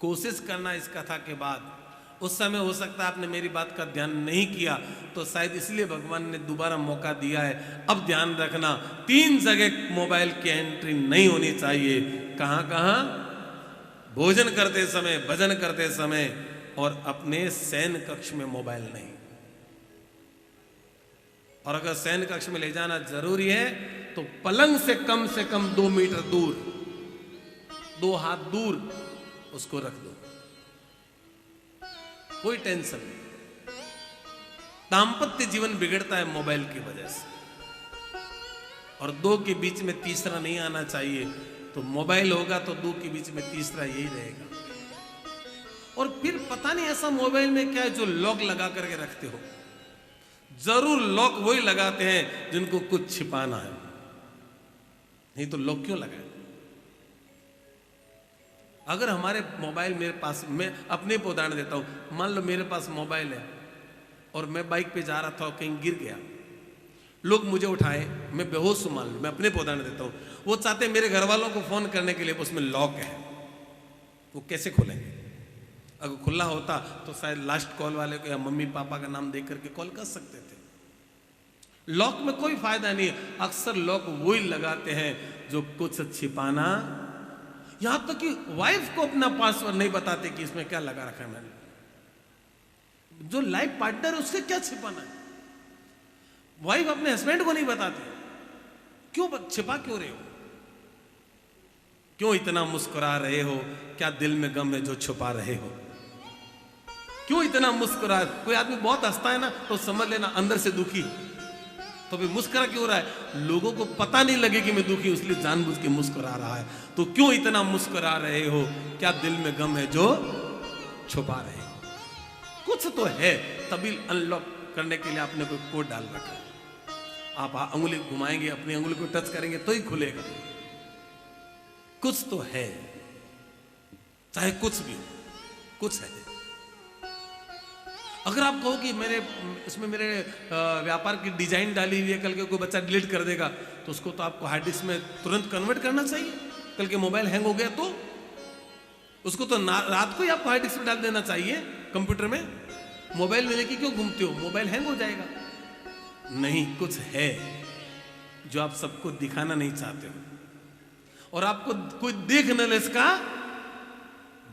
कोशिश करना इस कथा के बाद। उस समय हो सकता है आपने मेरी बात का ध्यान नहीं किया, तो शायद इसलिए भगवान ने दोबारा मौका दिया है। अब ध्यान रखना, 3 जगह मोबाइल की एंट्री नहीं होनी चाहिए। कहां कहां? भोजन करते समय, भजन करते समय, और अपने शयन कक्ष में मोबाइल नहीं। और अगर शयन कक्ष में ले जाना जरूरी है तो पलंग से कम 2 मीटर दूर, 2 हाथ दूर उसको रख दो, कोई टेंशन नहीं। दाम्पत्य जीवन बिगड़ता है मोबाइल की वजह से, और 2 के बीच में तीसरा नहीं आना चाहिए। तो मोबाइल होगा तो 2 के बीच में तीसरा यही रहेगा। और फिर पता नहीं ऐसा मोबाइल में क्या है जो लॉक लगा करके रखते हो। जरूर लॉक वही लगाते हैं जिनको कुछ छिपाना है, नहीं तो लॉक क्यों लगाए? अगर हमारे मोबाइल मेरे पास, मैं अपने को उदाहरण देता हूं, मान लो मेरे पास मोबाइल है और मैं बाइक पे जा रहा था और कहीं गिर गया, लोग मुझे उठाए, मैं बेहोश हूं, मान लो, मैं अपने को उदाहरण देता हूं। वो चाहते मेरे घर वालों को फोन करने के लिए, उसमें लॉक है, वो कैसे खोलेंगे? अगर खुला होता तो शायद लास्ट कॉल वाले को या मम्मी पापा का नाम देख करके कॉल कर सकते थे। लॉक में कोई फायदा नहीं है। अक्सर लॉक वही लगाते हैं जो कुछ छिपाना, यहां तक कि वाइफ को अपना पासवर्ड नहीं बताते कि इसमें क्या लगा रखा है मैंने। जो लाइफ पार्टनर है उससे क्या छिपाना है? वाइफ अपने हस्बैंड को नहीं बताती, क्यों छिपा क्यों रहे हो? क्यों इतना मुस्कुरा रहे हो? क्या दिल में गम है जो छुपा रहे हो? क्यों इतना मुस्कुरा? कोई आदमी बहुत हंसता है ना तो समझ लेना अंदर से दुखी, तो भी मुस्कुरा क्यों रहा है? लोगों को पता नहीं लगे कि मैं दुखी हूं, इसलिए जानबूझ के मुस्कुरा रहा है। तो क्यों इतना मुस्कुरा रहे हो? क्या दिल में गम है जो छुपा रहे हो? कुछ तो है, तभी अनलॉक करने के लिए आपने कोई कोड डाल रखा है। आप अंगुली घुमाएंगे, अपनी अंगुली को टच करेंगे तो ही खुलेगा। कुछ तो है, चाहे कुछ भी हो, कुछ है। अगर आप कहो कि इसमें मेरे व्यापार की डिजाइन डाली हुई है, कल के कोई बच्चा डिलीट कर देगा, तो उसको तो आपको हार्ड डिस्क में तुरंत कन्वर्ट करना चाहिए। कल के मोबाइल हैंग हो गया तो उसको तो रात को ही आपको हार्ड डिस्क में डाल देना चाहिए कंप्यूटर में। मोबाइल में लेके क्यों घूमते हो? मोबाइल हैंग हो जाएगा। नहीं, कुछ है जो आप सबको दिखाना नहीं चाहते हो, और आपको कोई देख न ले इसका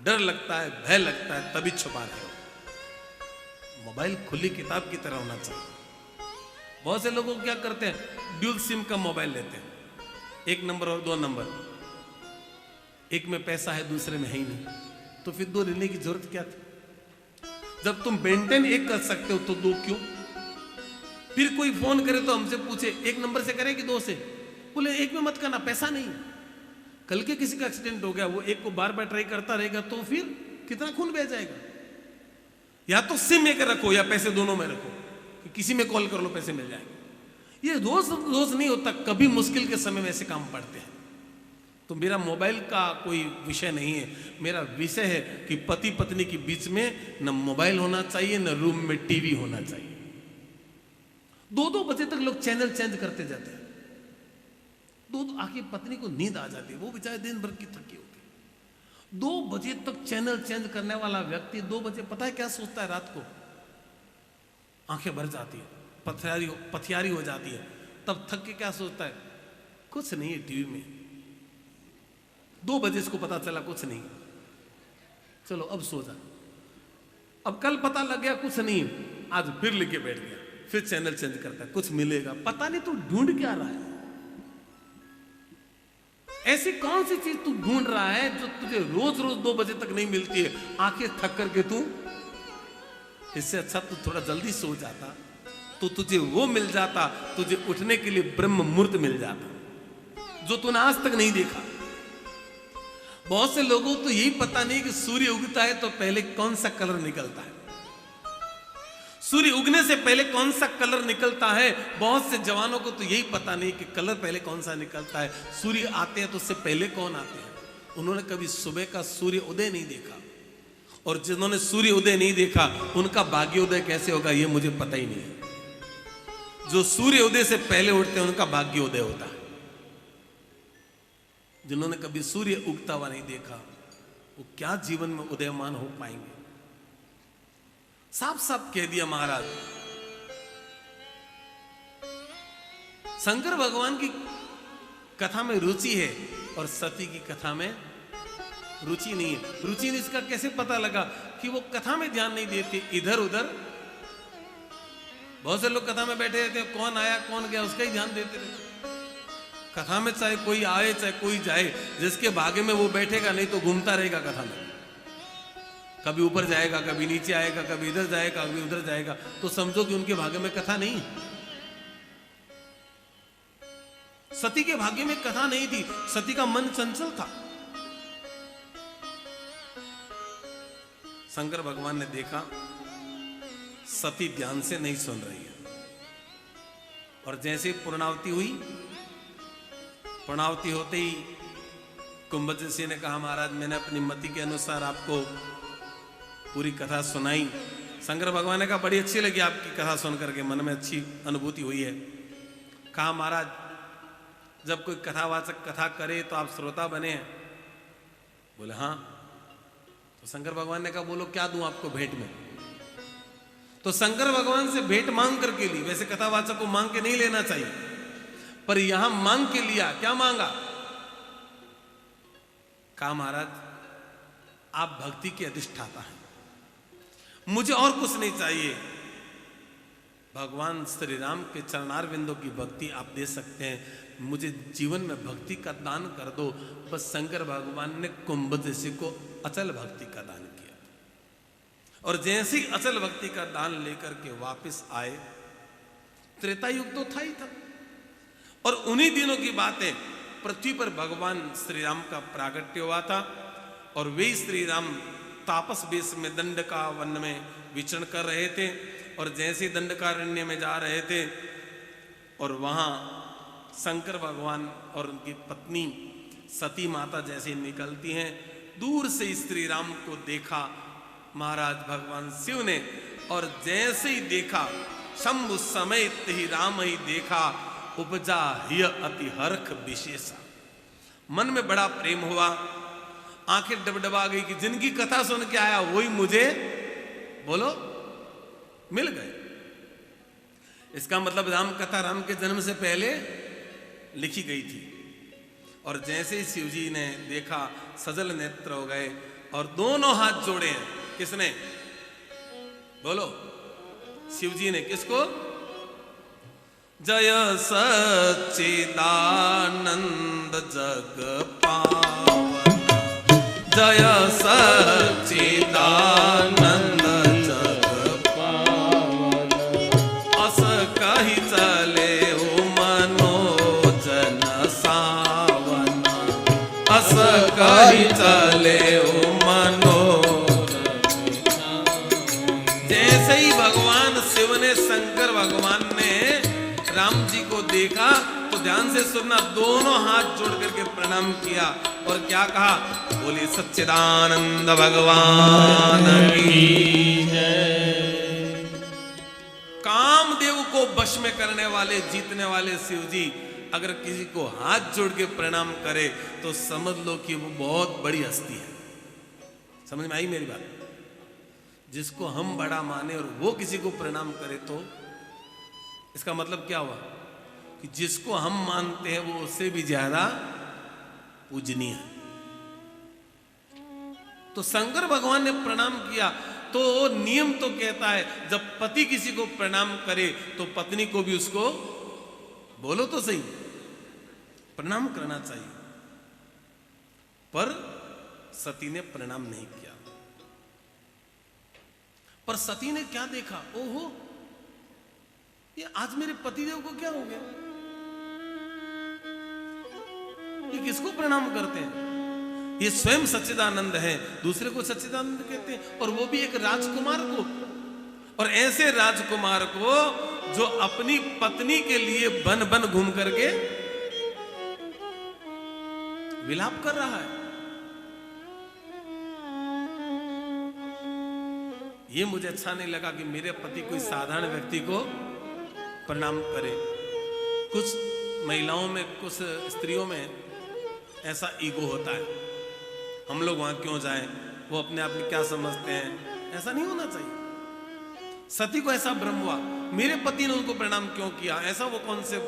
डर लगता है, भय लगता है, तभी छुपा रहे हो। मोबाइल खुली किताब की तरह होना चाहिए। बहुत से लोगों क्या करते हैं, ड्यूल सिम का मोबाइल लेते हैं, 1 नंबर और 2 नंबर, एक में पैसा है दूसरे में है ही नहीं, तो फिर 2 लेने की जरूरत क्या थी? जब तुम मेंटेन 1 कर सकते हो तो 2 क्यों? फिर कोई फोन करे तो हमसे पूछे 1 नंबर से करें कि 2 से? बोले 1 में मत करना, पैसा नहीं। कल के किसी का एक्सीडेंट हो गया, वो 1 को बार बार ट्राई करता रहेगा तो फिर कितना खून बह जाएगा। या तो सिम एक रखो या पैसे दोनों में रखो, कि किसी में कॉल कर लो पैसे मिल जाएंगे। ये रोज नहीं होता, कभी मुश्किल के समय में ऐसे काम पड़ते हैं। तो मेरा मोबाइल का कोई विषय नहीं है, मेरा विषय है कि पति पत्नी के बीच में न मोबाइल होना चाहिए, न रूम में टीवी होना चाहिए। 2-2 बजे तक लोग चैनल चेंज करते जाते हैं। 2 आके पत्नी को नींद आ जाती है, वो बेचारे दिन भर की थकी होती है। 2 बजे तक चैनल चेंज करने वाला व्यक्ति 2 बजे पता है क्या सोचता है? रात को आंखें भर जाती है, पथियारी हो जाती है, तब थक के क्या सोचता है? कुछ नहीं है टीवी में। 2 बजे इसको पता चला कुछ नहीं, चलो अब सो जा। अब कल पता लग गया कुछ नहीं, आज फिर लेके बैठ गया, फिर चैनल चेंज करता है, कुछ मिलेगा पता नहीं। तू ढूंढ क्या रहा है? ऐसी कौन सी चीज तू ढूंढ रहा है जो तुझे रोज रोज 2 बजे तक नहीं मिलती है? आंखें थक करके तू, इससे अच्छा तू थोड़ा जल्दी सो जाता तो तुझे वो मिल जाता, तुझे उठने के लिए ब्रह्म मुहूर्त मिल जाता, जो तूने आज तक नहीं देखा। बहुत से लोगों को तो यही पता नहीं कि सूर्य उगता है तो पहले कौन सा कलर निकलता है, सूर्य उगने से पहले कौन सा कलर निकलता है। बहुत से जवानों को तो यही पता नहीं कि कलर पहले कौन सा निकलता है, सूर्य आते हैं तो उससे पहले कौन आते हैं। उन्होंने कभी सुबह का सूर्य उदय नहीं देखा, और जिन्होंने सूर्य उदय नहीं देखा उनका भाग्योदय कैसे होगा ये मुझे पता ही नहीं है। जो सूर्य उदय से पहले उठते हैं उनका भाग्योदय होता है। जिन्होंने कभी सूर्य उगता हुआ नहीं देखा वो क्या जीवन में उदयमान हो पाएंगे? साफ साफ कह दिया महाराज। शंकर भगवान की कथा में रुचि है और सती की कथा में रुचि नहीं है। रुचि नहीं, इसका कैसे पता लगा कि वो कथा में ध्यान नहीं देते, इधर उधर। बहुत से लोग कथा में बैठे रहते हैं, कौन आया कौन गया उसका ही ध्यान देते रहते। कथा में चाहे कोई आए चाहे कोई जाए, जिसके भाग्य में वो बैठेगा, नहीं तो घूमता रहेगा कथा में। कभी ऊपर जाएगा, कभी नीचे आएगा, कभी इधर जाएगा, कभी उधर जाएगा, तो समझो कि उनके भाग्य में कथा नहीं। सती के भाग्य में कथा नहीं थी, सती का मन चंचल था। शंकर भगवान ने देखा सती ध्यान से नहीं सुन रही है, और जैसे पूर्णावती हुई, पूर्णावती होते ही कुंभज ऋषि ने कहा, महाराज मैंने अपनी मति के अनुसार आपको पूरी कथा सुनाई। शंकर भगवान ने कहा, बड़ी अच्छी लगी आपकी कथा सुन करके, मन में अच्छी अनुभूति हुई है। कहा, महाराज जब कोई कथावाचक कथा करे तो आप श्रोता बने हैं? बोले हाँ। तो शंकर भगवान ने कहा, बोलो क्या दूं आपको भेंट में? तो शंकर भगवान से भेंट मांग करके ली। वैसे कथावाचक को मांग के नहीं लेना चाहिए, पर यहां मांग के लिया। क्या मांगा? कहा, महाराज आप भक्ति के अधिष्ठाता हैं, मुझे और कुछ नहीं चाहिए। भगवान श्री राम के चरणार बिंदु की भक्ति आप दे सकते हैं, मुझे जीवन में भक्ति का दान कर दो। बस शंकर भगवान ने कुंभज ऋषि को अचल भक्ति का दान किया, और जैसे ही अचल भक्ति का दान लेकर के वापस आए, त्रेता युग तो था ही था, और उन्हीं दिनों की बात है, पृथ्वी पर भगवान श्री राम का प्रागट्य हुआ था, और वे श्री राम तापस वेश में दंडका वन में विचरण कर रहे थे। और जैसे दंडकारण्य में जा रहे थे, और वहां शंकर भगवान और उनकी पत्नी सती माता जैसे निकलती हैं, दूर से श्री राम को देखा महाराज भगवान शिव ने, और जैसे ही देखा, शंभु समेत ही राम ही देखा, उपजा हिय अति हर्ष विशेषा। मन में बड़ा प्रेम हुआ, आंखें डबडबा गई कि जिनकी कथा सुन के आया वही मुझे बोलो मिल गए। इसका मतलब राम कथा राम के जन्म से पहले लिखी गई थी। और जैसे ही शिव जी ने देखा, सजल नेत्र हो गए और दोनों हाथ जोड़े हैं। किसने? बोलो, शिव जी ने। किसको? जय सच्चिदानंद जग पावन, जय सच्चिदानंद जग पावन, अस कहि चले हो मनोजन सावन, अस कहि चले हो मनोजन। जैसे ही भगवान शिव ने, शंकर भगवान ने राम जी को देखा, तो ध्यान से सुनना, दोनों हाथ जोड़ करके प्रणाम किया, और क्या कहा? बोले सच्चिदानंद भगवान की जय। कामदेव को वश में करने वाले, जीतने वाले शिव जी अगर किसी को हाथ जोड़ के प्रणाम करे, तो समझ लो कि वो बहुत बड़ी हस्ती है। समझ में आई मेरी बात? जिसको हम बड़ा माने और वो किसी को प्रणाम करे, तो इसका मतलब क्या हुआ? कि जिसको हम मानते हैं वो उससे भी ज्यादा पूजनीय है। तो शंकर भगवान ने प्रणाम किया, तो नियम तो कहता है जब पति किसी को प्रणाम करे तो पत्नी को भी उसको, बोलो तो सही, प्रणाम करना चाहिए। पर सती ने प्रणाम नहीं किया। पर सती ने क्या देखा? ओहो, ये आज मेरे पतिदेव को क्या हो गया? ये किसको प्रणाम करते हैं? ये स्वयं सच्चिदानंद है, दूसरे को सच्चिदानंद कहते हैं, और वो भी एक राजकुमार को। और ऐसे राजकुमार को जो अपनी पत्नी के लिए बन बन घूम करके विलाप कर रहा है। ये मुझे अच्छा नहीं लगा कि मेरे पति कोई साधारण व्यक्ति को प्रणाम करे। कुछ महिलाओं में, कुछ स्त्रियों में ऐसा ईगो होता है, हम लोग वहां क्यों जाएं, वो अपने आप में क्या समझते हैं, ऐसा नहीं होना चाहिए। सती को ऐसा भ्रम हुआ, मेरे पति ने उनको प्रणाम क्यों किया, ऐसा वो कौन से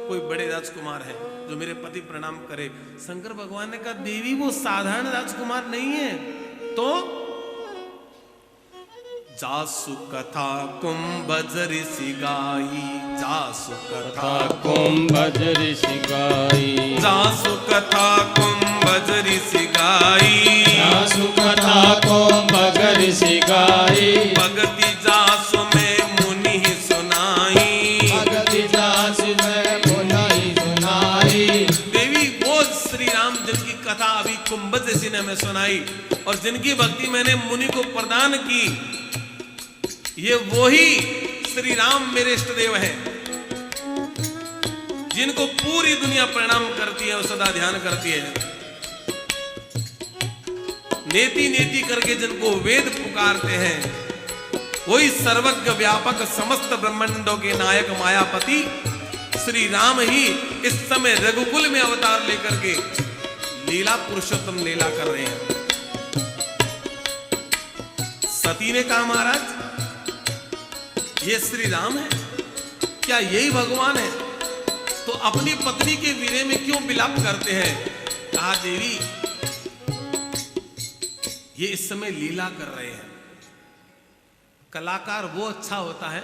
कोई बड़े राजकुमार है जो मेरे पति प्रणाम करे। शंकर भगवान ने कहा देवी वो साधारण राजकुमार नहीं है, तो जासु कथा कुंभज ऋषि गाई, जासु कथा कुंभज ऋषि गाई, जासु कथा कुंभज ऋषि गाई, जासु कथा कुंभज ऋषि गाई, भगति जासु में मुनि सुनाई, भगति जासु में मुनि सुनाई। देवी वो श्री राम जिनकी कथा अभी कुंभज ऋषि ने हमें सुनाई और जिनकी भक्ति मैंने मुनि को प्रदान की, ये वही श्री राम मेरे इष्ट देव हैं, जिनको पूरी दुनिया प्रणाम करती है और सदा ध्यान करती है। नेति नेति करके जिनको वेद पुकारते हैं, वही सर्वज्ञ व्यापक समस्त ब्रह्मांडों के नायक मायापति श्री राम ही इस समय रघुकुल में अवतार लेकर के लीला पुरुषोत्तम लीला कर रहे हैं। सती ने कहा महाराज ये श्री राम है क्या, यही भगवान है, तो अपनी पत्नी के वीरे में क्यों विलाप करते हैं। कहा देवी ये इस समय लीला कर रहे हैं। कलाकार वो अच्छा होता है,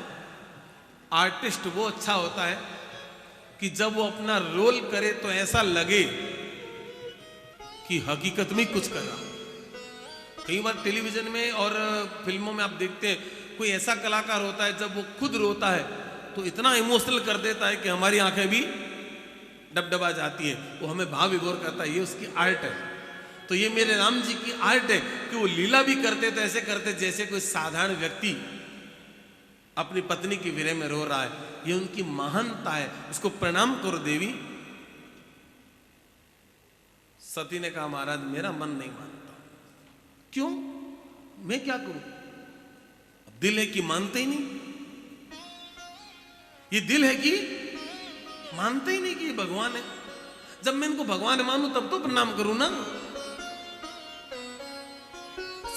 आर्टिस्ट वो अच्छा होता है कि जब वो अपना रोल करे तो ऐसा लगे कि हकीकत में कुछ कर रहा। कई बार टेलीविजन में और फिल्मों में आप देखते हैं कोई ऐसा कलाकार होता है जब वो खुद रोता है तो इतना इमोशनल कर देता है कि हमारी आंखें भी डबडबा जाती हैं, वो हमें भाव विभोर करता है। ये उसकी आर्ट है। तो ये मेरे राम जी की आर्ट है कि वो लीला भी करते तो ऐसे करते जैसे कोई साधारण व्यक्ति अपनी पत्नी की विरह में रो रहा है। ये उनकी महानता है, उसको प्रणाम करो देवी। सती ने कहा महाराज मेरा मन नहीं मानता। क्यों, मैं क्या करूं, दिल है कि मानते ही नहीं, ये दिल है कि मानते ही नहीं कि ये भगवान है। जब मैं इनको भगवान मानूं तब तो प्रणाम करूं ना।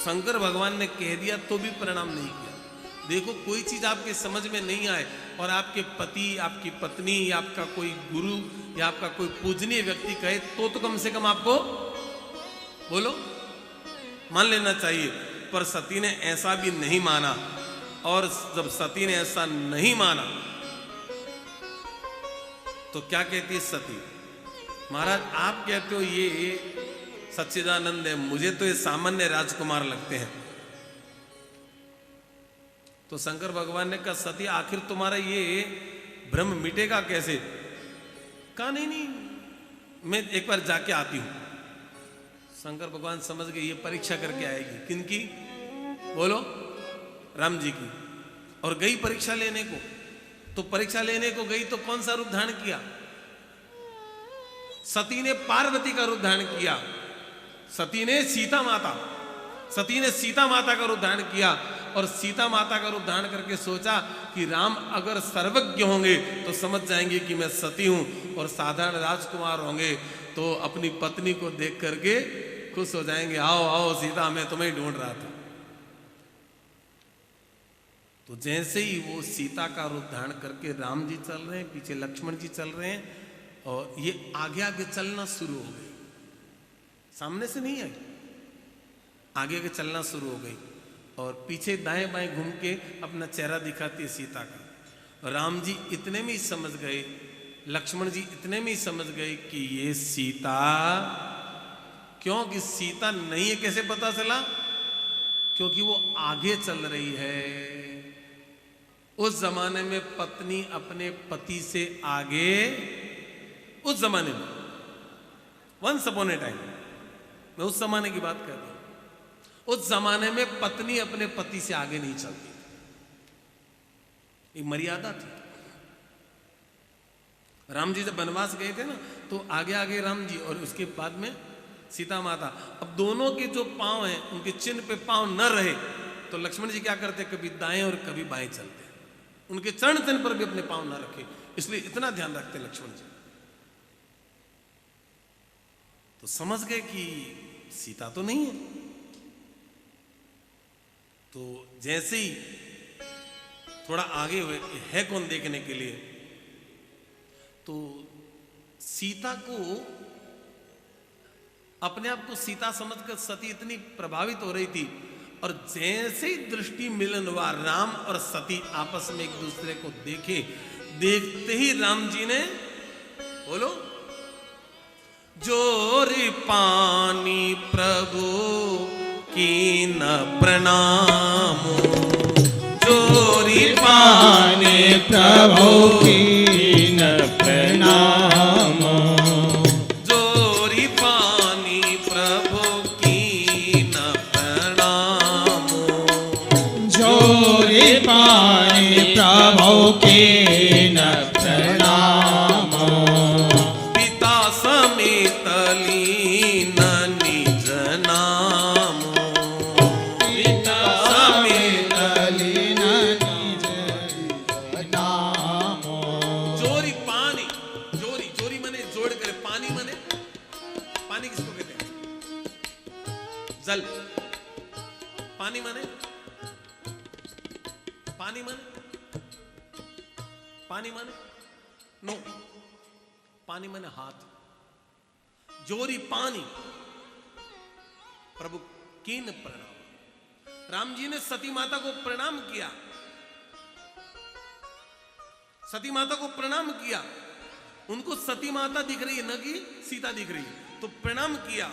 शंकर भगवान ने कह दिया तो भी प्रणाम नहीं किया। देखो कोई चीज आपके समझ में नहीं आए और आपके पति, आपकी पत्नी या आपका कोई गुरु या आपका कोई पूजनीय व्यक्ति कहे तो कम से कम आपको बोलो मान लेना चाहिए। पर सती ने ऐसा भी नहीं माना, और जब सती ने ऐसा नहीं माना तो क्या कहती है सती, महाराज आप कहते हो ये सच्चिदानंद है, मुझे तो ये सामान्य राजकुमार लगते हैं। तो शंकर भगवान ने कहा सती आखिर तुम्हारा ये भ्रम मिटेगा कैसे। कहा नहीं नहीं मैं एक बार जाके आती हूं। शंकर भगवान समझ गए ये परीक्षा करके आएगी। किनकी, बोलो, राम जी की। और गई परीक्षा लेने को। तो परीक्षा लेने को गई तो कौन सा रूप धारण किया, सती ने पार्वती का रूप धारण किया। सती ने सीता माता का रूप धारण किया और सीता माता का रूप धारण करके सोचा कि राम अगर सर्वज्ञ होंगे तो समझ जाएंगे कि मैं सती हूं, और साधारण राजकुमार होंगे तो अपनी पत्नी को देख करके खुश हो जाएंगे, आओ आओ सीता मैं तुम्हें ढूंढ रहा था। तो जैसे ही वो सीता का रूप धारण करके राम जी चल रहे हैं, पीछे लक्ष्मण जी चल रहे हैं, और ये आगे आगे चलना शुरू हो गई। सामने से नहीं आई, आगे आगे चलना शुरू हो गई और पीछे दाएं बाएं घूम के अपना चेहरा दिखाती है सीता का। राम जी इतने में ही समझ गए, लक्ष्मण जी इतने में ही समझ गए कि ये सीता, क्योंकि सीता नहीं है कैसे पता चला, क्योंकि वो आगे चल रही है। उस जमाने में पत्नी अपने पति से आगे, उस जमाने में, वंस अपॉन ए टाइम, मैं उस जमाने की बात कर रहा हूं। उस जमाने में पत्नी अपने पति से आगे नहीं चलती थी, एक मर्यादा थी। राम जी जब वनवास गए थे ना तो आगे आगे राम जी और उसके बाद में सीता माता। अब दोनों के जो पांव हैं उनके चिन्ह पे पांव न रहे तो लक्ष्मण जी क्या करते, कभी दाएं और कभी बाएं चलते, उनके चरण चिन्ह पर भी अपने पांव न रखे, इसलिए इतना ध्यान रखते लक्ष्मण जी। तो समझ गए कि सीता तो नहीं है। तो जैसे ही थोड़ा आगे हुए है कौन देखने के लिए, तो सीता को अपने आप को सीता समझकर सती इतनी प्रभावित हो रही थी, और जैसे ही दृष्टि मिलन हुआ, राम और सती आपस में एक दूसरे को देखे, देखते ही राम जी ने बोलो, जोरी पानी प्रभु की न प्रणाम, जोरी पानी प्रभु की न प्रणाम, जोरी पानी प्रभु की न प्रणाम, जोरी पानी प्रभु की न प्रणाम, पिता समेत लीन निज नाम, पिता समेत लीन निज नाम, जोरी पानी, जोरी जोरी मने जोड़ कर, पानी मने, पानी किसको कहते हैं? जल। पानी मने, पानी मने, पानी मने नो, पानी मने हाथ। जोरी पानी प्रभु कीन प्रणाम। राम जी ने सती माता को प्रणाम किया, सती माता को प्रणाम किया। उनको सती माता दिख रही है, न कि सीता दिख रही है, तो प्रणाम किया।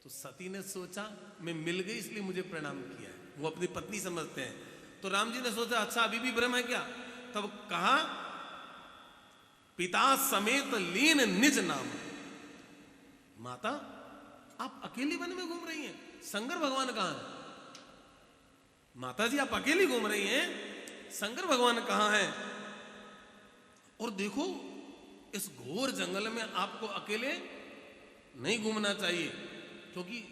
तो सती ने सोचा मैं मिल गई इसलिए मुझे प्रणाम किया है, वो अपनी पत्नी समझते हैं। तो राम जी ने सोचा अच्छा अभी भी भ्रम है क्या? तब कहा पिता समेत लीन निज नाम। माता आप अकेली वन में घूम रही हैं, शंकर भगवान कहां है? माता जी आप अकेली घूम रही हैं, शंकर भगवान कहां है? और देखो इस घोर जंगल में आपको अकेले नहीं घूमना चाहिए, क्योंकि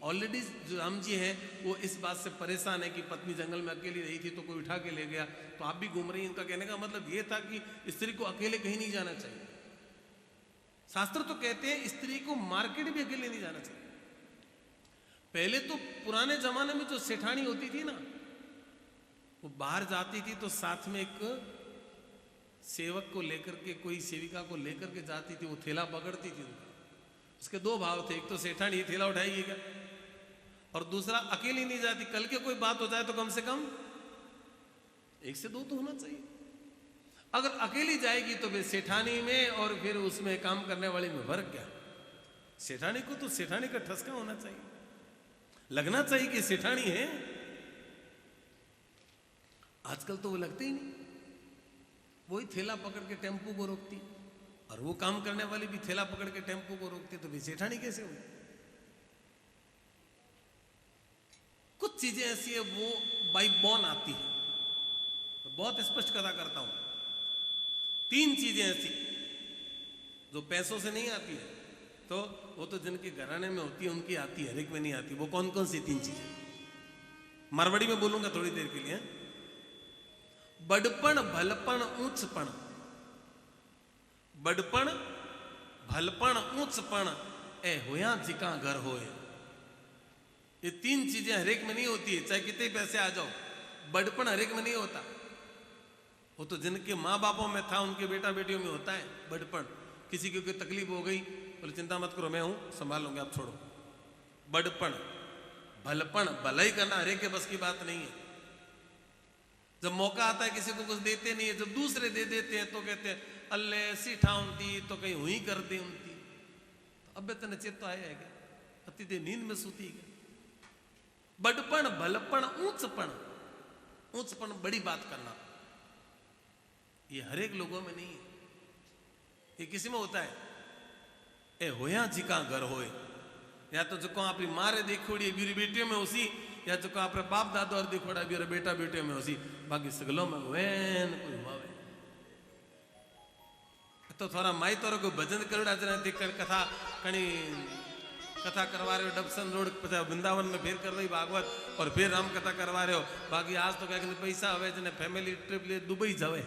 ऑलरेडी जो राम जी हैं वो इस बात से परेशान है कि पत्नी जंगल में अकेली रही थी तो कोई उठा के ले गया, तो आप भी घूम रही हैं। इनका कहने का मतलब ये था कि स्त्री को अकेले कहीं नहीं जाना चाहिए। शास्त्र तो कहते हैं स्त्री को मार्केट भी अकेले नहीं जाना चाहिए। पहले तो पुराने जमाने में जो सेठानी होती थी ना, वो बाहर जाती थी तो साथ में एक सेवक को लेकर के, कोई सेविका को लेकर के जाती थी, वो थैला पकड़ती थी उनका। उसके दो भाव थे, एक तो सेठानी थैला उठाएगी क्या, और दूसरा अकेली नहीं जाती, कल के कोई बात हो जाए तो कम से कम एक से दो तो होना चाहिए। अगर अकेली जाएगी तो फिर सेठानी में और फिर उसमें काम करने वाली में फर्क क्या? सेठानी को तो सेठानी का ठसका होना चाहिए, लगना चाहिए कि सेठानी है। आजकल तो वो लगते ही नहीं, वही थैला पकड़ के टेम्पू को रोकती, और वो काम करने वाली भी थैला पकड़ के टेम्पू को रोकती, तो भी सेठानी कैसे हुई? कुछ चीजें ऐसी है वो बाई बॉर्न आती है। तो बहुत स्पष्ट कथा करता हूं, तीन चीजें ऐसी जो पैसों से नहीं आती है, तो वो तो जिनके घराने में होती है उनकी आती है, हर एक में नहीं आती। वो कौन कौन सी तीन चीजें? मारवाड़ी में बोलूंगा थोड़ी देर के लिए। बड़पण भलपण ऊंचपण, बड़पण भलपण ऊंचपण ए होया जिका घर होए। ये तीन चीजें हरेक में नहीं होती है, चाहे कितने पैसे आ जाओ। बड़पण हरेक में नहीं होता, वो तो जिनके माँ बापों में था उनके बेटा बेटियों में होता है बड़पण। किसी की कोई तकलीफ हो गई, बोले चिंता मत करो मैं हूं, संभाल लूंगा, आप छोड़ो। बड़पण भलपण, भलाई करना हरेक के बस की बात नहीं है। जब मौका आता है किसी को कुछ देते नहीं है, जब दूसरे दे देते हैं तो कहते हैं अल्ले सी ठाउंती तो कहीं हुई कर दे उनती। तो अब तने चेत तो आया है क्या? अति देर नींद में सूती है। बड़पण भलपण ऊंचपण, ऊंचपण बड़ी बात करना, ये हर एक लोगों में नहीं है, ये किसी में होता है। ए होया जी का घर होए, या तो जो अपनी मारे देखोड़ी बीरी बेटियों में उसी, या जो अपने बाप दादा और देखोड़ा भी बेटा बेटियों में उसी, बाकी सगलों में वैन कोई हुआ। तो थोड़ा माई तोर को भजन करोड़ा जना देखकर कथा कणी कथा करवा रहे हो, डबसन रोड वृंदावन में फिर कर रही भागवत, और फिर राम कथा करवा रहे हो। बाकी आज तो क्या पैसा हवे जने फैमिली ट्रिप ले दुबई जावे।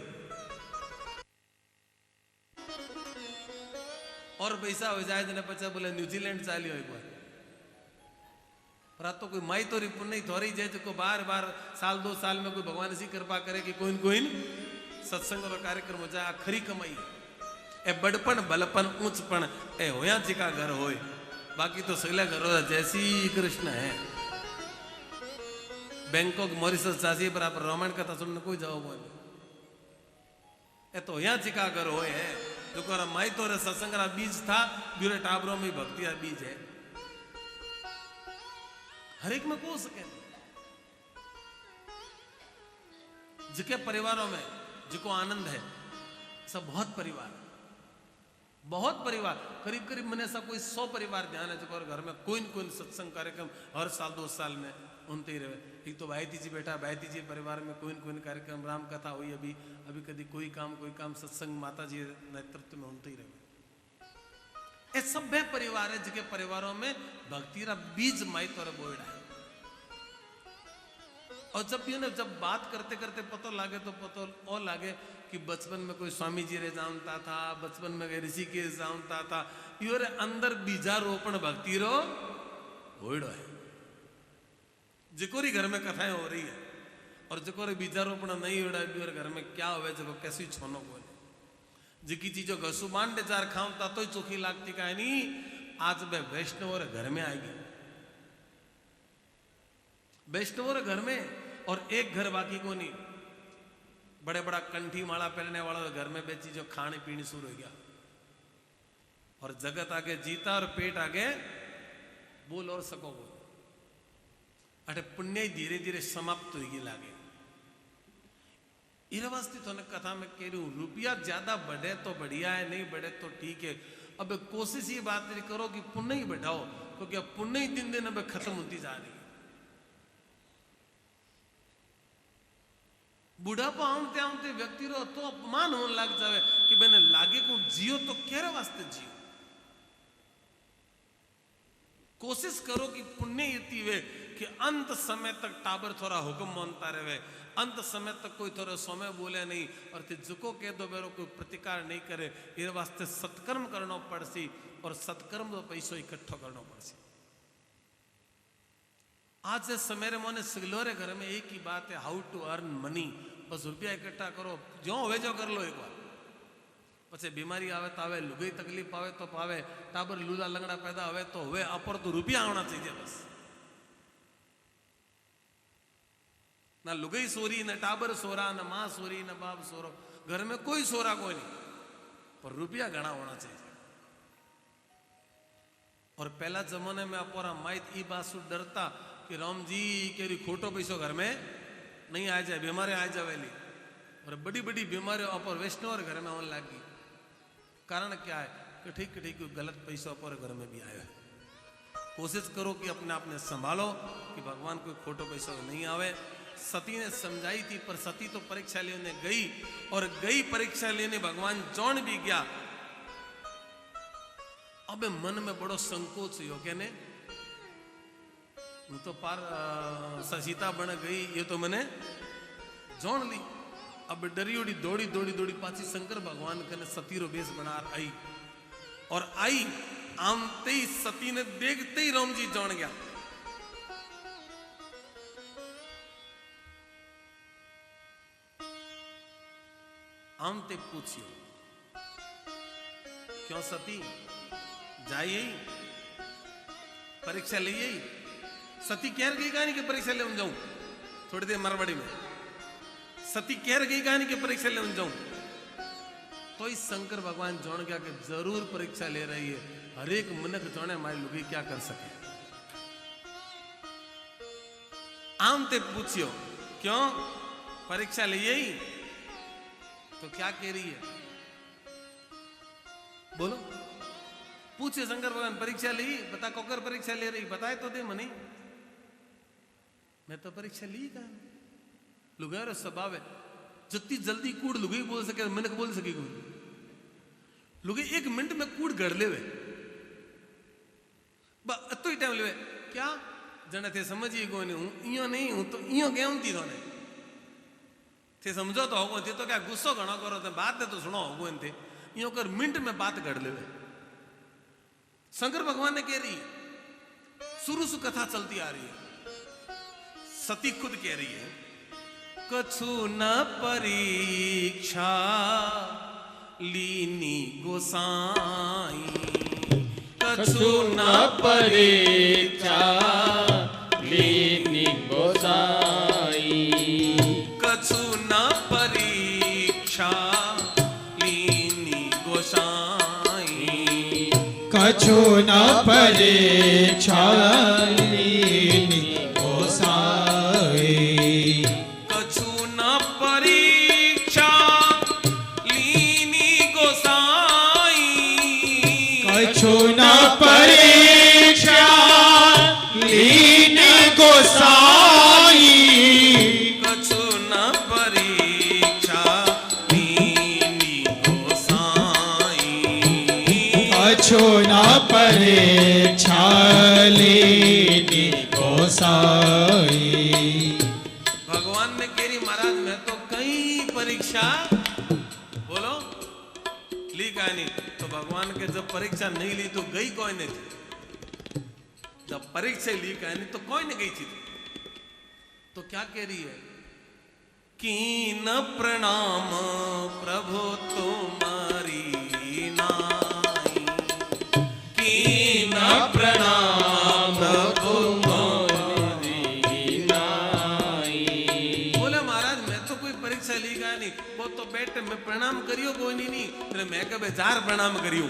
और पैसा हो जाए जने पचा बोले न्यूजीलैंड चालियो एक बार पर आ तो कोई माई तोरी पुण्य थोड़ी जे जो बार बार साल 2 साल में कोई भगवान ऐसी कृपा करे कि कोई सत्संग और कार्यक्रम हो जाए, आ खरी कमाई ए बड़पन बलपन ऊंचपन ए होया जी का घर होए, बाकी तो सगला घरों जैसी कृष्ण है। बैंकॉक मॉरिशस जासी पर आप रामायण कथा सुनने कोई जाओ बोले ए तो यहाँ चिका घर होए है जो कर माई तो रे सत्संग रा बीज था ब्यूरे टाबरों में भक्ति रा बीज है, हर एक में को सके जिके परिवारों में जिको आनंद है सब बहुत परिवार करीब करीब मैंने सब कोई 100 परिवार ध्यान है जो घर में कोई न कोई सत्संग कार्यक्रम हर साल 2 साल में उनते ही रहे। एक तो भाईती जी बेटा भाईती जी परिवार में कोई न कोई कार्यक्रम राम कथा हुई, अभी कभी कोई काम सत्संग माता जी नेतृत्व में उनते ही रहे। ये सब परिवार है जिनके परिवारों में भक्ति रा बीज माई तोरे बोयडा है। और जब बात करते करते पतो लागे तो पतो और लागे कि बचपन में कोई स्वामी जी रे जानता था, बचपन में ऋषिकेश जानता था, योर अंदर बीजारोपण भक्ति रो होइडो है। जिकोरी घर में कथाएं हो रही है और जिकोरी बीजारोपण नहीं हो रहा है, घर में क्या हुए जब कैसी छोनो को जिकी चीजों घसू मान दे चार खाऊंता तो चोखी लागती का नहीं, आज वह वैष्णव और घर में आएगी, वैष्णव घर में और एक घर बाकी को नहीं, बड़े बड़ा कंठी माला पहनने वाला घर में बेची जो खाने पीने शुरू हो गया और जगत आगे जीता और पेट आगे बोल और सकोगे। अटे पुण्य धीरे धीरे समाप्त होगी लागे। इरवस्थित होने कथा में कह रही हूं, रुपया ज्यादा बढ़े तो बढ़िया है, नहीं बढ़े तो ठीक है। अब कोशिश ये बात नहीं करो कि पुण्य ही बढ़ाओ, क्योंकि अब पुण्य ही दिन दिन अब खत्म होती जा रही है। बुढ़ापा आमते आमते व्यक्ति रो तो अपमान होने लग जावे कि मैंने लागे को जियो तो केरे वास्ते जियो। कोशिश करो कि पुण्य इतनी वे कि अंत समय तक टाबर थोड़ा हुक्म मानता रहे, अंत समय तक कोई थोड़ा समय बोले नहीं और ते जुको कह दो बेरो कोई प्रतिकार नहीं करे। ये वास्ते सत्कर्म करना पड़सी और सत्कर्म तो पैसों इकट्ठो करना पड़सी। आज से समय मोने सिगलोरे घर में एक ही बात है, हाउ टू अर्न मनी। बस रुपया इकट्ठा करो, जो होवे जो कर लो एक बार। पछे बीमारी आवे तो आवे, लुगाई तकलीफ आवे तो पावे, टाबर लूला लंगड़ा पैदा होवे तो होवे, अपर तो रुपया आना चाहिए बस। ना लुगाई सोरी, न टाबर सोरा, न मां सोरी, न बाप सोरो, घर में कोई सोरा कोई नहीं, पर रुपया घना होना चाहिए। और पहला जमाने में अपोरा माइत ई बात से डरता कि राम जी के खोटो पैसो घर में नहीं आ जाए, बीमारी आ जावेली, और बड़ी बड़ी बीमारियों अपर वैष्णव और घर में होने लगी। कारण क्या है कि ठीक गलत पैसों अपर घर में भी आया है। कोशिश करो कि अपने आप ने संभालो कि भगवान कोई खोटो पैसों नहीं आवे। सती ने समझाई थी, पर सती तो परीक्षा लेने गई और गई परीक्षा लेने, भगवान जौन भी गया। अब मन में बड़ो संकोच हो के ने तो पार सीता बन गई, ये तो मैंने जोन ली। अब डरी उड़ी दौड़ी दौड़ी दौड़ी पाची शंकर भगवान के सतीरो बेस बना आई और आई आमते ही सती ने देखते ही राम जी जोन गया। आमते पूछियो क्यों सती जाइए परीक्षा ले सती कह गई कहानी की परीक्षा ले जाऊं, थोड़ी देर मारवाड़ी में सती कह गई कहानी की परीक्षा ले जाऊं, तो इस शंकर भगवान जान गया कि जरूर परीक्षा ले रही है। हर एक मनक जाने हमारी लुगी क्या कर सके। आम ते पूछियो क्यों परीक्षा ले तो क्या कह रही है, बोलो। पूछे शंकर भगवान परीक्षा ली, बता कोकर परीक्षा ले रही, बताए तो दे मनी। मैं तो परीक्षा ली कहा, लुगाई स्वभाव है जितनी जल्दी कूड़ लुगाई बोल सके मैंने बोल सकी कोई लुगाई 1 मिनट में कूड़ गढ़ ले तो ही टाइम ले क्या जने थे समझिए को नहीं हूं इो नहीं हूं तो इो क्या थी थोने थे समझो तो होगो थे तो क्या गुस्सो घणो करो थे बात तो सुनो होगो थे इो कर मिनट में बात गढ़ ले शंकर भगवान ने कह रही है, शुरू से कथा चलती आ रही है, सती खुद कह रही है, कछु न परीक्षा लीनी गोसाई, कछु न परीक्षा लीनी गोसाई, कछु न परीक्षा लीनी गोसाई, कछु न परीक्षा लीनी गोसाई, कछु न परीक्षा लीनी गोसाई, कछु न परीक्षा लीनी गोसाई, कछु न परीक्षा लीनी गोसाई, कछु न परीक्षा लीनी गोसाई। भगवान ने कह रही महाराज मैं तो कई परीक्षा बोलो ली का नहीं, तो भगवान के जब परीक्षा नहीं ली तो गई कौन ने थी, जब परीक्षा ली का नहीं तो कौन ने गई थी, तो क्या कह रही है, कीन प्रणाम प्रभु तुम्हारी नाई, कीन प्रणाम प्रभु तुम्हारी नाई। बोले महाराज मैं तो कोई परीक्षा ली का नहीं, वो तो बैठे मैं प्रणाम करियो कोई नहीं, तेरे मैं कभी जार प्रणाम करियो,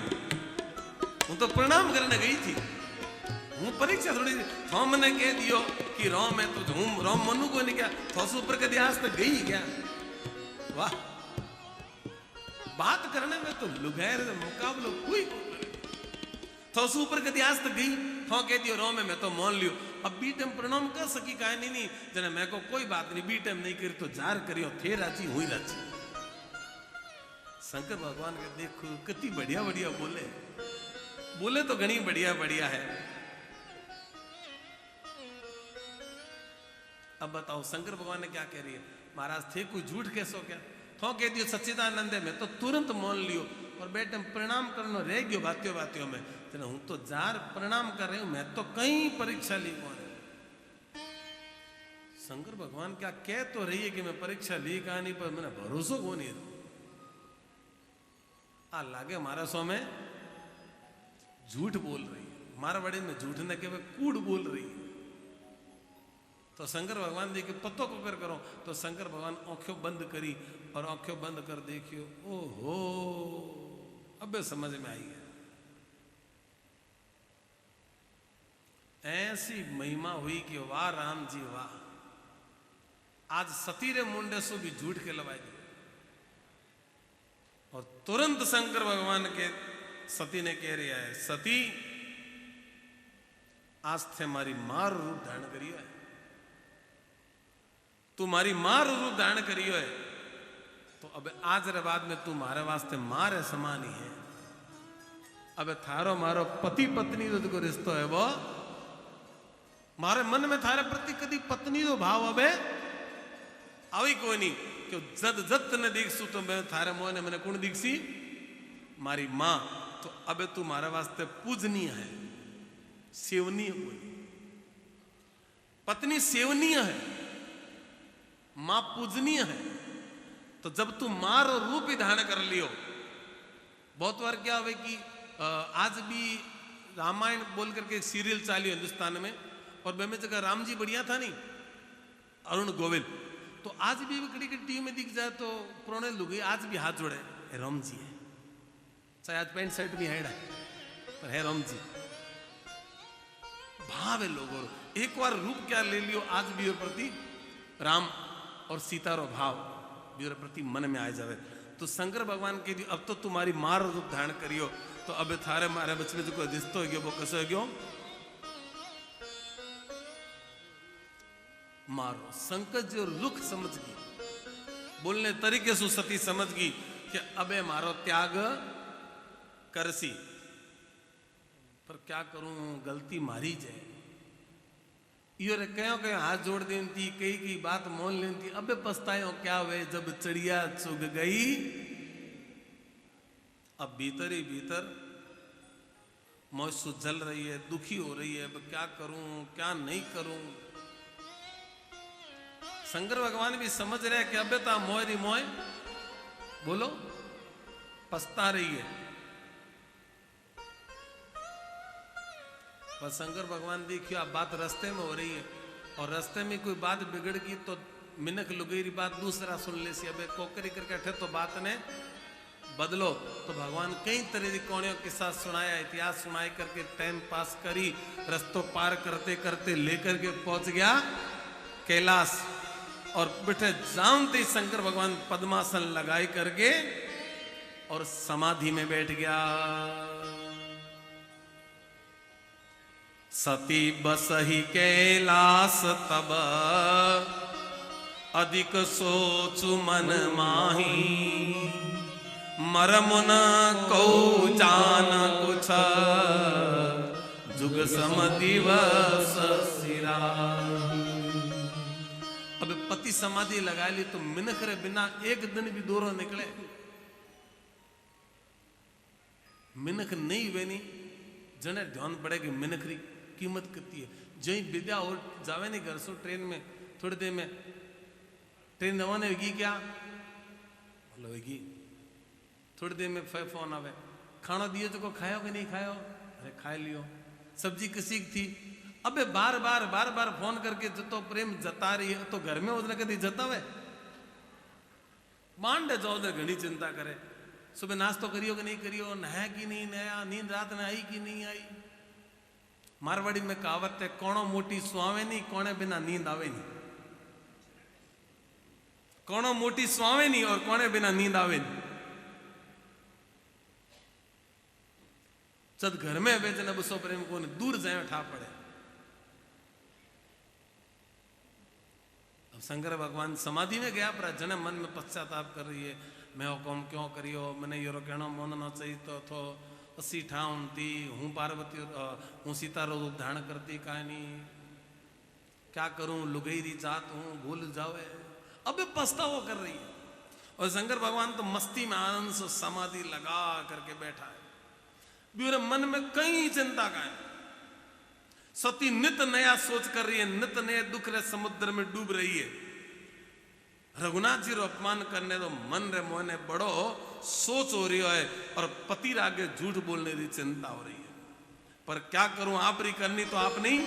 हूँ तो प्रणाम करने गई थी, हूँ परीक्षा थोड़ी थो मैंने कह दियो कि रोम है तो हूँ रोम मनु को नहीं क्या थोस ऊपर कभी आज तक गई क्या, वाह बात करने में तो लुगैर मुकाबलो कोई थोस ऊपर कभी आज तक गई, थो कह दियो रोम है मैं तो मान लियो, अब बी टाइम प्रणाम कर सकी का नहीं जने मैं को कोई बात नहीं बी टाइम नहीं करी तो जार करियो थे राजी हुई राजी। शंकर भगवान के देखो कितनी बढ़िया बढ़िया बोले, बोले तो घनी बढ़िया बढ़िया है। अब बताओ शंकर भगवान ने क्या कह रही है, महाराज थे कोई झूठ कैसो क्या, थो कह दियो सच्चिदानंद है मैं तो तुरंत मान लियो, और बेटे प्रणाम करना रह गयो बातियों बातियों में, तेने हूं तो जार प्रणाम कर रही हूं, मैं तो कई परीक्षा ली कौन है। शंकर भगवान क्या कह तो रही है कि मैं परीक्षा ली का नहीं, पर मैंने भरोसा को नहीं आ लागे मारा सो में झूठ बोल रही है, मारवाड़ी में झूठ न के कूड़ बोल रही है। तो शंकर भगवान देखिए पत्तों को कर करो, तो शंकर भगवान आंखें बंद करी और आंखें बंद कर देखियो, ओहो अब समझ में आई है, ऐसी महिमा हुई कि वाह राम जी वाह, आज सती रे मुंडे सो भी झूठ के लवाई दी, और तुरंत शंकर भगवान के सती ने कह रहा है, सती आज थे मारी मार रूप धारण करियो है, तू मारी मार रूप धारण करियो है, तो अब आज रे बाद में तू मारे वास्ते मारे समान ही है, अब थारो मारो पति पत्नी को रिश्तो है वो, मारे मन में थारे प्रति कदी पत्नी तो भाव अबे आई कोई नहीं, क्यों जद जत ने दीखसू तो मैं थारे मोह ने मैंने कौन दीखसी मारी मां, तो अबे तू मारे वास्ते पूजनीय है, सेवनीय कोई, पत्नी सेवनीय है, मां पूजनीय है, तो जब तू मार रूप ही धारण कर लियो, बहुत बार क्या हुआ कि आज भी रामायण बोल करके एक सीरियल चालियो हिंदुस्तान में, और में जगह राम जी बढ़िया था नहीं, अरुण गोविल, तो आज भी कड़ी कड़ी टीवी में दिख जाए तो पुराने लोग आज भी हाथ जोड़े, राम जी है, चाहे आज पैंट शर्ट भी है पर है राम जी, भाव है लोगों, एक बार रूप क्या ले लियो आज भी और प्रति राम और सीता रो भाव भी और प्रति मन में आ जावे, तो शंकर भगवान के दियो अब तो तुम्हारी मार रूप धारण करियो, तो अब थारे मारे बच में जो कोई रिश्तो हो गयो वो कसो हो गयो मारो। संकट जो लुक समझ गई, बोलने तरीके से सती समझ गई कि अबे मारो त्याग करसी, पर क्या करूं गलती मारी जाए, यो रे कहो कहो हाथ जोड़ देन थी, कई की बात मोल लेन थी, अबे पछतायो क्या वे जब चिड़िया चुग गई, अब भीतर ही भीतर मौज जल रही है, दुखी हो रही है, अब क्या करूं क्या नहीं करूं। शंकर भगवान भी समझ रहे हैं कि अबे तो मोय री मोय बोलो पछता रही है। पर शंकर भगवान देखियो आप बात रास्ते में हो रही है और रास्ते में कोई बात बिगड़ गई तो मिनक लुगेरी बात दूसरा सुन ले सी अबे कोकरी करके ठे तो बात ने बदलो। तो भगवान कई तरह की कौड़ियों के साथ सुनाया, इतिहास सुनाई करके टाइम पास करी, रस्तों पार करते करते लेकर के पहुंच गया कैलाश। और बैठे जानते ही शंकर भगवान पद्मासन लगाई करके और समाधि में बैठ गया। सती बसहि कैलास तब अधिक सोचु मन माही, मरम न को जान कुछ जुग सम दिवस सिरा। अब पति समाधि लगा ली तो मिनख रे बिना एक दिन भी दूर निकले, मिनख नहीं वेनी जने ध्यान पड़ेगी मिनख री कीमत कितनी है। जही विद्या और जावे नहीं घर सो ट्रेन में थोड़ी देर में ट्रेन रवाना होगी क्या बोलो होगी, थोड़ी देर में फोन आवे खाना दियो तो को खायो कि नहीं खायो, अरे खा लियो। सब्जी किसी की थी, अबे बार बार फोन करके जो प्रेम जता रही है तो घर में उसने कभी जतावे मांडे जाओ उधर घनी चिंता करे। सुबह नाश्तो करियो कि नहीं करियो, नहाया कि नहीं नया, नींद रात में आई कि नहीं आई। मारवाड़ी में कहावत है कोणो मोटी सुहावे नहीं, कोणे बिना नींद आवे नहीं। कोणो मोटी सुहावे नहीं और कोणे बिना नींद आवे नहीं। जब घर में बेचने बसो प्रेम को दूर जाए ठा पड़े। अब शंकर भगवान समाधि में गया पर जने मन में पश्चाताप कर रही है, मैं वो कौम क्यों करियो, मैंने यो कहना मन न चाहिए तो थो असी ठाऊं थी हूँ पार्वती हूँ सीता रो रूप धारण करती कहानी, क्या करूं लुगई री जात हूँ भूल जावे। अब पछतावा कर रही है और शंकर भगवान तो मस्ती में आनंद से समाधि लगा करके बैठा है। मेरे मन में कई चिंता का है। सती नित नया सोच कर रही है, नित नए दुख रे समुद्र में डूब रही है। रघुनाथ जी रो अपमान करने तो मन रे मोहने बड़ो सोच हो रही है और पति आगे झूठ बोलने की चिंता हो रही है। पर क्या करूं, आप री करनी तो आप नहीं।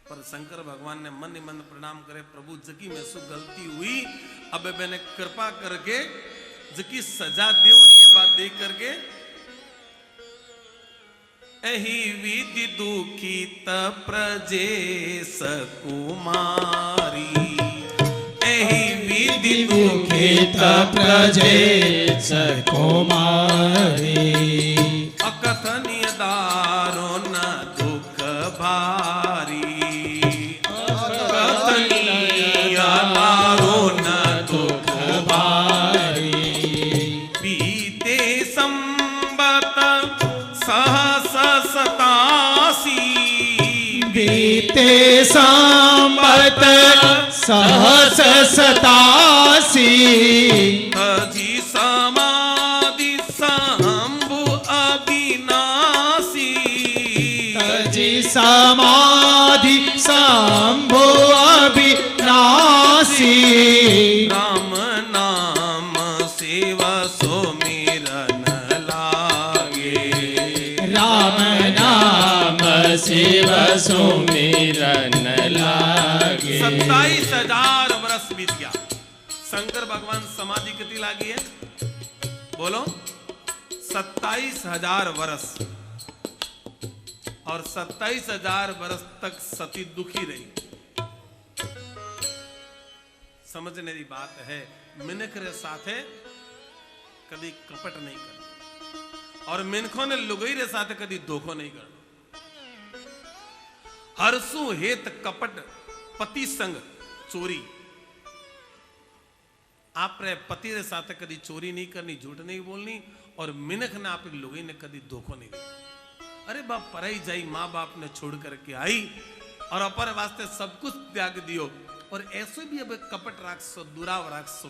पर शंकर भगवान ने मन ही मन प्रणाम करे, प्रभु जकी में सु गलती हुई, अब मैंने कृपा करके जकी सजा देवनी है बात देख करके एही विधि दुखी प्रजेश कुमारी, एही विधि दुखी प्रजेश कुमारी। अकथनीय दारुण दुख भारी, अकथनीय दारुण दुख भारी। बीते संबत सहस सतासी, बीते संबत सहस सतासी। तजी समाधि शंभु अविनाशी, तजी समाधि शंभु अविनाशी। राम नाम सेवा सुमिरन लागे, राम नाम शिव सुमिरन लागे। 27,000 वर्ष बीत गया। शंकर भगवान समाधि कितनी लागी है बोलो, 27,000 वर्ष। और 27,000 वर्ष तक सती दुखी रही। समझने की बात है, मिनख रे साथे कभी कपट नहीं करना और मिनखों ने लुगई रे साथे कभी धोखो नहीं करना। हरसु हेत कपट पति संग चोरी। आप रे पति रे साथे कभी चोरी नहीं करनी, झूठ नहीं बोलनी। और मिनख ने आप लुगई ने कभी धोखो नहीं करना। अरे बाप पराई जाई, माँ बाप ने छोड़ करके आई और अपर वास्ते सब कुछ त्याग दियो और ऐसे भी अब कपट राखसो दुराव राखसो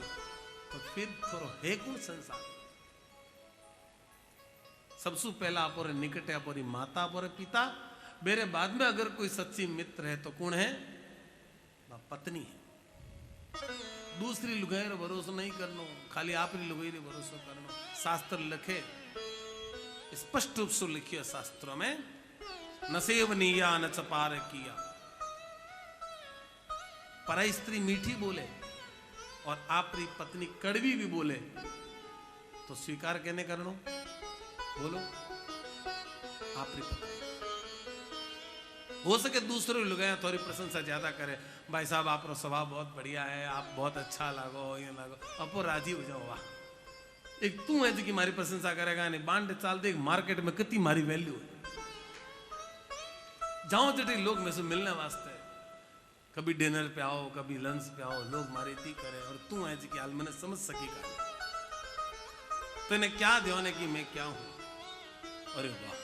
तो फिर थोड़ा है कौन संसार। सबसे पहला अपोरे निकटे अपोरी माता अपोरे पिता, मेरे बाद में अगर कोई सच्ची मित्र है तो कौन है? पत्नी है। दूसरी लुगाई रो भरोसा नहीं करनो, खाली आप ही लुगाई रे भरोसा करनो। शास्त्र लिखे, स्पष्ट रूप से लिखियो शास्त्रों में, न सेवनीया न चपार किया। पराई स्त्री मीठी बोले और आपरी पत्नी कड़वी भी बोले तो स्वीकार कहने करनो? बोलो आपरी पत्नी। हो सके दूसरे लोग थोड़ी प्रशंसा ज्यादा करे, भाई साहब आपका स्वभाव बहुत बढ़िया है, आप बहुत अच्छा लागो, ये लागो, अपो राजी हो जाओ। वाह, एक तू है जी की मारी प्रशंसा करेगा नहीं, बांड चाल देख मार्केट में कितनी मारी वैल्यू है। जाओ जटे लोग में से मिलने वास्ते, कभी डिनर पे आओ, कभी लंच पे आओ, लोग मारी इतनी करे, और तू है जी की हाल मैंने समझ सकी का तो इन्हें क्या ध्यान है कि मैं क्या हूं। अरे वाह,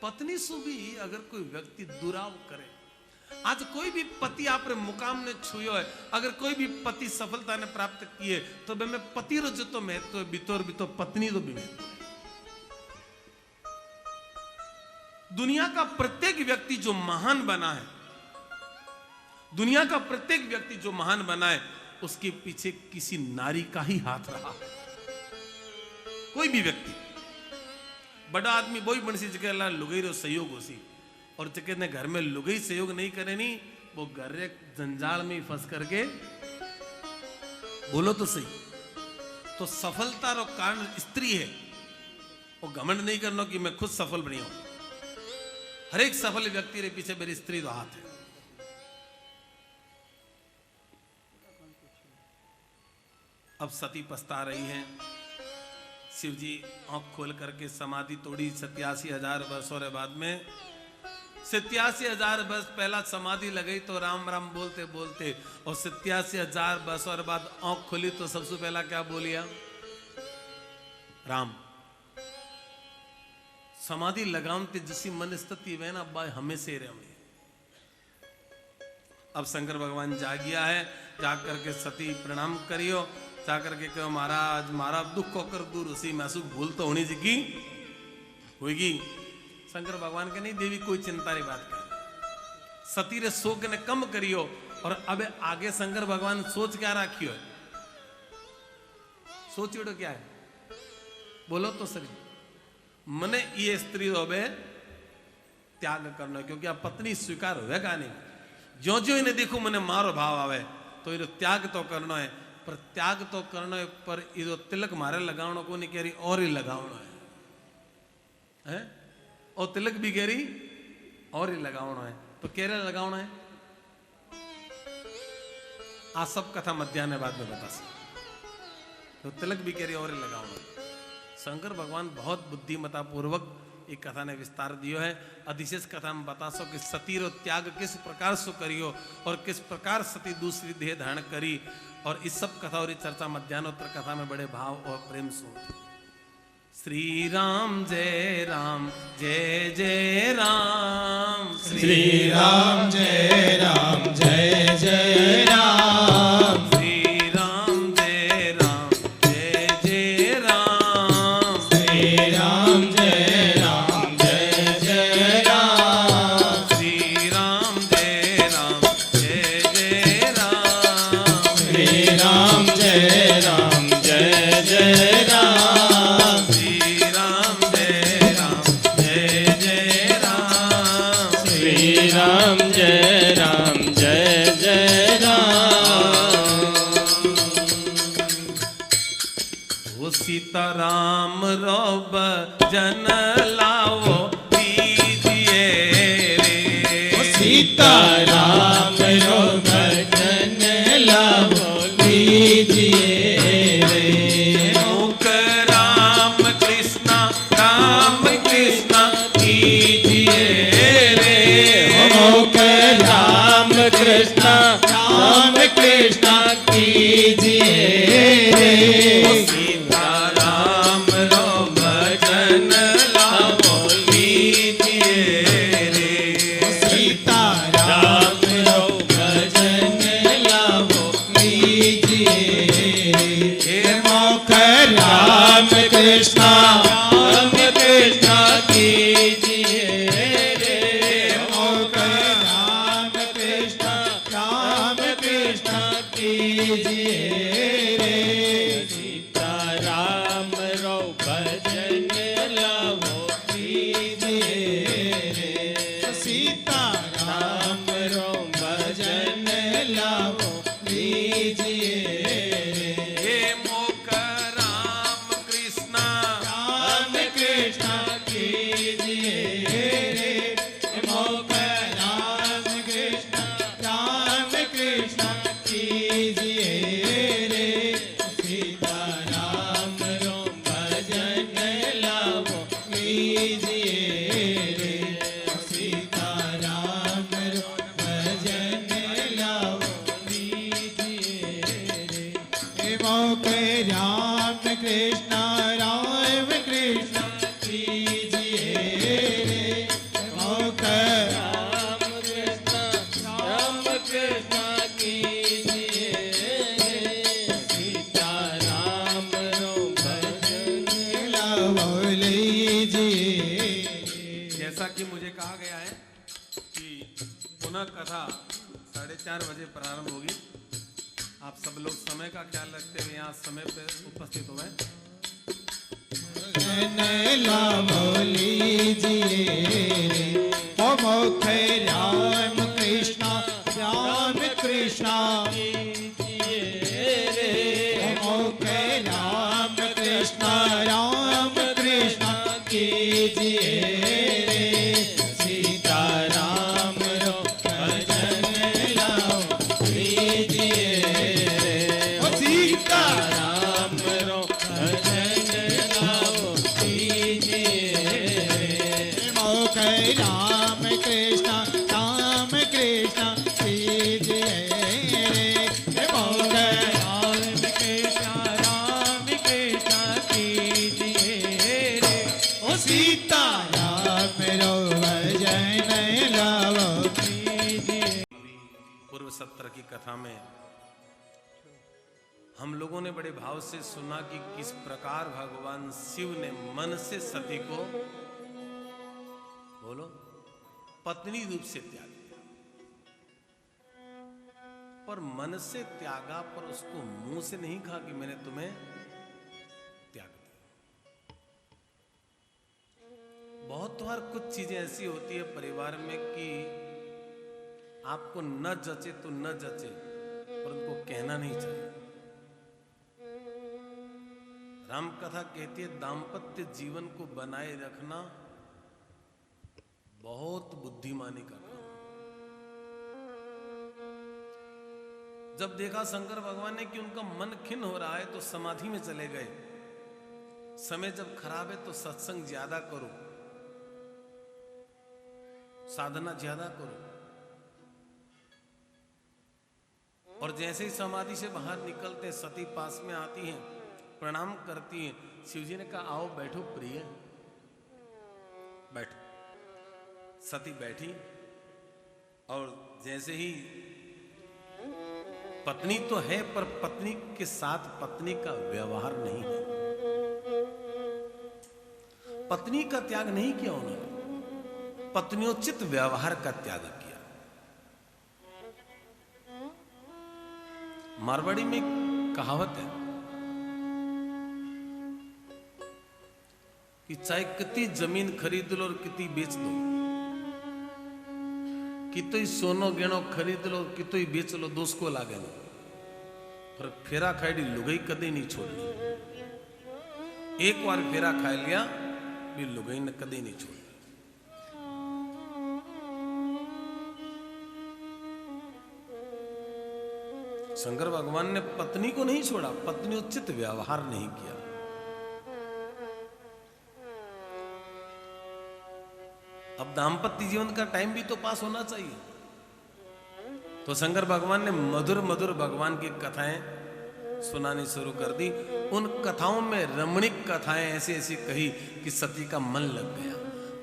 पत्नी से भी अगर कोई व्यक्ति दुराव करे, आज कोई भी पति आप मुकाम ने छुयो है, अगर कोई भी पति सफलता ने प्राप्त किए तो मैं पति रो जो तो महत्व है बितोर भी तो पत्नी तो भी महत्व है। दुनिया का प्रत्येक व्यक्ति जो महान बना है, दुनिया का प्रत्येक व्यक्ति जो महान बना है, उसके पीछे किसी नारी का ही हाथ रहा। कोई भी व्यक्ति बड़ा आदमी वही बन सी जगह लुगई रो सहयोग हो सी, और जगह ने घर में लुगई सहयोग नहीं करे नहीं, वो घर जंजाल में फंस करके, बोलो तो सही। तो सफलता रो कारण स्त्री है, वो घमंड नहीं करना कि मैं खुद सफल बनी हूं। हर एक सफल व्यक्ति रे पीछे मेरी स्त्री तो हाथ है। अब सती पछता रही है। शिव जी आंख खोल करके समाधि तोड़ी 87,000 वर्षों के बाद में। 87,000 वर्ष पहला समाधि लगाई तो राम राम बोलते बोलते, और 87,000 वर्षों के बाद आंख खोली तो सबसे पहला क्या बोलिया? राम। समाधि लगामते जिसी मन स्थिति वे ना बाय हमेशा रहे। अब शंकर भगवान जाग गया है, जाग करके सती प्रणाम करियो, जा करके कहो महाराज मारा दुख होकर दूर उसी महसूस भूल तो होनी जी की होगी। शंकर भगवान के नहीं, देवी कोई चिंता नहीं बात कर, सती रे शोक ने कम करियो। और अब आगे शंकर भगवान सोच क्या रखियो है? सोचियो तो क्या है? बोलो तो सही। मने ये स्त्री रोबे त्याग करना, क्योंकि अब पत्नी स्वीकार होगा नहीं। जो जो इन्हें देखो मने मारो भाव आवे तो ये त्याग तो करना है, पर त्याग तो करना है, पर ये तिलक मारे लगावनो को नहीं कह रही, और ही लगावनो है, और तिलक भी कह रही और ही लगावनो है। तो कह रहे लगावनो है, आ सब कथा मध्याह्न बाद में बता सकते। तो तिलक भी कह रही और ही लगावनो है। शंकर भगवान बहुत बुद्धिमता पूर्वक एक कथा ने विस्तार दियो है। अधिशेष कथा में बता सो कि सती रो त्याग किस प्रकार से करियो और किस प्रकार सती दूसरी देह धारण करी, और इस सब कथा और चर्चा मध्यान्होत्तर कथा में बड़े भाव और प्रेम से। श्री राम जय राम जय जय राम, श्री राम जय राम जय जय राम, श्री राम जय राम जय जय राम, श्री राम जय राम जय जय राम, श्री राम जय राम जय जय राम, श्री राम जय राम जय जय राम, श्री राम जय राम जय जय राम, श्री राम जय राम जय जय राम। ओ सीताराम रोब जन लाओ दीजिए रे, ओ सीताराम रो भजन लाओ लीजिए रे, मुख राम कृष्णा कीजिए रे, मुख राम कृष्णा कीजिए रे, सीताराम रो भजन लाओ लीजिए रे, सीताराम रो भजन लाओ लीजिए भजन लावो लीजिए रे सीता राम रो भजन लावो लीजिए हे मोक राम कृष्ण कीजिए रे मोक राम कृष्ण कीजिए रे सीता राम रो भजन लावो लीजिए रे सीता राम रो भजन लावो लीजिए रे मोक राम कृष्ण कीजिए रे मोक राम कृष्ण कीजिए रे सीता राम रो भजन लावो लीजिए। जैसा कि मुझे कहा गया है कि पुनः कथा 4:30 बजे प्रारंभ होगी। आप सब लोग समय का ख्याल रखते हुए यहाँ समय पे उपस्थित हुए। लावो लीजिए रे ओ मोख राम कृष्ण कीजिए रे मोख राम कृष्ण कीजिए रे सीता राम रो भजन लाओ लीजिए रे ओ सीता राम रो भजन लाओ लीजिए रे मोख राम कृष्ण कीजिए रे मोख राम कृष्ण कीजिए रे ओ सीता राम रो भजन लाओ लीजिए। पूर्व सत्र की कथा में हम लोगों ने बड़े भाव से सुना कि किस प्रकार भगवान शिव ने मन से सती को बोलो पत्नी रूप से त्याग दिया, पर मन से त्यागा, पर उसको मुंह से नहीं कहा कि मैंने तुम्हें त्याग दिया। बहुत बार कुछ चीजें ऐसी होती है परिवार में कि आपको न जचे तो न जचे, पर उनको कहना नहीं चाहिए। राम कथा कहती है दाम्पत्य जीवन को बनाए रखना बहुत बुद्धिमानी का काम। जब देखा शंकर भगवान ने कि उनका मन खिन्न हो रहा है तो समाधि में चले गए। समय जब खराब है तो सत्संग ज्यादा करो, साधना ज्यादा करो। और जैसे ही समाधि से बाहर निकलते सती पास में आती हैं, प्रणाम करती हैं। शिवजी ने कहा आओ बैठो प्रिय, बैठो। सती बैठी और जैसे ही पत्नी तो है पर पत्नी के साथ पत्नी का व्यवहार नहीं है, पत्नी का त्याग नहीं किया उन्होंने, पत्नियोचित व्यवहार का त्याग किया। मारवाड़ी में कहावत है कि चाहे कितनी जमीन खरीद लो और कितनी बेच दो, कितो ही सोनो गेणो खरीद लो कितो ही बेच लो, दोष को लागे लो, पर फेरा खाई लुगाई कदे नहीं छोड़नी। एक बार फेरा खा लिया भी लुगाई ने कदे नहीं छोड़नी। शंकर भगवान ने पत्नी को नहीं छोड़ा, पत्नियोचित व्यवहार नहीं किया। अब दाम्पत्य जीवन का टाइम भी तो पास होना चाहिए। तो शंकर भगवान ने मधुर मधुर भगवान की कथाएं सुनानी शुरू कर दी। उन कथाओं में रमणीक कथाएं ऐसी ऐसी कही कि सती का मन लग गया।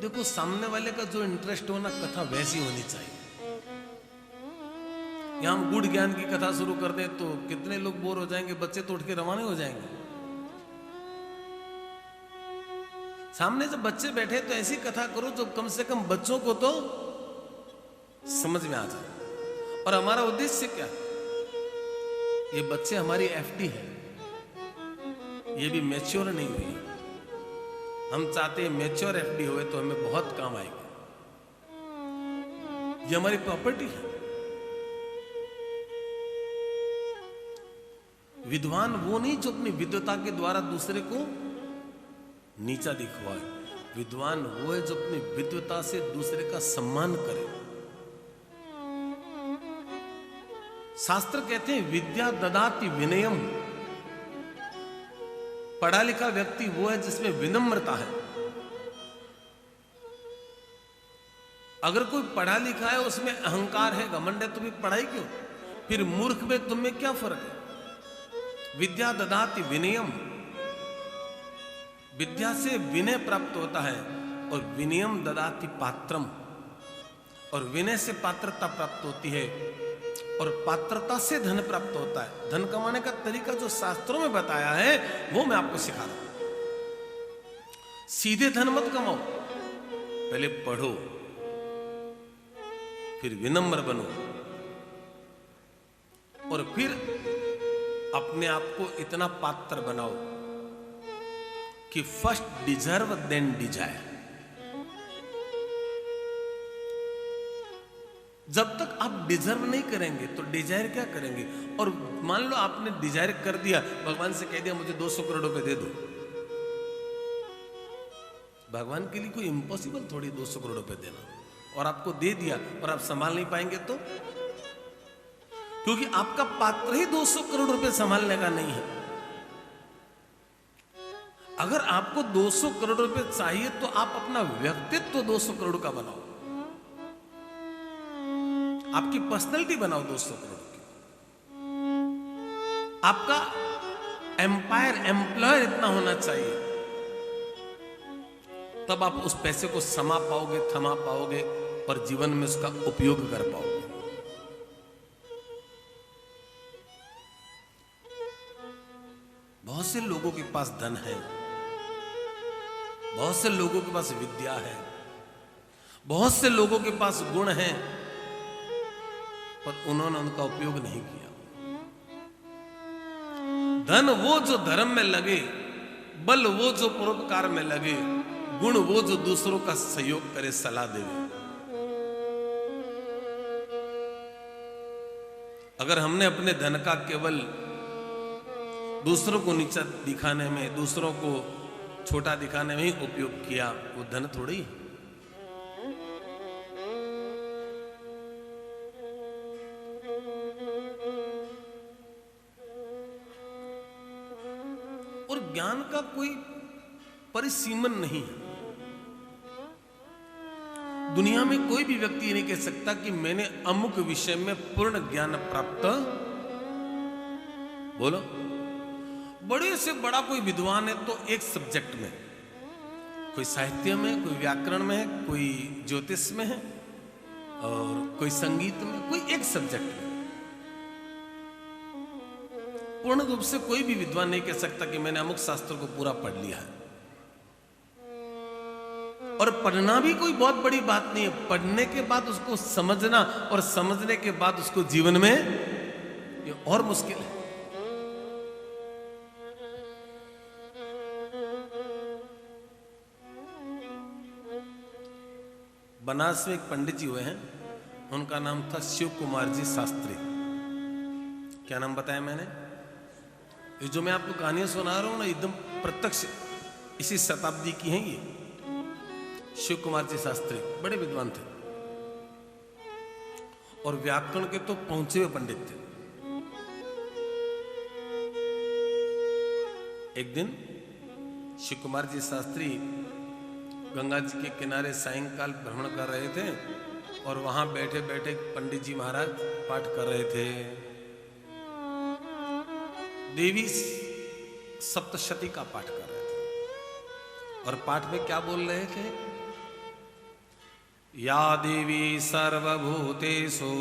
देखो सामने वाले का जो इंटरेस्ट हो ना, कथा वैसी होनी चाहिए। यहां हम गुड़ ज्ञान की कथा शुरू कर दें तो कितने लोग बोर हो जाएंगे, बच्चे तो उठ के रवाना हो जाएंगे। सामने जब बच्चे बैठे तो ऐसी कथा करो जो कम से कम बच्चों को तो समझ में आ जाए। और हमारा उद्देश्य क्या, ये बच्चे हमारी एफडी है, ये भी मैच्योर नहीं हुई। हम चाहते हैं मैच्योर एफडी होए तो हमें बहुत काम आएगी। ये हमारी प्रॉपर्टी है। विद्वान वो नहीं जो अपनी विद्वता के द्वारा दूसरे को नीचा दिखवाए। विद्वान वो है जो अपनी विद्वता से दूसरे का सम्मान करे। शास्त्र कहते हैं विद्या ददाति विनयम। पढ़ा लिखा व्यक्ति वो है जिसमें विनम्रता है। अगर कोई पढ़ा लिखा है उसमें अहंकार है, घमंड है, तो भी पढ़ाई क्यों? फिर मूर्ख में तुम में क्या फर्क है? विद्या ददाति विनयम। विद्या से विनय प्राप्त होता है और विनयम ददाति पात्रम। और विनय से पात्रता प्राप्त होती है और पात्रता से धन प्राप्त होता है। धन कमाने का तरीका जो शास्त्रों में बताया है वो मैं आपको सिखा रहा हूं। सीधे धन मत कमाओ, पहले पढ़ो, फिर विनम्र बनो और फिर अपने आप को इतना पात्र बनाओ कि फर्स्ट डिजर्व देन डिजायर। जब तक आप डिजर्व नहीं करेंगे तो डिजायर क्या करेंगे? और मान लो आपने डिजायर कर दिया, भगवान से कह दिया मुझे 200 करोड़ रुपए दे दो। भगवान के लिए कोई इम्पॉसिबल थोड़ी 200 करोड़ रुपए देना। और आपको दे दिया और आप संभाल नहीं पाएंगे तो? क्योंकि आपका पात्र ही 200 करोड़ रुपए संभालने का नहीं है। अगर आपको 200 करोड़ रुपए चाहिए तो आप अपना व्यक्तित्व 200 करोड़ का बनाओ, आपकी पर्सनैलिटी बनाओ 200 करोड़ की। आपका एम्पायर, एम्प्लॉयर इतना होना चाहिए, तब आप उस पैसे को समा पाओगे, थमा पाओगे और जीवन में उसका उपयोग कर पाओगे। बहुत से लोगों के पास धन है, बहुत से लोगों के पास विद्या है, बहुत से लोगों के पास गुण है, पर उन्होंने उनका उपयोग नहीं किया। धन वो जो धर्म में लगे, बल वो जो परोपकार में लगे, गुण वो जो दूसरों का सहयोग करे, सलाह देवे। अगर हमने अपने धन का केवल दूसरों को नीचा दिखाने में, दूसरों को छोटा दिखाने में ही उपयोग किया, वो धन थोड़ी है। और ज्ञान का कोई परिसीमन नहीं है। दुनिया में कोई भी व्यक्ति ये नहीं कह सकता कि मैंने अमुक विषय में पूर्ण ज्ञान प्राप्त। बोलो, बड़े से बड़ा कोई विद्वान है तो एक सब्जेक्ट में, कोई साहित्य में, कोई व्याकरण में है, कोई ज्योतिष में है और कोई संगीत में, कोई एक सब्जेक्ट में। पूर्ण रूप से कोई भी विद्वान नहीं कह सकता कि मैंने अमुक शास्त्र को पूरा पढ़ लिया है। और पढ़ना भी कोई बहुत बड़ी बात नहीं है। पढ़ने के बाद उसको समझना और समझने के बाद उसको जीवन में, ये और मुश्किल है। बनारस में एक पंडित जी हुए हैं, उनका नाम था शिव कुमार जी शास्त्री। क्या नाम बताया मैंने? ये जो मैं आपको कहानियां सुना रहा हूं ना, एकदम प्रत्यक्ष इसी शताब्दी की हैं ये। शिव कुमार जी शास्त्री बड़े विद्वान थे और व्याकरण के तो पहुंचे हुए पंडित थे। एक दिन शिव कुमार जी शास्त्री गंगा जी के किनारे सायंकाल भ्रमण कर रहे थे और वहां बैठे बैठे पंडित जी महाराज पाठ कर रहे थे। देवी सप्तशती का पाठ कर रहे थे और पाठ में क्या बोल रहे थे? या देवी सर्वभूतेषु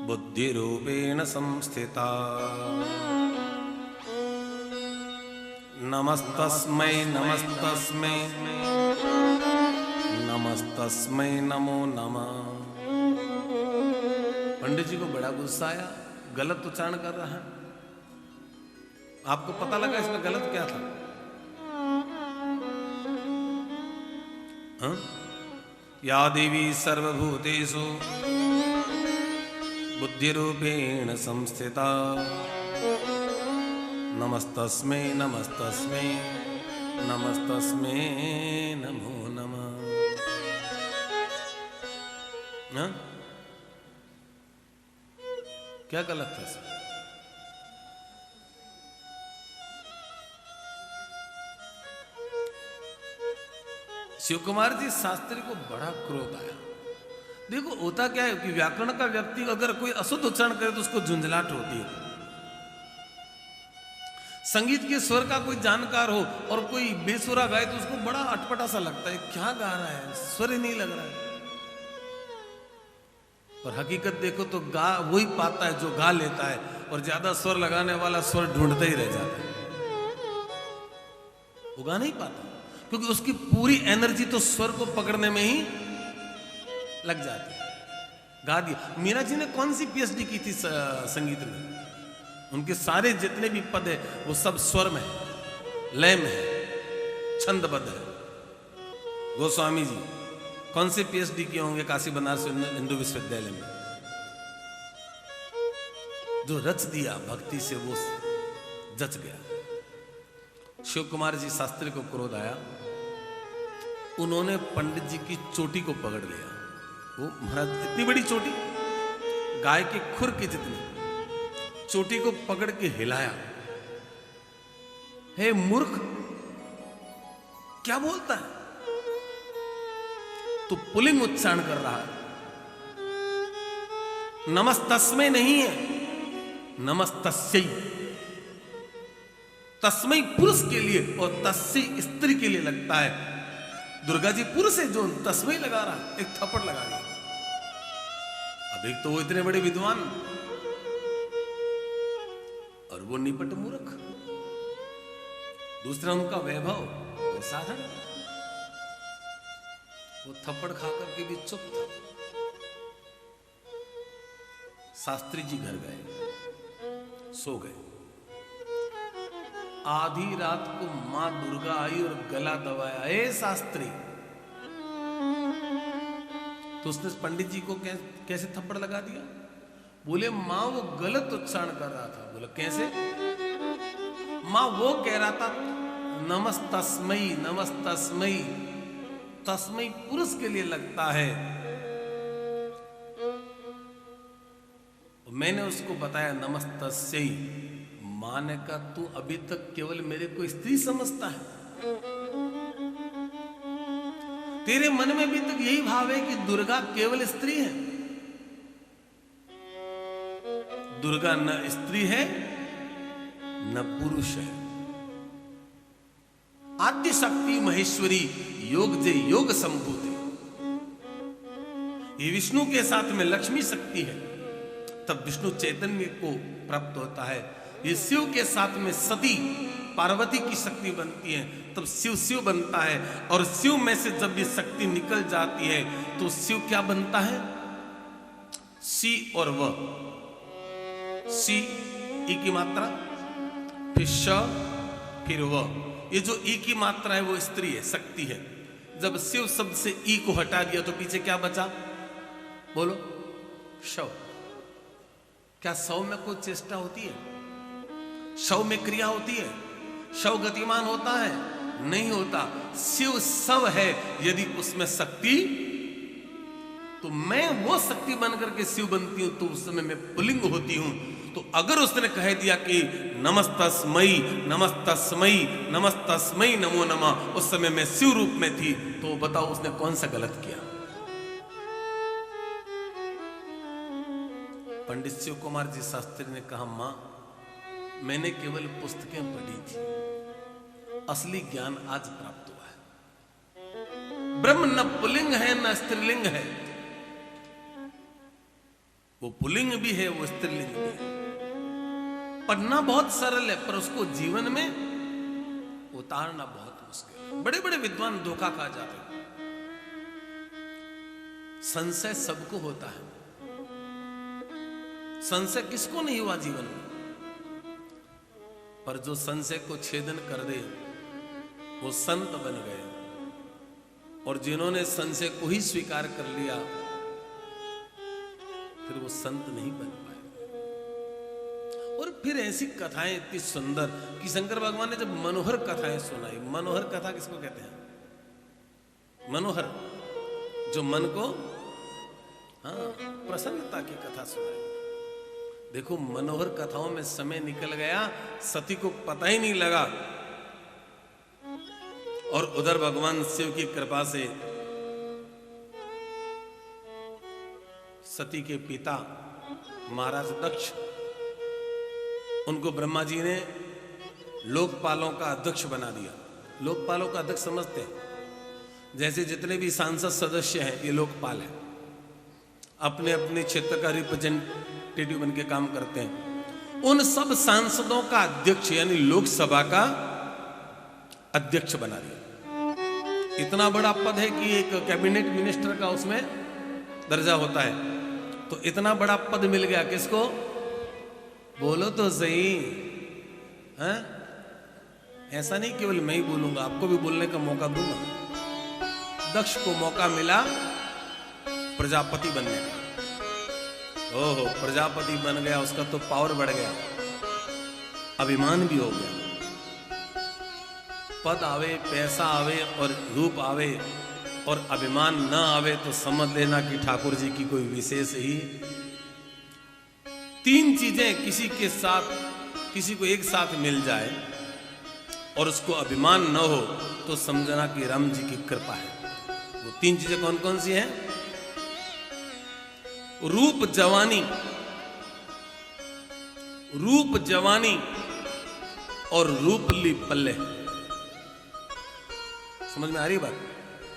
बुद्धि रूपेण संस्थिता नमस्तस्मै नमस्तस्मै नमस्तस्मै नमो नमः। पंडित जी को बड़ा गुस्सा आया, गलत उच्चारण कर रहा है। आपको पता लगा इसमें गलत क्या था? हाँ? या देवी सर्वभूतेषु बुद्धिरूपेण संस्थिता नमस्तस्मै नमस्तस्मै नमस्तस्मै नमो नमः। हाँ? क्या गलत है इसमें? शिव कुमार जी शास्त्री को बड़ा क्रोध आया। देखो होता क्या है कि व्याकरण का व्यक्ति अगर कोई अशुद्ध उच्चारण करे तो उसको झुंझलाहट होती है। संगीत के स्वर का कोई जानकार हो और कोई बेसुरा गाए तो उसको बड़ा अटपटा सा लगता है, क्या गा रहा है, स्वर ही नहीं लग रहा है। और हकीकत देखो तो गा वही पाता है जो गा लेता है, और ज्यादा स्वर लगाने वाला स्वर ढूंढते ही रह जाता है, वो गा नहीं पाता, क्योंकि उसकी पूरी एनर्जी तो स्वर को पकड़ने में ही लग जाती है। गा दिया। मीरा जी ने कौन सी पीएचडी की थी संगीत में? उनके सारे जितने भी पद है वो सब स्वर में है, लय में है, छंदबद्ध है। गोस्वामी जी कौन से पीएचडी किए होंगे काशी बनारस हिंदू विश्वविद्यालय में? जो रच दिया भक्ति से वो जच गया। शिव कुमार जी शास्त्री को क्रोध आया, उन्होंने पंडित जी की चोटी को पकड़ लिया। वो महाराज इतनी बड़ी चोटी, गाय के खुर की जितनी, चोटी को पकड़ के हिलाया। हे मूर्ख, क्या बोलता है? तो पुल्लिंग उच्चारण कर रहा है। नमस्तस्मै नहीं है, नमस्तस्यै। तस्मै पुरुष के लिए और तस्मै स्त्री के लिए लगता है। दुर्गा जी पुरुष है जो तस्मै लगा रहा है, एक थप्पड़ लगा दिया। अब एक तो वो इतने बड़े विद्वान और वो निपट मूर्ख, दूसरा उनका वैभव वो साधन, वो थप्पड़ खाकर के भी चुप था। शास्त्री जी घर गए, सो गए। आधी रात को मां दुर्गा आई और गला दबाया, ए शास्त्री। तो उसने पंडित जी को कैसे थप्पड़ लगा दिया? बोले मां वो गलत उच्चारण कर रहा था। बोले कैसे? मां वो कह रहा था नमस्तस्मै नमस्तस्मै, तस्मै पुरुष के लिए लगता है। मैंने उसको बताया नमस्तस्यै। मां ने कहा तू अभी तक केवल मेरे को स्त्री समझता है, तेरे मन में भी तक यही भाव है कि दुर्गा केवल स्त्री है। दुर्गा न स्त्री है न पुरुष है। आद्य शक्ति महेश्वरी योग जे योग संभूति। ये विष्णु के साथ में लक्ष्मी शक्ति है, तब विष्णु चैतन्य को प्राप्त होता है। ये शिव के साथ में सती पार्वती की शक्ति बनती है, तब शिव शिव बनता है। और शिव में से जब ये शक्ति निकल जाती है तो शिव क्या बनता है? सी और व। सी ई की मात्रा, फिर श, फिर व। ये जो ई की मात्रा है वो स्त्री है, शक्ति है। जब शिव शब्द से ई को हटा दिया तो पीछे क्या बचा? बोलो, शव। क्या शव में कोई चेष्टा होती है? शव में क्रिया होती है? शव गतिमान होता है? नहीं होता। शिव शव है, यदि उसमें शक्ति, तो मैं वो शक्ति बनकर के शिव बनती हूं, तो उस समय मैं पुल्लिंग होती हूं। तो अगर उसने कह दिया कि नमस्तस्मै नमस्तस्मै नमस्तस्मै नमो नमः, उस समय मैं शिव रूप में थी, तो बताओ उसने कौन सा गलत किया? पंडित शिव कुमार जी शास्त्री ने कहा मां, मैंने केवल पुस्तकें पढ़ी थी, असली ज्ञान आज प्राप्त हुआ है। ब्रह्म न पुल्लिंग है न स्त्रीलिंग है। वो पुल्लिंग भी है, वो स्त्रीलिंग भी है। पढ़ना बहुत सरल है, पर उसको जीवन में उतारना बहुत मुश्किल है। बड़े बड़े विद्वान धोखा खा जाते हैं। संशय सबको होता है, संशय किसको नहीं हुआ जीवन में? पर जो संशय को छेदन कर दे वो संत बन गए, और जिन्होंने संशय को ही स्वीकार कर लिया फिर वो संत नहीं बन पाए। और फिर ऐसी कथाएं इतनी सुंदर कि शंकर भगवान ने जब मनोहर कथाएं सुनाई। मनोहर कथा किसको कहते हैं? मनोहर, जो मन को प्रसन्नता की कथा सुनाई। देखो मनोहर कथाओं में समय निकल गया, सती को पता ही नहीं लगा। और उधर भगवान शिव की कृपा से सती के पिता महाराज दक्ष, उनको ब्रह्मा जी ने लोकपालों का अध्यक्ष बना दिया। लोकपालों का अध्यक्ष समझते हैं? जैसे जितने भी सांसद सदस्य हैं ये लोकपाल हैं, अपने अपने क्षेत्र का रिप्रेजेंटेटिव बन के काम करते हैं। उन सब सांसदों का अध्यक्ष यानी लोकसभा का अध्यक्ष बना दिया। इतना बड़ा पद है कि एक कैबिनेट मिनिस्टर का उसमें दर्जा होता है। तो इतना बड़ा पद मिल गया किसको? बोलो तो सही है? ऐसा नहीं केवल मैं ही बोलूंगा, आपको भी बोलने का मौका दूंगा। दक्ष को मौका मिला प्रजापति बनने का। ओहो, प्रजापति बन गया, उसका तो पावर बढ़ गया, अभिमान भी हो गया। पद आवे, पैसा आवे और रूप आवे और अभिमान न आवे तो समझ लेना कि ठाकुर जी की कोई विशेष ही। तीन चीजें किसी के साथ, किसी को एक साथ मिल जाए और उसको अभिमान न हो तो समझना कि राम जी की कृपा है। वो तीन चीजें कौन कौन सी हैं? रूप जवानी, रूप जवानी और रूपली पल्ले। समझ में आ रही बात?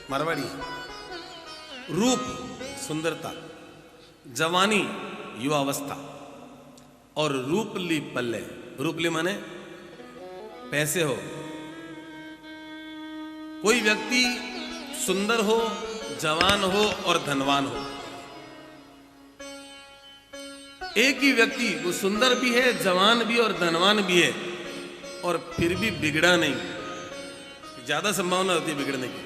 मारवाड़ी है। रूप सुंदरता, जवानी युवावस्था और रूपली पल्ले। रूपली माने पैसे हो। कोई व्यक्ति सुंदर हो, जवान हो और धनवान हो। एक ही व्यक्ति वो सुंदर भी है, जवान भी और धनवान भी है और फिर भी बिगड़ा नहीं, ज्यादा संभावना होती है बिगड़ने की,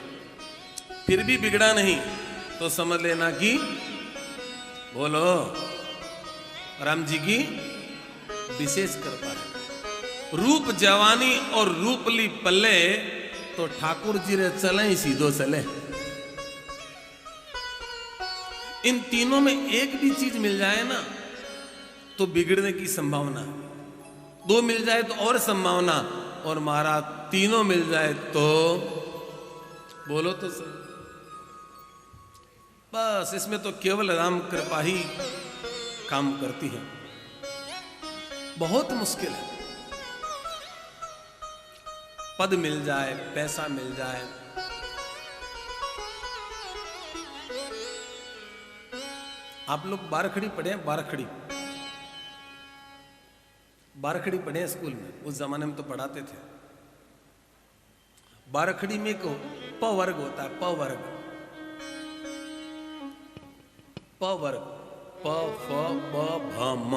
फिर भी बिगड़ा नहीं तो समझ लेना कि बोलो राम जी की विशेष कृपा है। रूप जवानी और रूपली पल्ले तो ठाकुर जी रे चले ही सीधो चले। इन तीनों में एक भी चीज मिल जाए ना तो बिगड़ने की संभावना, दो मिल जाए तो और संभावना, और महाराज तीनों मिल जाए तो बोलो तो सही। बस इसमें तो केवल राम कृपा ही काम करती है। बहुत मुश्किल है। पद मिल जाए, पैसा मिल जाए, आप लोग बारखड़ी पढ़े हैं? बारखड़ी, बारखड़ी पढ़े हैं स्कूल में? उस जमाने में तो पढ़ाते थे। बारखड़ी में को प वर्ग होता है, प वर्ग, प वर्ग, प फ ब भ म।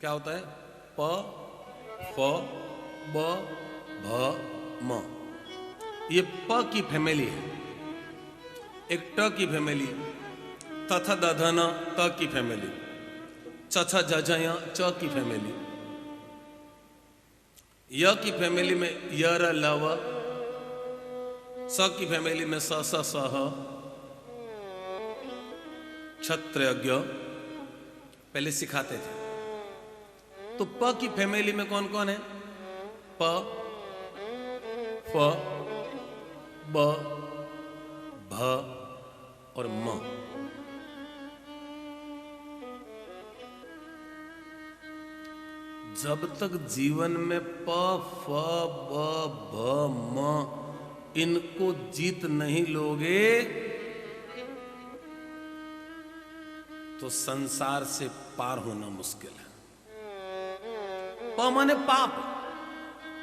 क्या होता है? प फ ब भ म। ये प की फैमिली है, एक ट की फैमिली, तथ दधन त की फैमिली, छ जजय च की फैमिली, य की फैमिली में यर लव, स की फैमिली में स स सह, क्षत्रज्ञ पहले सिखाते थे। तो प की फैमिली में कौन कौन है? प फ ब भ और म। जब तक जीवन में प फ ब भ म इनको जीत नहीं लोगे तो संसार से पार होना मुश्किल है। प माने पाप,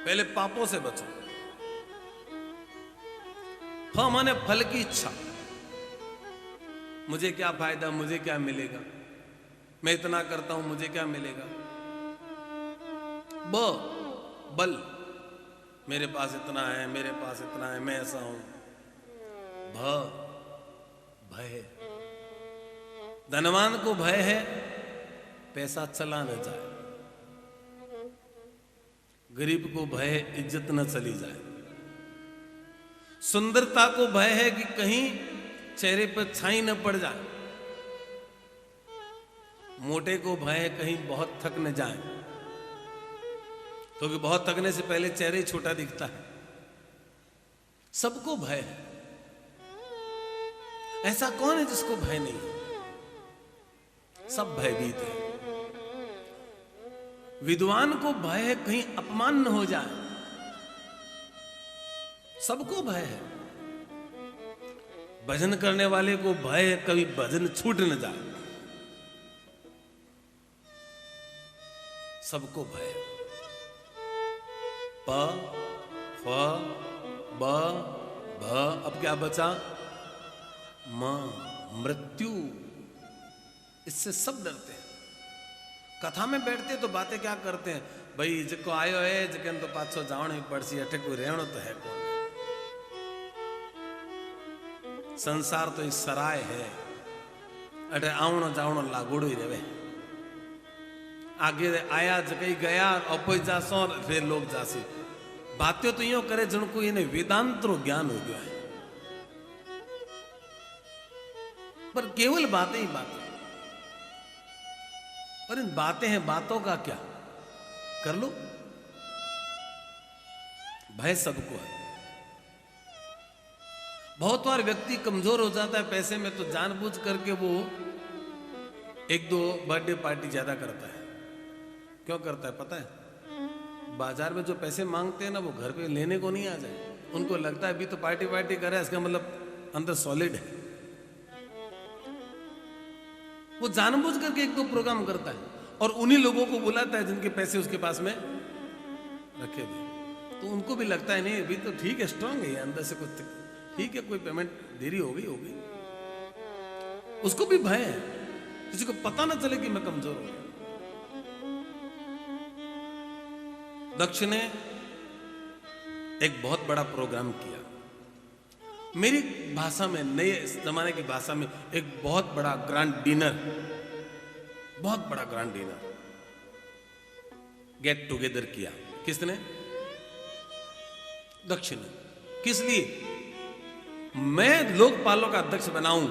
पहले पापों से बचो। फ माने फल की इच्छा, मुझे क्या फायदा, मुझे क्या मिलेगा, मैं इतना करता हूं मुझे क्या मिलेगा। ब बल, मेरे पास इतना है, मेरे पास इतना है, मैं ऐसा हूं, भय। धनवान को भय है पैसा चला न जाए, गरीब को भय है इज्जत न चली जाए। सुंदरता को भय है कि कहीं चेहरे पर छाई न पड़ जाए। मोटे को भय है कहीं बहुत थक न जाए, क्योंकि बहुत थकने से पहले चेहरे ही छोटा दिखता है। सबको भय है। ऐसा कौन है जिसको भय नहीं है? सब भयभीत है। विद्वान को भय है कहीं अपमान न हो जाए, सबको भय है। भजन करने वाले को भय है कभी भजन छूट न जाए, सबको भय है। प फ ब भ, अब क्या बचा? म, मृत्यु। इससे सब डरते हैं। कथा में बैठते तो बातें क्या करते हैं, भाई जिको आयो है जिकन तो पाछो जावण ही पड़सी, अठे कोई रहणो तो है कौन। संसार तो एक सराय है, अठे आवणो जावणो लागोड़ो ही रहे। आगे आया जकई गया और जासो फिर लोग जासी। बातें तो यूं करे जिनको इन्हें वेदांतरो ज्ञान हो गया है, पर केवल बातें ही बातें। और इन बातें हैं, बातों का क्या कर लो। भय सबको है। बहुत बार व्यक्ति कमजोर हो जाता है पैसे में, तो जानबूझ करके वो एक दो बर्थडे पार्टी ज्यादा करता है। क्यों करता है पता है? बाजार में जो पैसे मांगते हैं ना, वो घर पे लेने को नहीं आ जाए। उनको लगता है अभी तो पार्टी पार्टी कर रहा है, इसका मतलब अंदर सॉलिड है। वो जानबूझ करके एक दो प्रोग्राम करता है और उन्हीं लोगों को बुलाता है जिनके पैसे उसके पास में रखे हुए। तो उनको भी लगता है नहीं अभी तो ठीक है, स्ट्रांग है, अंदर से कुछ ठीक है, कोई पेमेंट देरी हो गई। उसको भी भय है, किसी को पता ना चले कि मैं कमजोर हूं। दक्ष ने एक बहुत बड़ा प्रोग्राम किया, मेरी भाषा में, नए जमाने की भाषा में, एक बहुत बड़ा ग्रैंड डिनर, बहुत बड़ा ग्रैंड डिनर गेट टुगेदर किया। किसने? दक्ष ने। किस लिए? मैं लोकपालों का अध्यक्ष बनाऊं,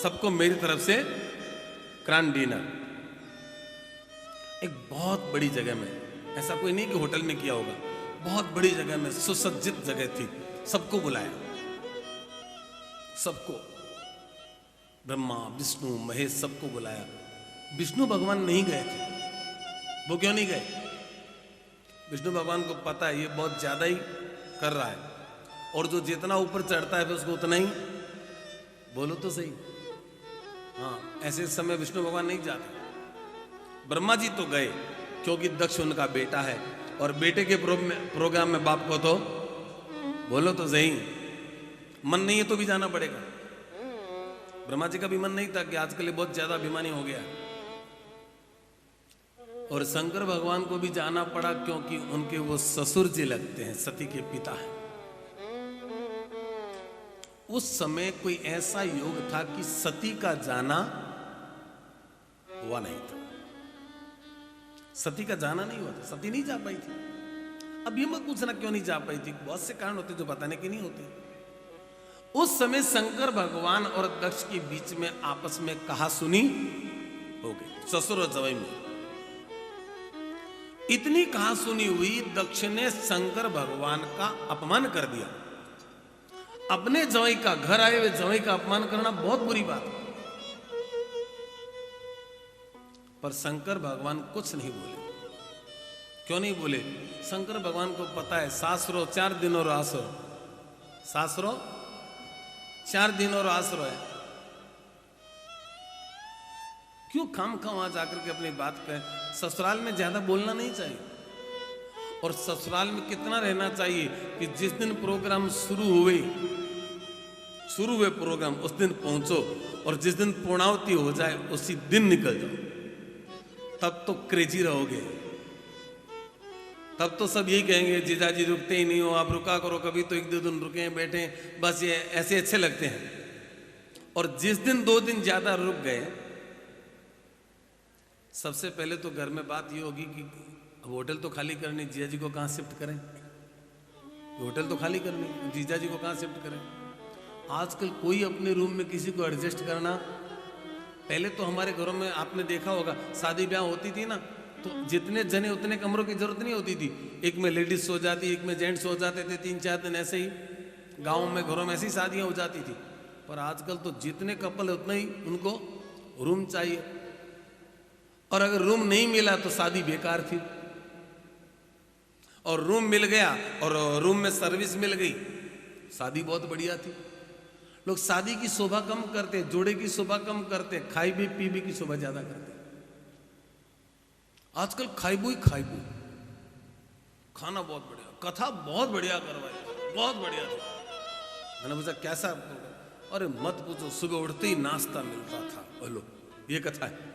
सबको मेरी तरफ से ग्रैंड डिनर। एक बहुत बड़ी जगह में, ऐसा कोई नहीं कि होटल में किया होगा, बहुत बड़ी जगह में, सुसज्जित जगह थी, सबको बुलाया, सबको, ब्रह्मा विष्णु महेश सबको बुलाया। विष्णु भगवान नहीं गए थे। वो क्यों नहीं गए? विष्णु भगवान को पता है ये बहुत ज्यादा ही कर रहा है, और जो जितना ऊपर चढ़ता है फिर उसको उतना ही, बोलो तो सही। हाँ, ऐसे समय विष्णु भगवान नहीं जाते। ब्रह्मा जी तो गए क्योंकि दक्ष उनका बेटा है, और बेटे के प्रोग्राम में बाप को तो, बोलो तो सही, मन नहीं है तो भी जाना पड़ेगा। ब्रह्मा जी का भी मन नहीं था कि आजकल बहुत ज्यादा अभिमानी हो गया, और शंकर भगवान को भी जाना पड़ा क्योंकि उनके वो ससुर जी लगते हैं, सती के पिता हैं। उस समय कोई ऐसा योग था कि सती का जाना हुआ नहीं था। सती का जाना नहीं हुआ था, सती नहीं जा पाई थी। अब ये मत पूछना क्यों नहीं जा पाई थी, बहुत से कारण होते जो बताने के नहीं होते। उस समय शंकर भगवान और दक्ष के बीच में आपस में कहा सुनी हो गई, ससुर और जवाई में। इतनी कहा सुनी हुई, दक्ष ने शंकर भगवान का अपमान कर दिया। अपने जवाई का, घर आए हुए जवाई का अपमान करना बहुत बुरी बात है, पर शंकर भगवान कुछ नहीं बोले। क्यों नहीं बोले? शंकर भगवान को पता है सासरो 4 दिन और आसरो, सासरो 4 दिन और आसरो है। क्यों खाम खा वहां जाकर के अपनी बात कहें? ससुराल में ज्यादा बोलना नहीं चाहिए, और ससुराल में कितना रहना चाहिए कि जिस दिन प्रोग्राम शुरू हुए प्रोग्राम उस दिन पहुंचो, और जिस दिन पूर्णावती हो जाए उसी दिन निकल जाओ, तब तो क्रेजी रहोगे। तब तो सब यही कहेंगे जीजाजी रुकते ही नहीं हो, आप रुका करो, कभी तो एक दो दिन रुके बैठे, बस ये ऐसे अच्छे लगते हैं। और जिस दिन 2 दिन ज्यादा रुक गए, सबसे पहले तो घर में बात ये होगी कि अब होटल तो खाली करनी, जीजा जी को कहाँ शिफ्ट करें, होटल तो खाली करनी, जीजा जी को कहाँ शिफ्ट करें। आजकल कोई अपने रूम में किसी को एडजस्ट करना, पहले तो हमारे घरों में आपने देखा होगा शादी ब्याह होती थी ना, तो जितने जने उतने कमरों की जरूरत नहीं होती थी, एक में लेडीज सो जाती, एक में जेंट्स सो जाते थे, 3-4 दिन ऐसे ही गाँव में घरों में ऐसी शादियाँ हो जाती थी। पर आजकल तो जितने कपल है उतना ही उनको रूम चाहिए, और अगर रूम नहीं मिला तो शादी बेकार थी। और रूम मिल गया और रूम में सर्विस मिल गई, शादी बहुत बढ़िया थी। लोग शादी की शोभा कम करते, जोड़े की शोभा कम करते, खाई पी की शोभा ज्यादा करते। आजकल खाइबू ही खाइबू, खाना बहुत बढ़िया, कथा बहुत बढ़िया करवाई, बहुत बढ़िया थी। मैंने पूछा कैसा, अरे मत पूछो, सुबह उठते ही नाश्ता मिलता था। बोलो ये कथा है।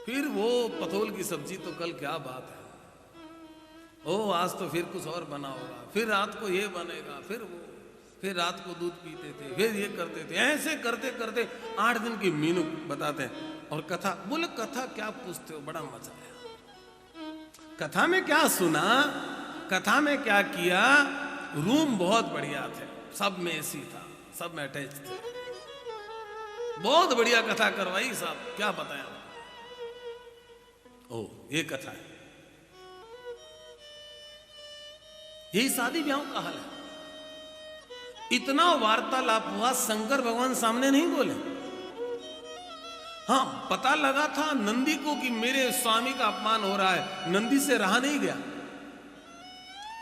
फिर वो पतोल की सब्जी तो कल क्या बात है, ओ आज तो फिर कुछ और बना होगा, फिर रात को ये बनेगा, फिर वो, फिर रात को दूध पीते थे, फिर ये करते थे, ऐसे करते करते 8 दिन की मीनू बताते हैं। और कथा, बोले कथा क्या पूछते हो, बड़ा मजा आया। कथा में क्या सुना, कथा में क्या किया, रूम बहुत बढ़िया थे, सब में एसी था, सब में अटैच थे, बहुत बढ़िया कथा करवाई साहब, क्या बताया। ओ ये कथा है, यही शादी ब्याह का हाल है। इतना वार्तालाप हुआ, शंकर भगवान सामने नहीं बोले। हाँ पता लगा था नंदी को कि मेरे स्वामी का अपमान हो रहा है, नंदी से रहा नहीं गया।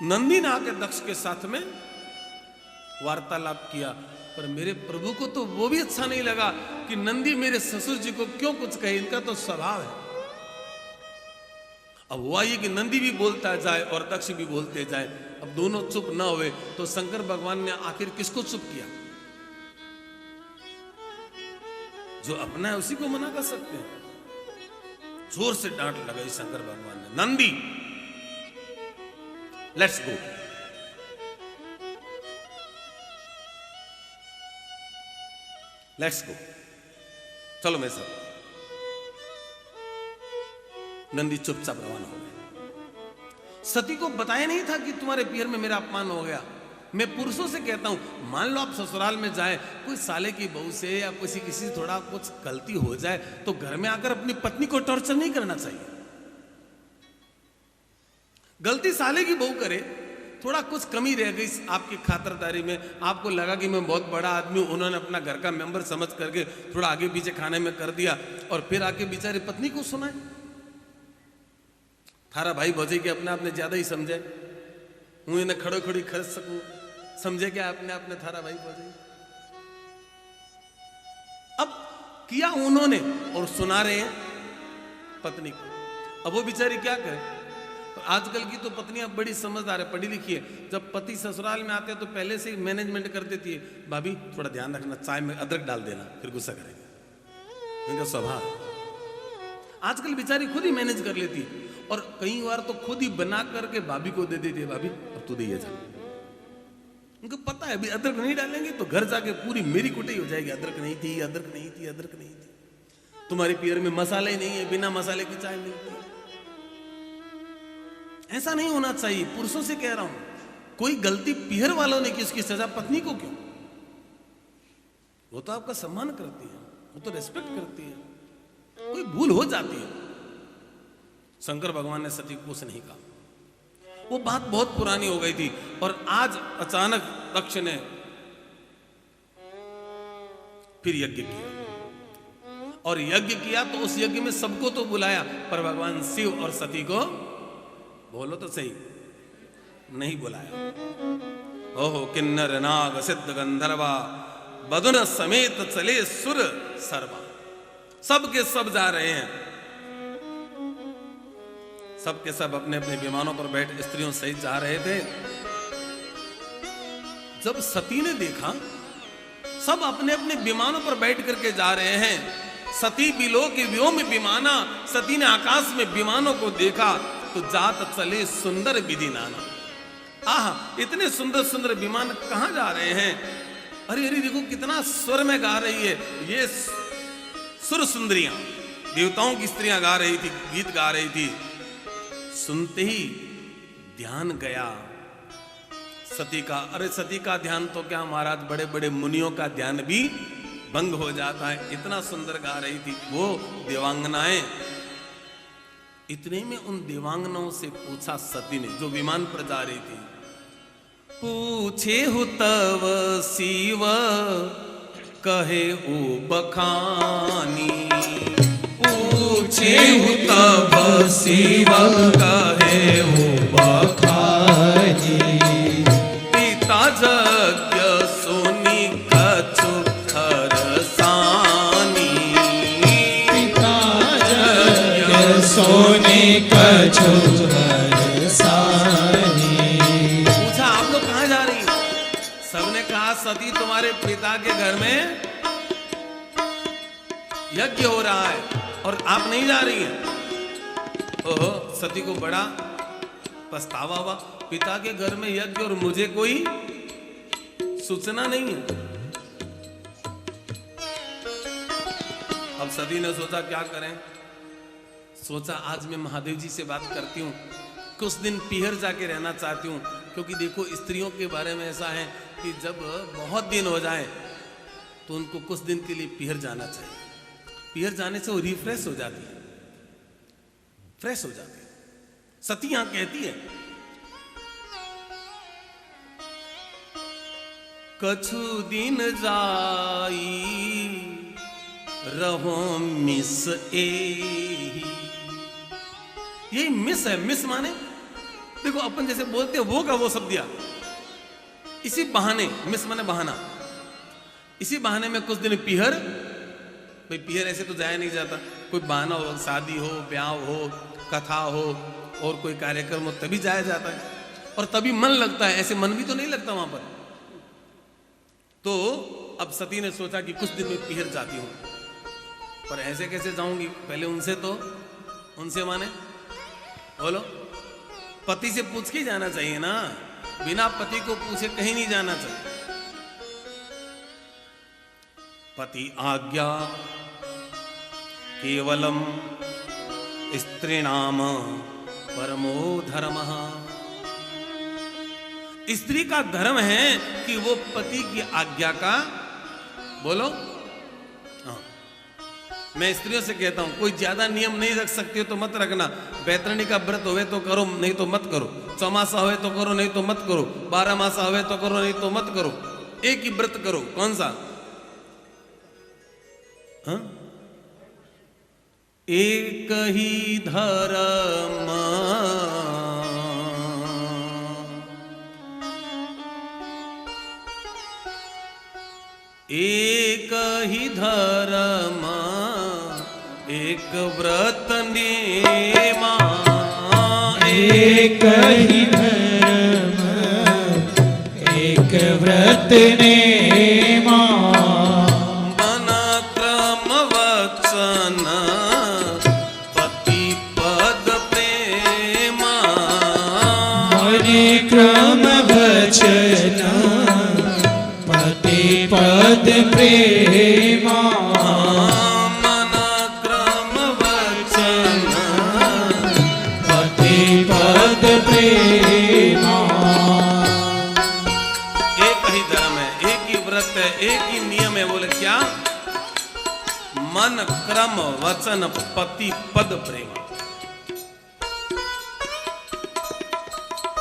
नंदी ने आके दक्ष के साथ में वार्तालाप किया, पर मेरे प्रभु को तो वो भी अच्छा नहीं लगा कि नंदी मेरे ससुर जी को क्यों कुछ कहे, इनका तो स्वभाव है। अब हुआ ये कि नंदी भी बोलता जाए और दक्ष भी बोलते जाए, अब दोनों चुप ना हुए तो शंकर भगवान ने आखिर किसको चुप किया। जो अपना है उसी को मना कर सकते हैं। जोर से डांट लगाई शंकर भगवान ने, Nandi let's go. Let's go, चलो मेरे साथ। नंदी चुपचाप रवाना हो गए। सती को बताया नहीं था कि तुम्हारे पियर में मेरा अपमान हो गया। मैं पुरुषों से कहता हूं, मान लो आप ससुराल में जाए, कोई साले की बहू से या किसी से थोड़ा कुछ गलती हो जाए तो घर में आकर अपनी पत्नी को टॉर्चर नहीं करना चाहिए। गलती साले की बहू करे, थोड़ा कुछ कमी रह गई आपकी खातिरदारी में, आपको लगा कि मैं बहुत बड़ा आदमी हूं, उन्होंने अपना घर का मेंबर समझ करके थोड़ा आगे पीछे खाने में कर दिया, और फिर आके बेचारी पत्नी को सुनाए। थारा भाई भौजाई के अपने आपने ज्यादा ही समझे, हूं इन्हें खड़ो खड़ी खर्च सकूं, समझे क्या अपने आपने थारा भाई भौजाई। अब किया उन्होंने और सुना रहे हैं पत्नी को। अब वो बेचारी क्या करे। तो आजकल की तो पत्नियां बड़ी समझदार है, पढ़ी लिखी है। जब पति ससुराल में आते हैं तो पहले से ही मैनेजमेंट कर देती है, भाभी थोड़ा ध्यान रखना, चाय में अदरक डाल देना, फिर गुस्सा करेंगे, इनका स्वभाव। आजकल बेचारी खुद ही मैनेज कर लेती है, और कई बार तो खुद ही बना करके भाभी को दे देती है, भाभी अब तू दे जा। उनको पता है अभी अदरक नहीं डालेंगे तो घर जाके पूरी मेरी कुटाई हो जाएगी, अदरक नहीं थी, अदरक नहीं थी, अदरक नहीं थी, तुम्हारी पियर में मसाले नहीं है, बिना मसाले की चाय मिलती है। ऐसा नहीं होना चाहिए। पुरुषों से कह रहा हूं, कोई गलती पियर वालों ने की, उसकी सजा पत्नी को क्यों? वो तो आपका सम्मान करती है, वो तो रेस्पेक्ट करती है, कोई भूल हो जाती है। शंकर भगवान ने सती को कुछ नहीं कहा। वो बात बहुत पुरानी हो गई थी, और आज अचानक दक्ष ने फिर यज्ञ किया, और यज्ञ किया तो उस यज्ञ में सबको तो बुलाया, पर भगवान शिव और सती को, बोलो तो सही, नहीं बुलाया। ओहो किन्नर नाग सिद्ध गंधर्वा बदन समेत चले सुर सर्वा। सबके सब जा रहे हैं, सबके सब अपने अपने विमानों पर बैठ स्त्रियों सहित जा रहे थे। जब सती ने देखा सब अपने अपने विमानों पर बैठ करके जा रहे हैं, सती बिलो के व्योम विमाना, सती ने आकाश में विमानों को देखा, तो जात चले सुंदर विधि नाना। आह, इतने सुंदर सुंदर विमान कहां जा रहे हैं? अरे अरे देखो कितना स्वर में गा रही है ये सुर सुंदरियां, देवताओं की स्त्रियां गा रही थी, गीत गा रही थी। सुनते ही ध्यान गया सती का। अरे सती का ध्यान तो क्या महाराज, बड़े बड़े मुनियों का ध्यान भी भंग हो जाता है। इतना सुंदर गा रही थी वो देवांगनाएं। इतने में उन देवांगनाओं से पूछा सती ने, जो विमान पर जा रही थी, पूछे हो तव शिव कहे ओ बखानी। पूछे हो तव शिव कहे ओ बखानी। पिता यज्ञ सोनी कछु खरसानी। पिता यज्ञ सोनी कछु खरसानी। पूछा आप लोग कहाँ जा रही? सबने कहा सती तुम्हारे पिता के घर में यज्ञ हो रहा है और आप नहीं जा रही हैं। ओहो, सती को बड़ा पछतावा हुआ, पिता के घर में यज्ञ और मुझे कोई सूचना नहीं है। अब सती ने सोचा क्या करें। सोचा आज मैं महादेव जी से बात करती हूँ, कुछ दिन पीहर जाके रहना चाहती हूँ। क्योंकि देखो स्त्रियों के बारे में ऐसा है कि जब बहुत दिन हो जाए तो उनको कुछ दिन के लिए पीहर जाना चाहिए। पीहर जाने से वो रिफ्रेश हो जाती है, फ्रेश हो जाती है। सती यहां कहती है कछु दिन जाई रहो मिस ए। ये मिस है, मिस माने देखो अपन जैसे बोलते हैं वो का वो सब दिया, इसी बहाने, मिस माने बहाना, इसी बहाने में कुछ दिन पीहर। भाई पीहर ऐसे तो जाया नहीं जाता, कोई बहाना हो, शादी हो, ब्याह हो, कथा हो और कोई कार्यक्रम हो तभी जाया जाता है और तभी मन लगता है, ऐसे मन भी तो नहीं लगता वहां पर। तो अब सती ने सोचा कि कुछ दिन में पीहर जाती हूं, पर ऐसे कैसे जाऊंगी, पहले उनसे तो, उनसे माने बोलो, पति से पूछ के जाना चाहिए ना, बिना पति को पूछे कहीं नहीं जाना चाहिए। पति आज्ञा केवलम स्त्रीणाम परमो धर्मः। स्त्री का धर्म है कि वो पति की आज्ञा का, बोलो हाँ। मैं स्त्रियों से कहता हूं कोई ज्यादा नियम नहीं रख सकती हो तो मत रखना। बैतरणी का व्रत होवे तो करो, नहीं तो मत करो। चौमासा होवे तो करो, नहीं तो मत करो। 12 मासा होवे तो करो, नहीं तो मत करो। एक ही व्रत करो। कौन सा? हाँ? एक ही धर्म एक ही धर्म एक व्रत नेमा। एक ही धर्म एक व्रत नेमा। मन क्रम वचन पति पद प्रेमा। मन क्रम वचन पति पद प्रेमा। मन क्रम वचन पति पद प्रेमा। एक ही धर्म है, एक ही व्रत है, एक ही नियम है। बोले क्या? मन क्रम वचन पति पद प्रेमा।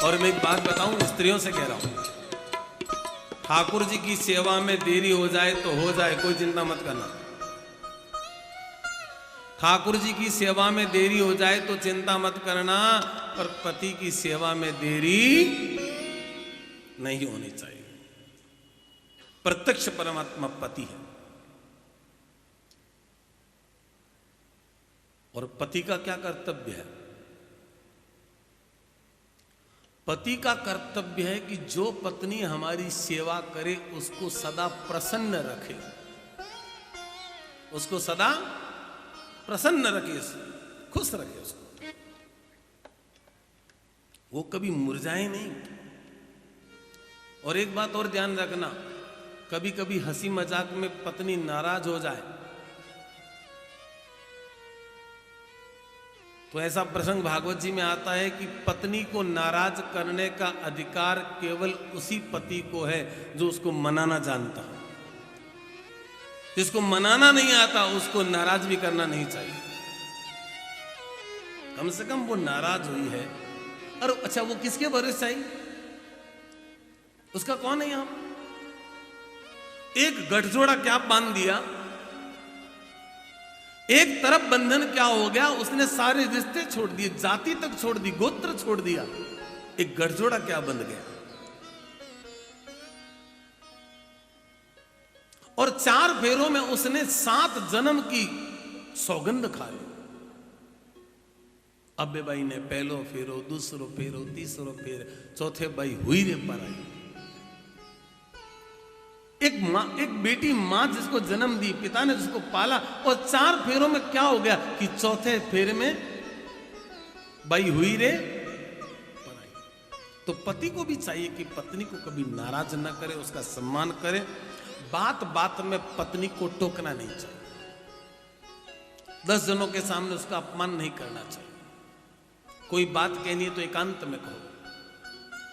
और मैं एक बात बताऊं, स्त्रियों से कह रहा हूं, ठाकुर जी की सेवा में देरी हो जाए तो हो जाए, कोई चिंता मत करना। ठाकुर जी की सेवा में देरी हो जाए तो चिंता मत करना, पर पति की सेवा में देरी नहीं होनी चाहिए। प्रत्यक्ष परमात्मा पति है और पति का क्या कर्तव्य है? पति का कर्तव्य है कि जो पत्नी हमारी सेवा करे उसको सदा प्रसन्न रखे, उसको सदा प्रसन्न रखे, खुश रखे उसको। वो कभी मुरझाए नहीं। और एक बात और ध्यान रखना, कभी कभी हंसी मजाक में पत्नी नाराज हो जाए तो ऐसा प्रसंग भागवत जी में आता है कि पत्नी को नाराज करने का अधिकार केवल उसी पति को है जो उसको मनाना जानता हो। जिसको मनाना नहीं आता उसको नाराज भी करना नहीं चाहिए। कम से कम वो नाराज हुई है। और अच्छा, वो किसके भरोसे आई? उसका कौन है यहां? एक गठजोड़ा क्या बांध दिया, एक तरफ बंधन क्या हो गया, उसने सारे रिश्ते छोड़ दिए, जाति तक छोड़ दी, गोत्र छोड़ दिया। एक गठजोड़ा क्या बंध गया। और 4 फेरों में उसने 7 जन्म की सौगंध खा ली। अबे भाई ने पहलो फेरो, दूसरो फेरो, तीसरो फेर, चौथे भाई हुई रे पर आई। एक बेटी मां जिसको जन्म दी, पिता ने जिसको पाला, और 4 फेरों में क्या हो गया कि चौथे फेरे में भाई हुई रे पर आई। तो पति को भी चाहिए कि पत्नी को कभी नाराज न करे, उसका सम्मान करे। बात बात में पत्नी को टोकना नहीं चाहिए। 10 जनों के सामने उसका अपमान नहीं करना चाहिए। कोई बात कहनी है तो एकांत में कहो,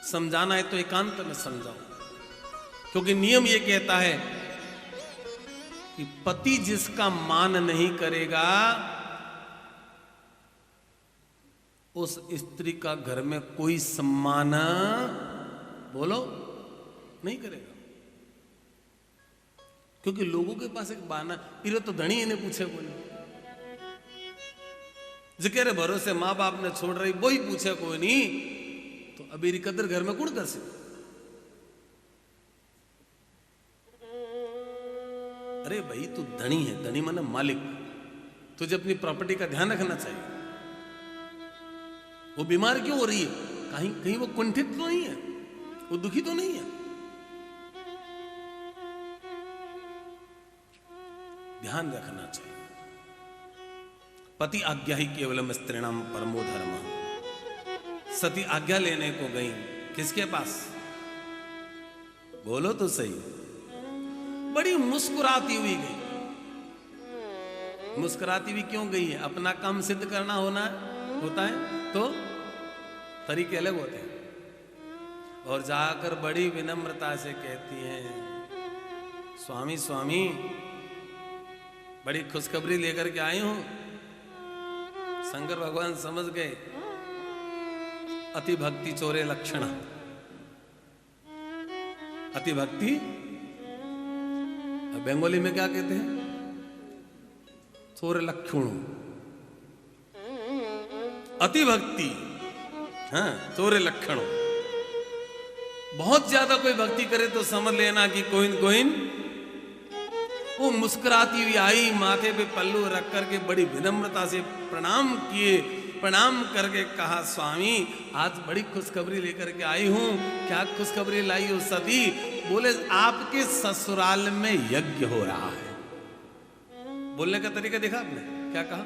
समझाना है तो एकांत में समझाओ। क्योंकि नियम यह कहता है कि पति जिसका मान नहीं करेगा उस स्त्री का घर में कोई सम्मान बोलो नहीं करेगा। क्योंकि लोगों के पास एक बहाना, फिर तो धनी इन्हें पूछे कोई, जिक्र भरोसे मां बाप ने छोड़ रही वो ही पूछे कोई नहीं, तो अभी रिकदर घर में कौन कर सकते। अरे भाई तू धनी है, धनी माने मालिक, तुझे अपनी प्रॉपर्टी का ध्यान रखना चाहिए। वो बीमार क्यों हो रही है? कहीं कहीं वो कुंठित तो नहीं है, वो दुखी तो नहीं है। ध्यान रखना चाहिए। पति आज्ञा ही केवलम स्त्रीणाम परमो धर्म। सती आज्ञा लेने को गई किसके पास? बोलो तो सही। बड़ी मुस्कुराती हुई गई। मुस्कुराती हुई क्यों गई है? अपना काम सिद्ध करना होता है तो तरीके अलग होते हैं। और जाकर बड़ी विनम्रता से कहती हैं, स्वामी स्वामी बड़ी खुशखबरी लेकर के आई हूं। शंकर भगवान समझ गए, अति भक्ति चोरे लक्षण। अति भक्ति बंगाली में क्या कहते हैं? चोरे लक्षण। अति भक्ति, हाँ, चोरे लक्षण। बहुत ज्यादा कोई भक्ति करे तो समझ लेना कि कोइन वो मुस्कुराती हुई आई, माथे पे पल्लू रख करके बड़ी विनम्रता से प्रणाम किए। प्रणाम करके कहा, स्वामी आज बड़ी खुशखबरी लेकर के आई हूं। क्या खुशखबरी लाई हो सती? बोले आपके ससुराल में यज्ञ हो रहा है। बोलने का तरीका देखा आपने? क्या कहा?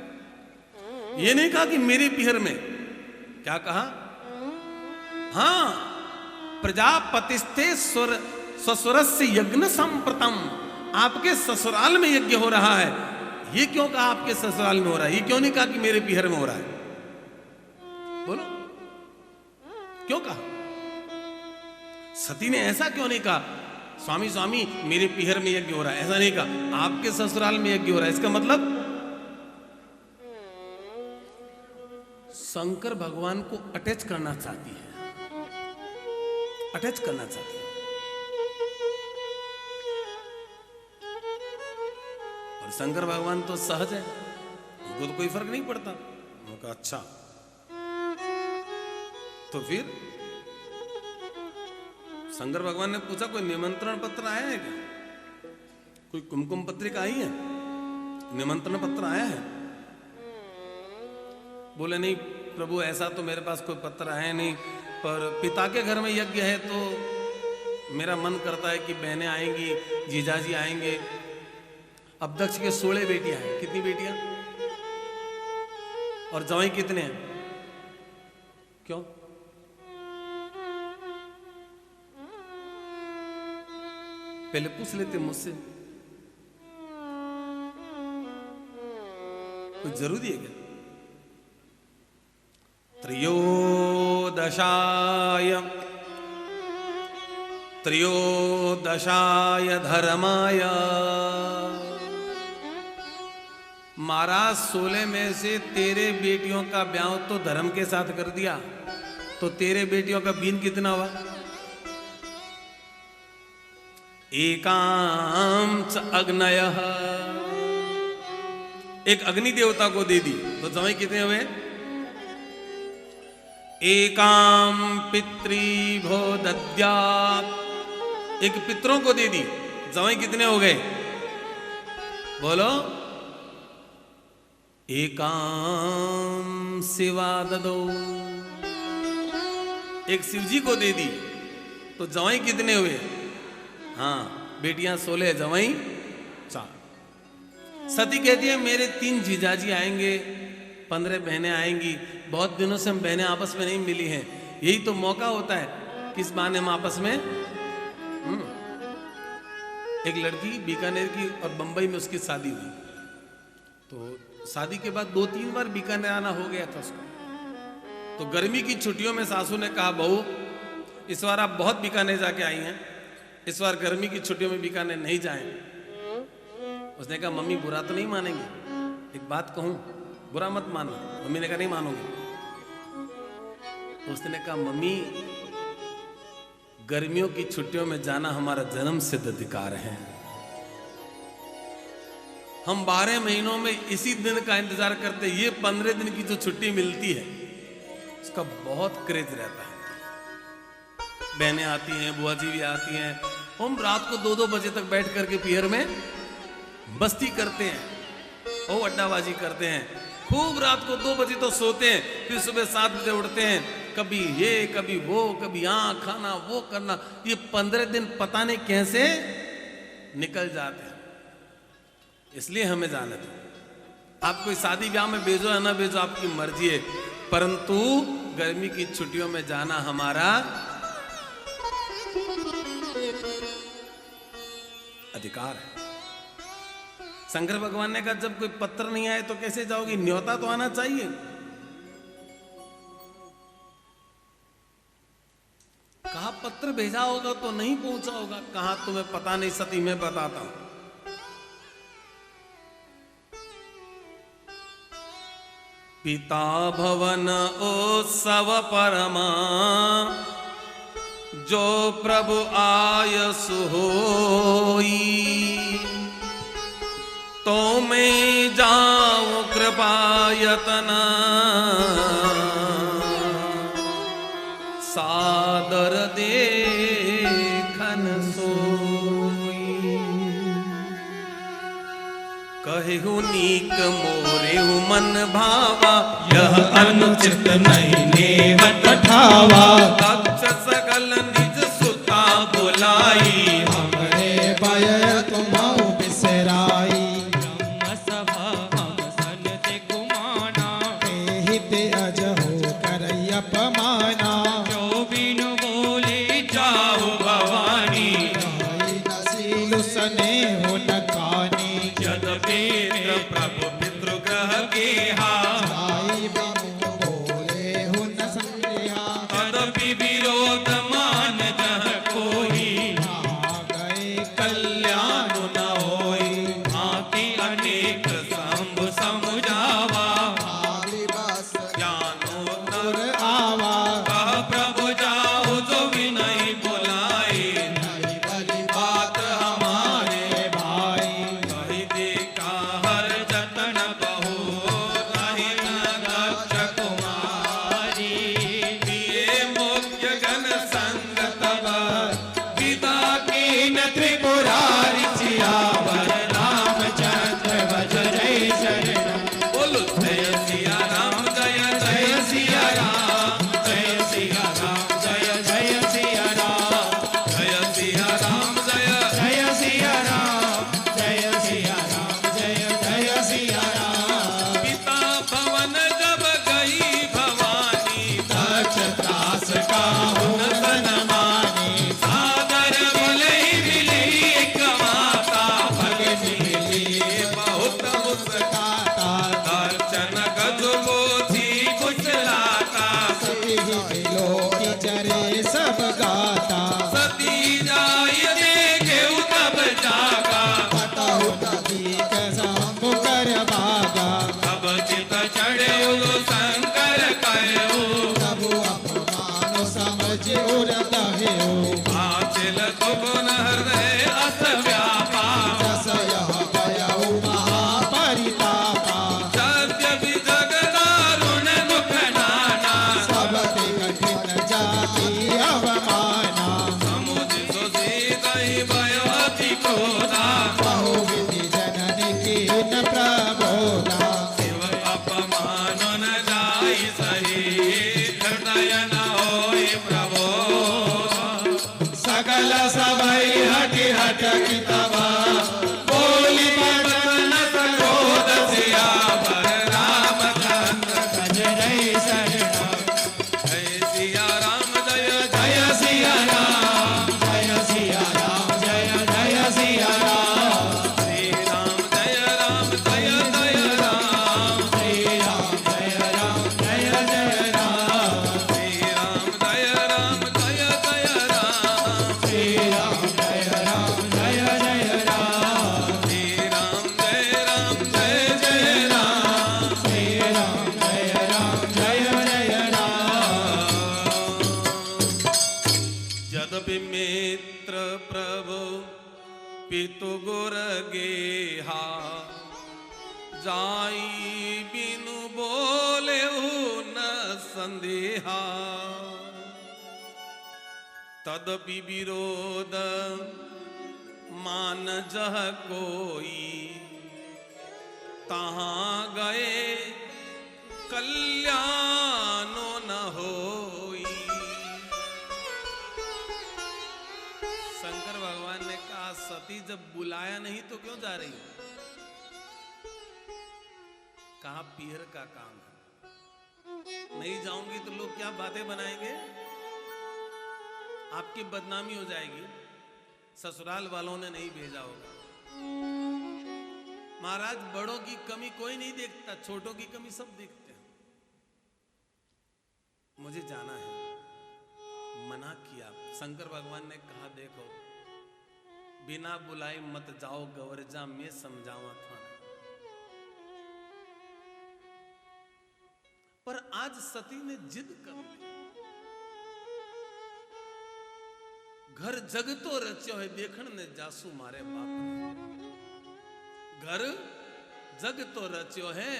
ये नहीं कहा कि मेरे पीहर में, क्या कहा? हाँ, प्रजापतिस्ते ससुरस्य यज्ञ संप्रतम। आपके ससुराल में यज्ञ हो रहा है। ये क्यों कहा आपके ससुराल में हो रहा है? ये क्यों नहीं कहा कि मेरे पीहर में हो रहा है? बोलो क्यों कहा? सती ने ऐसा क्यों नहीं कहा, स्वामी स्वामी मेरे पीहर में यज्ञ हो रहा है? ऐसा नहीं कहा, आपके ससुराल में यज्ञ हो रहा है। इसका मतलब शंकर भगवान को अटैच करना चाहती है, अटैच करना चाहती है। और शंकर भगवान तो सहज है, उनको तो कोई फर्क नहीं पड़ता। उन्होंने कहा अच्छा, तो फिर शंकर भगवान ने पूछा कोई निमंत्रण पत्र आया है क्या? कोई कुमकुम पत्रिका आई है? निमंत्रण पत्र आया है? बोले नहीं प्रभु, ऐसा तो मेरे पास कोई पत्र आया नहीं, पर पिता के घर में यज्ञ है तो मेरा मन करता है कि बहनें आएंगी, जीजाजी आएंगे। अब दक्ष के 16 बेटियां हैं। कितनी बेटियां? और जवाई कितने हैं? क्यों? पहले पूछ लेते मुझसे, कुछ जरूरी है क्या? त्रयोदशाय धर्माय। महाराज 16 में से तेरे बेटियों का ब्याह तो धर्म के साथ कर दिया, तो तेरे बेटियों का बीन कितना हुआ? एकाम च अग्नयः, एक अग्नि देवता को दे दी, तो जमाई कितने हुए? एकाम पितृभो दद्यात्, एक पितरों को दे दी, जमाई कितने हो गए? बोलो। एकाम शिवा ददो, एक शिव जी को दे दी, तो जवाई कितने हुए? हाँ, बेटियां 16, जवाई 4। सती कहती है मेरे 3 जीजाजी आएंगे, 15 बहनें आएंगी, बहुत दिनों से हम बहनें आपस में नहीं मिली हैं, यही तो मौका होता है, किस बहाने हम आपस में। एक लड़की बीकानेर की और बंबई में उसकी शादी हुई, तो शादी के बाद 2-3 बार बीकानेर आना हो गया था उसको। तो गर्मी की छुट्टियों में सासू ने कहा बहू इस बार आप बहुत बीकानेर जाके आई हैं, इस बार गर्मी की छुट्टियों में बीकानेर नहीं जाएं। उसने कहा मम्मी बुरा तो नहीं मानेंगे, एक बात कहूं, बुरा मत मानना। मम्मी ने कहा नहीं मानोगे। तो उसने कहा मम्मी गर्मियों की छुट्टियों में जाना हमारा जन्म सिद्ध अधिकार है, हम 12 महीनों में इसी दिन का इंतजार करते, ये 15 दिन की जो छुट्टी मिलती है उसका बहुत क्रेज रहता है। बहनें आती हैं, बुआ जी भी आती हैं, हम रात को 2-2 बजे तक बैठ करके पियर में बस्ती करते हैं, ओ अड्डाबाजी करते हैं, खूब रात को 2 बजे तो सोते हैं, फिर सुबह 7 बजे उठते हैं, कभी ये कभी वो, कभी यहाँ खाना वो करना। ये 15 दिन पता नहीं कैसे निकल जाते हैं, इसलिए हमें जाने दो। आप कोई शादी ब्याह में भेजो या ना भेजो आपकी मर्जी है, परंतु गर्मी की छुट्टियों में जाना हमारा अधिकार है। शंकर भगवान ने कहा जब कोई पत्र नहीं आए तो कैसे जाओगी, न्योता तो आना चाहिए। कहा पत्र भेजा होगा तो नहीं पहुंचा होगा, कहा तुम्हें पता नहीं सती, मैं बताता हूं। पिता भवन उत्सव परमा, जो प्रभु आयसु होई, तो मैं जाऊं कृपायतना, सादर देखन सोई। कहु नीक मोरेहु मन भावा, यह अनुचित नहीं नेवत ठावा। दक्ष सकल निज सुता बुलाई, हमरे भय तुम्हाऊ बिसराई। ब्रह्म सभा हम सन ते गुमाना, हित अजहु करई अपमाना। जो बिनु बोले जाओ भवानी, नसीलु सने हो न कानी। यद्यपि प्रभु पितृग्रह गेहा, आई बिनु बोले हो न संदेहा। तदपि विरोध मान जह कोई, आ गए कल्याण न होई। आति अनेक संभ समुझावा, आदिवास ज्ञानो और आवा। कह प्रभु जाओ जो विनय बुलाए, नहीं बली बात हमारे दुख न हृदय अस व्यापा जस यह भयउ महापरितापा यद्यपि जग दारुण दुख नाना सब ते कठिन जाति अवमाना समुझ सुसीदहि भय अति क्रोधा बहुविधि जननी कीन प्रबोधा शिव अपमान न जाई सही हृदय न होई प्रबोध सकल सबई हटि हटकि तबा बोली बचन क्रोध सियावर रामचंद्र कज रही शरणा जय सिया राम जय जय सिया राम जय सिया राम जय जय सिया राम श्री राम जय राम जय जय राम श्री राम जय राम जय जय राम श्री राम जय राम जय जय राम श्री राम जय राम जय जय राम श्री राम जय राम जय जय राम श्री राम जय राम जय जय राम यद्यपि मित्र प्रभु पितु गुर गेहा जाई बिनु बोले न संदेहा तदपि विरोध मान जह कोई तहाँ गए कल्याणो न होई शंकर भगवान ने कहा सती जब बुलाया नहीं तो क्यों जा रही हो? कहा पीहर का काम है, नहीं जाऊंगी तो लोग क्या बातें बनाएंगे, आपकी बदनामी हो जाएगी, ससुराल वालों ने नहीं भेजा होगा। महाराज बड़ों की कमी कोई नहीं देखता, छोटों की कमी सब देखते हैं। मुझे जाना है, मना किया। शंकर भगवान ने कहा देखो बिना बुलाए मत जाओ गवरजा, में समझावा था। पर आज सती ने जिद कर ली। घर जग तो रच्यो है, देखण ने जासू मारे बाप ने। घर जग तो रच्यो है,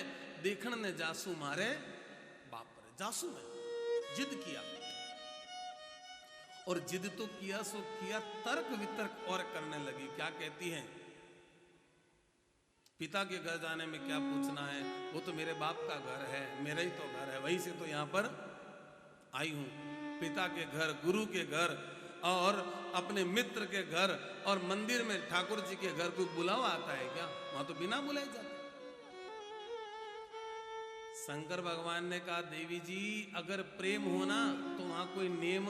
देखण ने जासू मारे बाप रे। जासू में जिद किया, और जिद तो किया सो किया, तर्क वितर्क और करने लगी। क्या कहती हैं, पिता के घर जाने में क्या पूछना है, वो तो मेरे बाप का घर है, मेरा ही तो घर है, वहीं से तो यहां पर आई हूं। पिता के घर, गुरु के घर और अपने मित्र के घर और मंदिर में ठाकुर जी के घर कोई बुलावा आता है क्या? वहां तो बिना बुलाए जाते। शंकर भगवान ने कहा देवी जी अगर प्रेम होना तो वहां कोई नियम,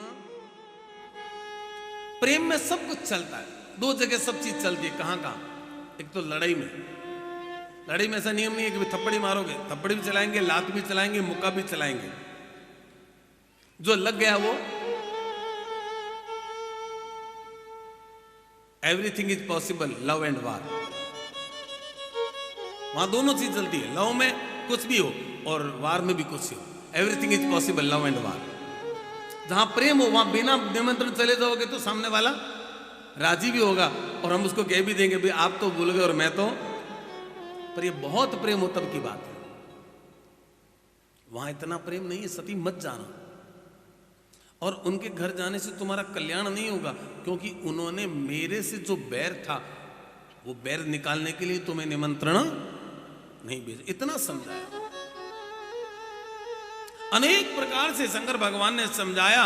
प्रेम में सब कुछ चलता है। दो जगह सब चीज चलती है। कहां कहां? एक तो लड़ाई में, लड़ाई में ऐसा नियम नहीं है कि थप्पड़ी मारोगे, थप्पड़ी भी चलाएंगे, लात भी चलाएंगे, मुक्का भी चलाएंगे। जो लग गया वो everything is possible, love and वार। वहां दोनों चीज चलती है, लव में कुछ भी हो और वार में भी कुछ हो। Everything is possible, love and वार। जहां प्रेम हो वहां बिना निमंत्रण चले जाओगे तो सामने वाला राजी भी होगा, और हम उसको कह भी देंगे भाई आप तो भूल गए और मैं तो, पर ये बहुत प्रेम हो तब की बात है। वहां इतना प्रेम नहीं है। सती मत जाना, और उनके घर जाने से तुम्हारा कल्याण नहीं होगा, क्योंकि उन्होंने मेरे से जो बैर था वो बैर निकालने के लिए तुम्हें निमंत्रण नहीं भेजा। इतना समझाया, अनेक प्रकार से शंकर भगवान ने समझाया,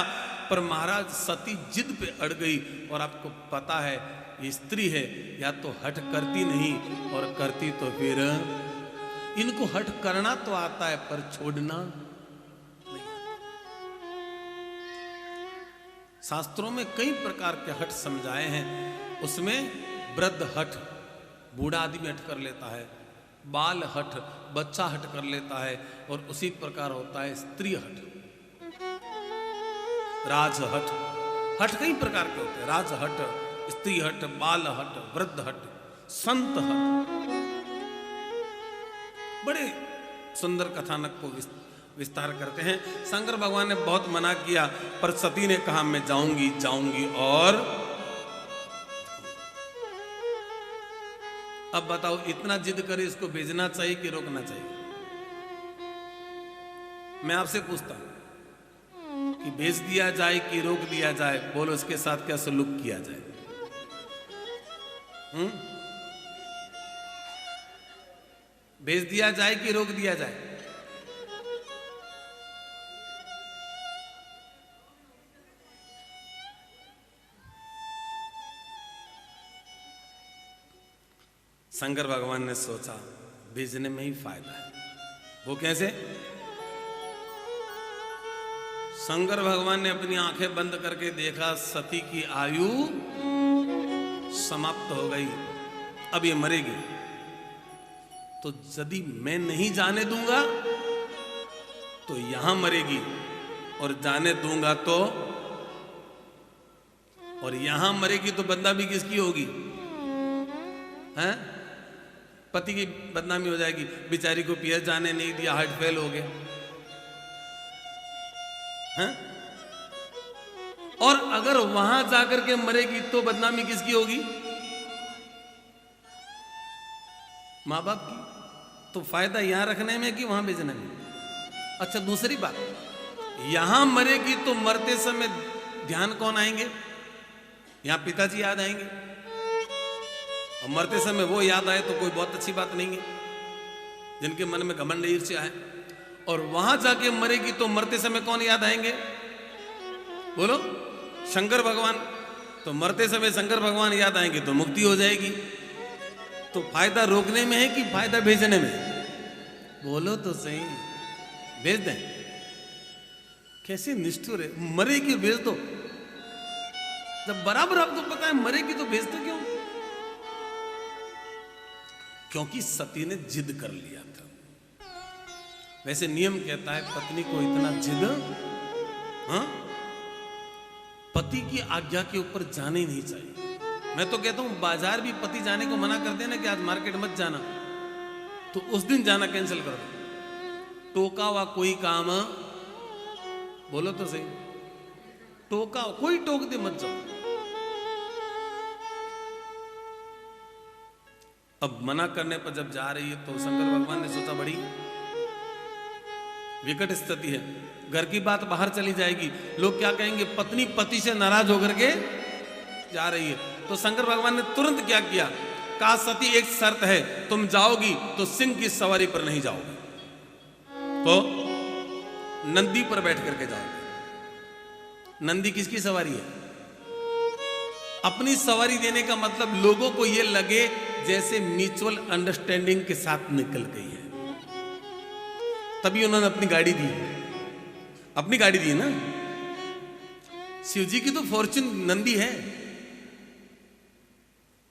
पर महाराज सती जिद पे अड़ गई। और आपको पता है ये स्त्री है, या तो हट करती नहीं, और करती तो फिर इनको हट करना तो आता है पर छोड़ना नहीं। शास्त्रों में कई प्रकार के हट समझाए हैं। उसमें वृद्ध हट, बूढ़ा आदमी हट कर लेता है, बाल हट, बच्चा हट कर लेता है, और उसी प्रकार होता है स्त्री हट, राज हट। हट कई प्रकार के होते हैं, राज हट, स्त्री हट, बाल हट, वृद्ध हट, संत हट। बड़े सुंदर कथानक को विस्तार करते हैं। शंकर भगवान ने बहुत मना किया, पर सती ने कहा मैं जाऊंगी जाऊंगी और अब बताओ, इतना जिद करे, इसको भेजना चाहिए कि रोकना चाहिए? मैं आपसे पूछता हूं कि भेज दिया जाए कि रोक दिया जाए? बोलो, इसके साथ क्या सलूक किया जाए? भेज दिया जाए कि रोक दिया जाए? शंकर भगवान ने सोचा भेजने में ही फायदा है। वो कैसे? शंकर भगवान ने अपनी आंखें बंद करके देखा, सती की आयु समाप्त हो गई, अब ये मरेगी। तो यदि मैं नहीं जाने दूंगा तो यहां मरेगी, और जाने दूंगा तो, और यहां मरेगी तो बदनामी किसकी होगी? हैं? पति की बदनामी हो जाएगी। बेचारी को पियर जाने नहीं दिया, हार्ट फेल हो गया। हैं? और अगर वहां जाकर के मरेगी तो बदनामी किसकी होगी? मां बाप की। तो फायदा यहां रखने में कि वहां भेजने में? अच्छा, दूसरी बात, यहां मरेगी तो मरते समय ध्यान कौन आएंगे? यहां पिताजी याद आएंगे, और मरते समय वो याद आए तो कोई बहुत अच्छी बात नहीं है, जिनके मन में घमंड ईर्ष्या है। और वहां जाके मरेगी तो मरते समय कौन याद आएंगे? बोलो, शंकर भगवान। तो मरते समय शंकर भगवान याद आएंगे तो मुक्ति हो जाएगी। तो फायदा रोकने में है कि फायदा भेजने में? बोलो तो सही। भेज दें? कैसे निष्ठुर है, मरेगी भेज दो। जब बराबर आपको पता है मरेगी तो भेज दो क्यों? क्योंकि सती ने जिद कर लिया था। वैसे नियम कहता है पत्नी को इतना जिद, हाँ, पति की आज्ञा के ऊपर जाने ही नहीं चाहिए। मैं तो कहता हूं बाजार भी पति जाने को मना कर देना कि आज मार्केट मत जाना, तो उस दिन जाना कैंसिल कर दो। टोका हुआ कोई काम, बोलो तो सही, टोका कोई टोक दे मत जाओ। अब मना करने पर जब जा रही है तो शंकर भगवान ने सोचा बड़ी विकट स्थिति है, घर की बात बाहर चली जाएगी, लोग क्या कहेंगे? पत्नी पति से नाराज होकर के जा रही है। तो शंकर भगवान ने तुरंत क्या किया? कहा, सती एक शर्त है, तुम जाओगी तो सिंह की सवारी पर नहीं जाओगी, तो नंदी पर बैठ करके जाओगी। नंदी किसकी सवारी है? अपनी सवारी देने का मतलब लोगों को यह लगे जैसे म्यूचुअल अंडरस्टैंडिंग के साथ निकल गई है, तभी उन्होंने अपनी गाड़ी दी। अपनी गाड़ी दी ना। शिव जी की तो फॉर्च्यून नंदी है,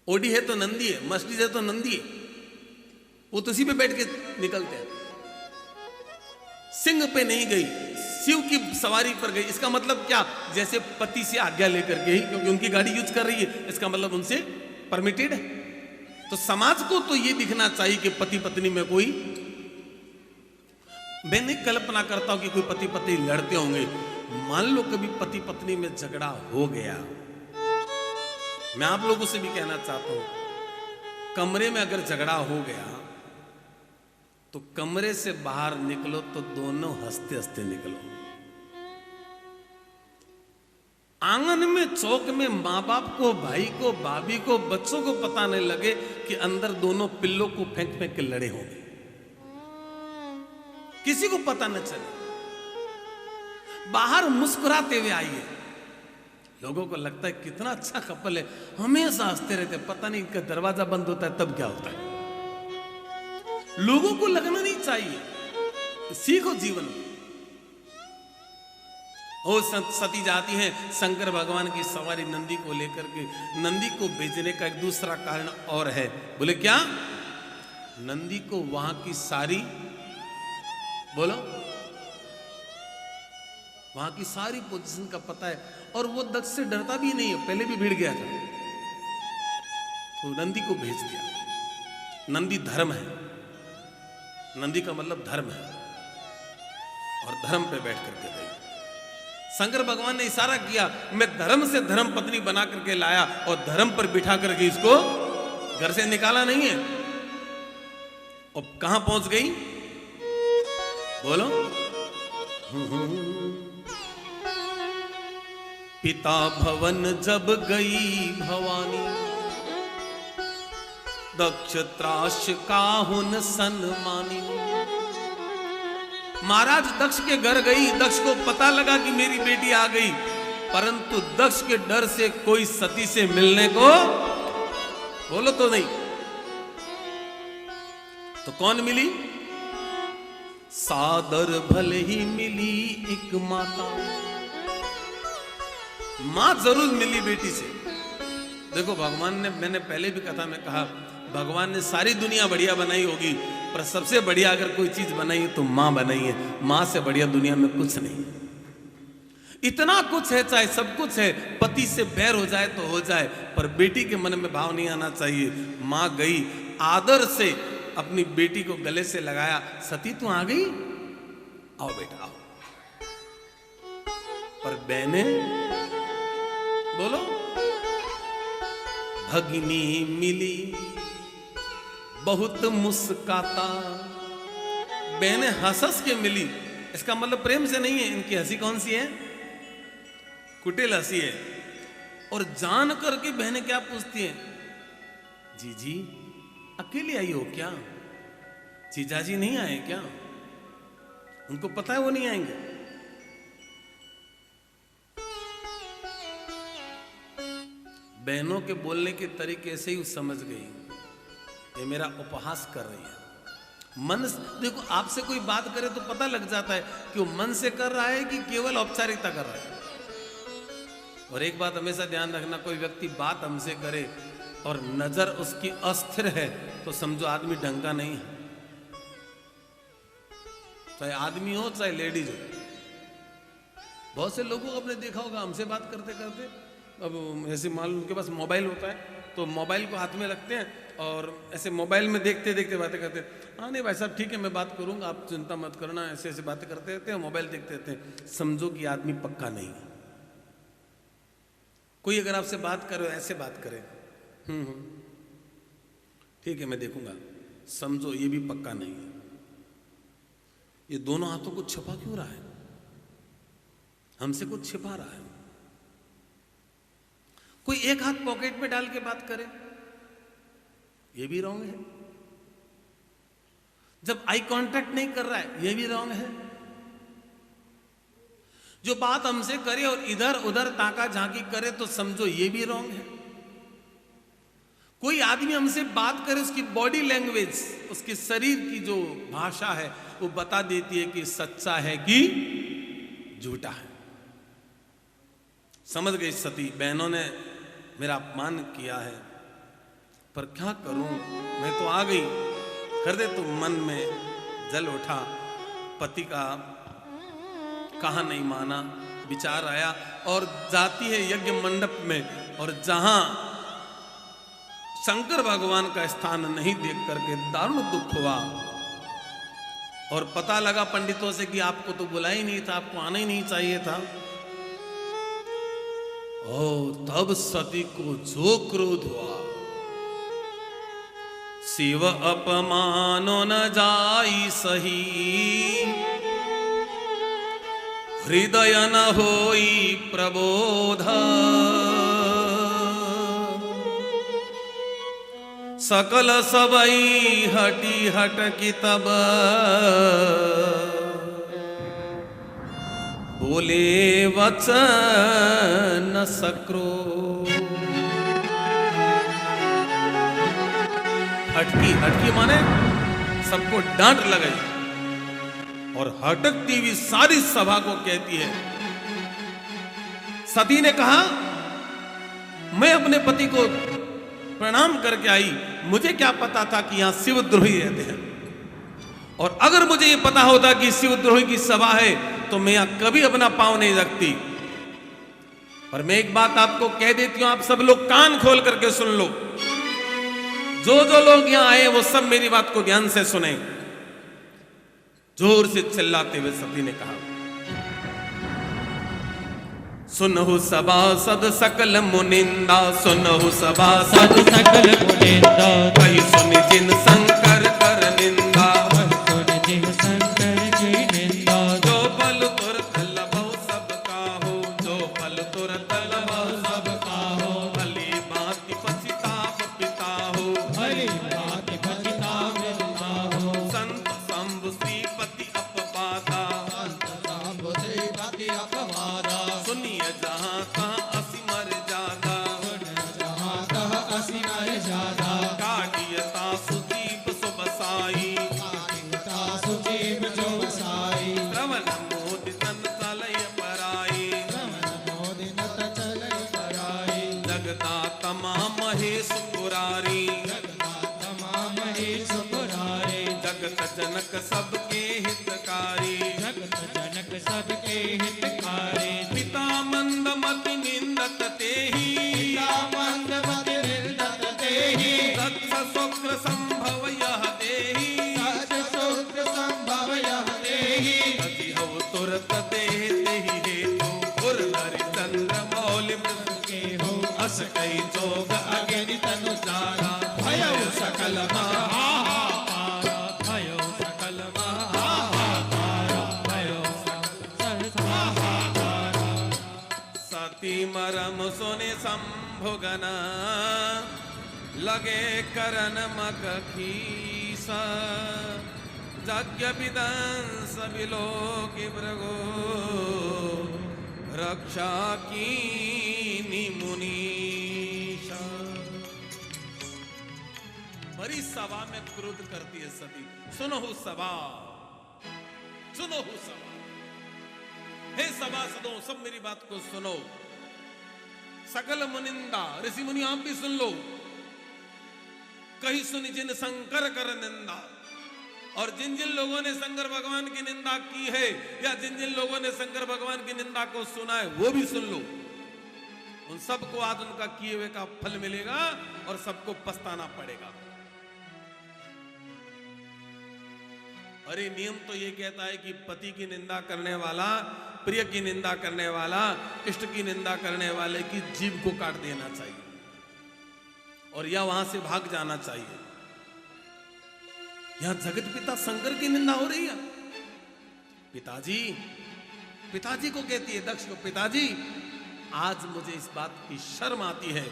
ओडी है तो नंदी है, मर्सिडीज है तो नंदी है, वो तो उसी पे बैठ के निकलते हैं। सिंह पे नहीं गई, शिव की सवारी पर गई। इसका मतलब क्या? जैसे पति से आज्ञा लेकर के ही, क्योंकि उनकी गाड़ी यूज कर रही है, इसका मतलब उनसे परमिटेड है। तो समाज को तो ये दिखना चाहिए कि पति पत्नी में कोई, मैं नहीं कल्पना करता हूं कि कोई पति पत्नी लड़ते होंगे। मान लो कभी पति पत्नी में झगड़ा हो गया, मैं आप लोगों से भी कहना चाहता हूं, कमरे में अगर झगड़ा हो गया तो कमरे से बाहर निकलो तो दोनों हंसते हंसते निकलो। आंगन में, चौक में मां बाप को, भाई को, भाभी को, बच्चों को पता नहीं लगे कि अंदर दोनों पिल्लों को फेंक फेंक के लड़े होंगे, किसी को पता न चले। बाहर मुस्कुराते हुए आइए, लोगों को लगता है कितना अच्छा कपल है, हमेशा हंसते रहते, पता नहीं इनका दरवाजा बंद होता है तब क्या होता है। लोगों को लगना नहीं चाहिए, सीखो जीवन में। वो सती जाती हैं शंकर भगवान की सवारी नंदी को लेकर के। नंदी को भेजने का एक दूसरा कारण और है। बोले क्या? नंदी को वहां की सारी, बोलो, वहां की सारी पोजीशन का पता है, और वो दक्ष से डरता भी नहीं है, पहले भी भिड़ गया था। तो नंदी को भेज दिया। नंदी धर्म है, नंदी का मतलब धर्म है, और धर्म पे बैठ करके गई। शंकर भगवान ने इशारा किया, मैं धर्म से धर्म पत्नी बना करके लाया और धर्म पर बिठा करके इसको घर से निकाला नहीं है। और कहां पहुंच गई बोलो? पिता भवन जब गई भवानी, दक्ष त्रास काहुन सन्मानी। महाराज दक्ष के घर गई, दक्ष को पता लगा कि मेरी बेटी आ गई, परंतु दक्ष के डर से कोई सती से मिलने को बोलो तो नहीं। तो कौन मिली? सादर भले ही मिली एक माता। मां जरूर मिली बेटी से। देखो भगवान ने, मैंने पहले भी कथा में कहा, भगवान ने सारी दुनिया बढ़िया बनाई होगी, पर सबसे बढ़िया अगर कोई चीज बनाई है तो मां बनाई है। मां से बढ़िया दुनिया में कुछ नहीं। इतना कुछ है, चाहे सब कुछ है, पति से बैर हो जाए तो हो जाए, पर बेटी के मन में भाव नहीं आना चाहिए। मां गई, आदर से अपनी बेटी को गले से लगाया, सती तू आ गई, आओ बेटा आओ। पर बहने बोलो, भगिनी मिली बहुत मुस्काता। बहने हंस के मिली, इसका मतलब प्रेम से नहीं है। इनकी हंसी कौन सी है? कुटिल हंसी है। और जान करके बहनें क्या पूछती हैं? जीजी अकेले आई हो क्या? जीजाजी नहीं आए क्या? उनको पता है वो नहीं आएंगे। बहनों के बोलने के तरीके से ही समझ गई ये मेरा उपहास कर रही है। मन देखो, आपसे कोई बात करे तो पता लग जाता है कि वो मन से कर रहा है कि केवल औपचारिकता कर रहा है। और एक बात हमेशा ध्यान रखना, कोई व्यक्ति बात हमसे करे और नजर उसकी अस्थिर है तो समझो आदमी ढंग का नहीं है। चाहे आदमी हो चाहे लेडीज हो। बहुत से लोगों को आपने देखा होगा, हमसे बात करते करते, अब ऐसे मान लो उनके पास मोबाइल होता है तो मोबाइल को हाथ में रखते हैं और ऐसे मोबाइल में देखते देखते बातें करते हैं। हाँ नहीं भाई साहब ठीक है मैं बात करूंगा, आप चिंता मत करना, ऐसे ऐसे बातें करते रहते हैं, मोबाइल देखते रहते हैं। समझो कि आदमी पक्का नहीं है। कोई अगर आपसे बात करे ऐसे बात करे, ठीक है मैं देखूंगा, समझो ये भी पक्का नहीं है। ये दोनों हाथों को छिपा क्यों रहा है? हमसे कुछ छिपा रहा है। कोई एक हाथ पॉकेट में डाल के बात करे, ये भी रॉन्ग है। जब आई कांटेक्ट नहीं कर रहा है, ये भी रॉन्ग है। जो बात हमसे करे और इधर उधर ताका झांकी करे तो समझो ये भी रॉन्ग है। कोई आदमी हमसे बात करे, उसकी बॉडी लैंग्वेज, उसके शरीर की जो भाषा है वो बता देती है कि सच्चा है कि झूठा है। समझ गई सती, बहनों ने मेरा अपमान किया है, पर क्या करूं, मैं तो आ गई। हृदय तो मन में जल उठा, पति का कहा नहीं माना, विचार आया और जाती है यज्ञ मंडप में, और जहां शंकर भगवान का स्थान नहीं देख करके दारुण दुख हुआ। और पता लगा पंडितों से कि आपको तो बुलाया ही नहीं था, आपको आना ही नहीं चाहिए था। ओ तब सती को जो क्रोध हुआ, शिव अपमानो न जाई सही, हृदय न होई प्रबोध, सकल सबई हटी हटकी तब, बोले वचन सक्रो। हटकी, हटकी माने सबको डांट लगाई और हटकती हुई सारी सभा को कहती है। सती ने कहा मैं अपने पति को प्रणाम करके आई, मुझे क्या पता था कि यहां शिवद्रोही रहते हैं, और अगर मुझे ये पता होता कि शिवद्रोही की सभा है तो मैं यहां कभी अपना पांव नहीं रखती। पर मैं एक बात आपको कह देती हूं, आप सब लोग कान खोल करके सुन लो। जो जो लोग यहां आए वो सब मेरी बात को ध्यान से सुने। जोर से चिल्लाते हुए सती ने कहा, सुनहु सभासद सकल मुनिंदा, सुनहु सद सभासद सकल मुनिंदा, कही सुनि जिन शंकर कर निंदा। सुन जिन शंकर की निंदा, जो बल तुरत लभौ सब काहू, जो बल तुरत लभौ सब काहो, भली भांति पछिताप पिताहु। भली भांति पछिताप पिताहु। संत शंभु श्रीपति अपवादा, श्रीपति अपवादा, सुनिय जहाँ तहाँ असी मर जादा। जहाँ तह असी नर जादा, काटियता सुजीव सुबसाई, काटिता सुजीव जो बसाई। श्रवण मोद तन तलय पराई। मोदिनत चलै पराई, जगदाता महेश पुरारी, तमाम ही सुपुरारे। जगत जनक सबके हितकारी। जगत जनक सबके हितकारी। पिता मंदमति निंदत तेहि, मंदमति निंदत तेहि, दक्ष शुक्र संभव यह देहि। सच सूत्र संभव यह देहि। अति हव तुरत देहि तेहि हेतु, पुर धरि चंद्र मौलि मृत के हो अस कई जोग अग्नि तनु जारा। भयउ सकल हाहाकारा, भयो सकल महाहाकारा, भयो सकल हाहाकारा। सती मरम सुनि शंभुगन, लगे करन मग खीसा। यज्ञ विदंस विलोक भृगो, रक्षा कीनी मुनीषा। बड़ी सभा में क्रोध करती है सती। सुनो सभा, सुनो सभा, हे सभासदों, सब मेरी बात को सुनो। सकल मुनिंदा, ऋषि मुनि आप भी सुन लो। कही सुनि जिन शंकर कर निंदा, और जिन जिन लोगों ने शंकर भगवान की निंदा की है, या जिन जिन लोगों ने शंकर भगवान की निंदा को सुना है, वो भी सुन लो। उन सबको आज उनका किए हुए का फल मिलेगा और सबको पछताना पड़ेगा। अरे नियम तो ये कहता है कि पति की निंदा करने वाला, प्रिय की निंदा करने वाला, इष्ट की निंदा करने वाले की जीभ को काट देना चाहिए और या वहां से भाग जाना चाहिए। यहां जगत पिता शंकर की निंदा हो रही है। पिताजी, पिताजी को कहती है दक्ष को, पिताजी आज मुझे इस बात की शर्म आती है।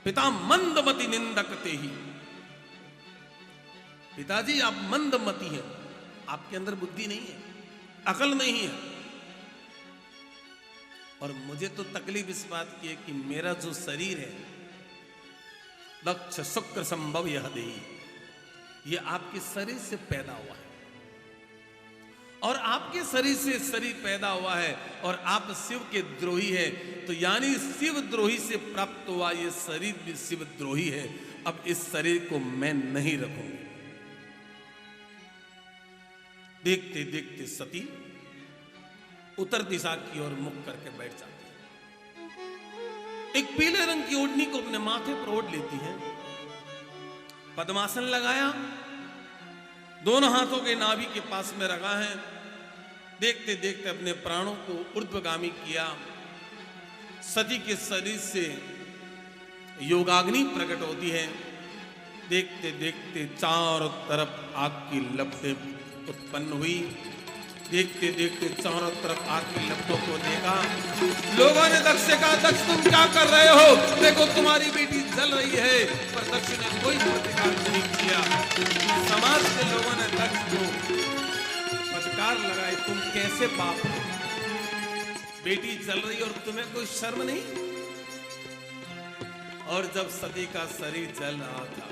पिता मंदमति निंदकते ही, पिताजी आप मंदमति हैं, आपके अंदर बुद्धि नहीं है, अकल नहीं है। और मुझे तो तकलीफ इस बात की है कि मेरा जो शरीर है, दक्ष शुक्र संभव यह देही, ये आपके शरीर से पैदा हुआ है और आपके शरीर से शरीर पैदा हुआ है और आप शिव के द्रोही है, तो यानी शिव द्रोही से प्राप्त हुआ ये शरीर भी शिव द्रोही है। अब इस शरीर को मैं नहीं रखूंगी। देखते देखते सती उत्तर दिशा की ओर मुख करके बैठ जाती है। एक पीले रंग की ओढ़नी को अपने माथे पर ओढ़ लेती है, पद्मासन लगाया, दोनों हाथों के नाभि के पास में रखा है। देखते देखते अपने प्राणों को ऊर्ध्वगामी किया। सती के शरीर से योगाग्नि प्रकट होती है। देखते देखते चारों तरफ आग की लपटें उत्पन्न हुई। देखते देखते चारों तरफ आग की लपटों को देखा। लोगों ने दक्ष से कहा, दक्ष तुम क्या कर रहे हो? देखो तुम्हारी बेटी जल रही है। पर दक्ष ने कोई प्रतिकार नहीं किया। समाज के लोगों ने दक्ष को फटकार लगाई, तुम कैसे बाप हो? बेटी जल रही और तुम्हें कोई शर्म नहीं? और जब सती का शरीर जल रहा था,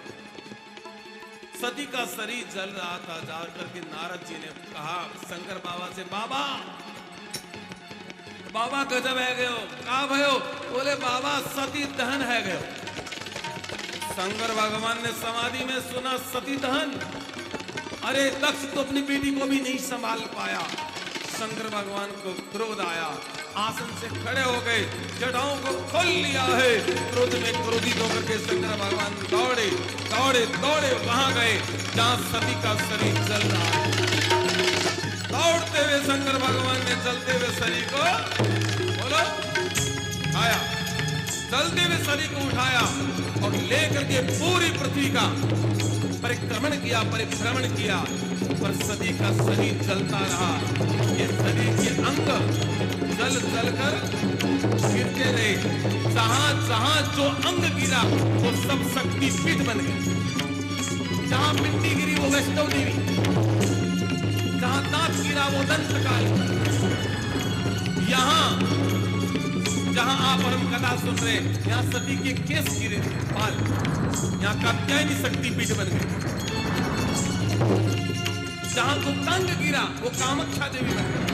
सती का शरीर जल रहा था, जाकर के नारद जी ने कहा शंकर बाबा से, बाबा बाबा गजब है गयो। कहा भयो? बोले बाबा सती दहन है गयो। शंकर भगवान ने समाधि में सुना सती दहन। अरे दक्ष तो अपनी बेटी को भी नहीं संभाल पाया। शंकर भगवान को क्रोध आया, आसन से खड़े हो गए, जटाओं को खोल लिया है। क्रोध में क्रोधित होकर के शंकर भगवान दौड़े दौड़े दौड़े वहां गए जहां सती का शरीर जल रहा है। दौड़ते हुए शंकर भगवान ने जलते हुए शरीर को बोलो। आया, जल्दी में सदी को उठाया और लेकर के पूरी पृथ्वी का परिक्रमण किया, परिभ्रमण किया, पर सदी का शरीर जलता रहा। ये शरीर के अंग जल जलकर गिरते रहे। जहां जहां जो अंग गिरा वो सब शक्ति पीठ बन गए। जहां मिट्टी गिरी वो वैष्णव देवी, जहां दांत गिरा वो दंत काली। यहां जहां आप और हम कथा सुन रहे, यहां सती के केस गिरे थे, बाल। यहां कात्यायनी शक्ति पीठ बन गई। जहां को कंग गिरा वो कामाख्या देवी बन गई।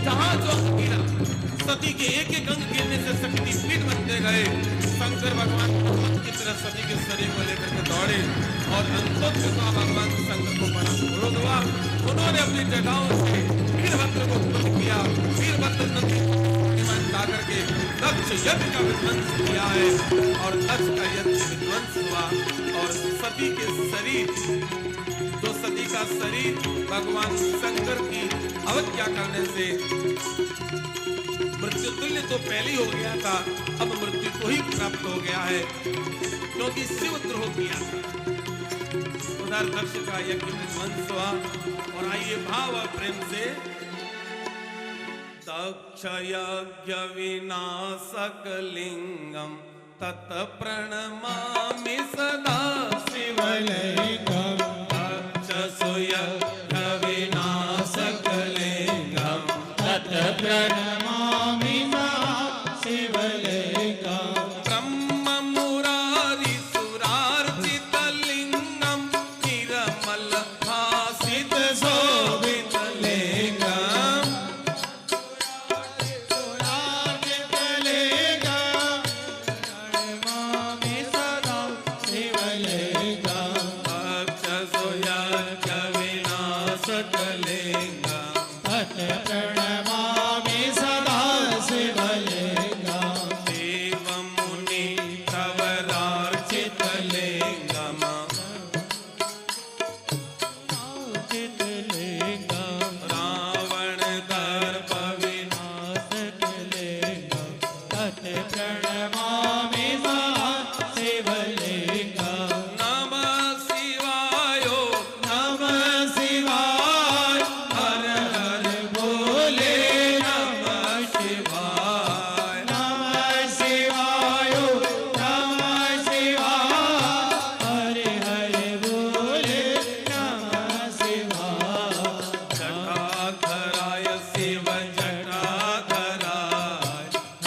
जहां जो अंग गिरा, सती के एक एक अंग गिरने से शक्ति पीठ बनते गए। शंकर भगवान की तरह सती के शरीर को लेकर के दौड़े और अंतोत्तरता भगवान शंकर को बड़ा क्रोध हुआ। उन्होंने अपनी जटाओं से वीरभद्र को उत्पन्न किया। वीरभद्र नंदी जाकर के दक्ष यज्ञ का विध्वंस किया है और दक्ष का यज्ञ विध्वंस हुआ और सती के शरीर, जो सती का शरीर भगवान शंकर की अवज्ञा करने से मृत्यु तुल्य तो पहले हो गया था, अब मृत्यु को ही प्राप्त हो गया है क्योंकि शिव द्रोह किया था। उधर दक्ष का यज्ञ विध्वंस हुआ और आइए भाव और प्रेम से दक्ष यज्ञ विनाशकलिंगम तत् प्रणमामि सदा शिवलिंगम। दक्ष सुयज्ञ विनाशकलिंगम तत् प्रणमामि शिवलिंगम। ब्रह्म मुरारी सुरार्चित लिंगम निर्मल भासित शोभित लिंगम। प्रणमामि सदा शिवलिंगम। देवं मुनि तवरार्चित लिंगम। रावण दर्प विनाशक लिंगम। तत् प्रणमामि सदा शिवलिंगम। नमः शिवाय नमः शिवाय हर हर बोले नमः शिवाय। नमः शिवाय नमः शिवाय हर हर बोले नमः शिवाय। जटाधराय शिव जटाधराय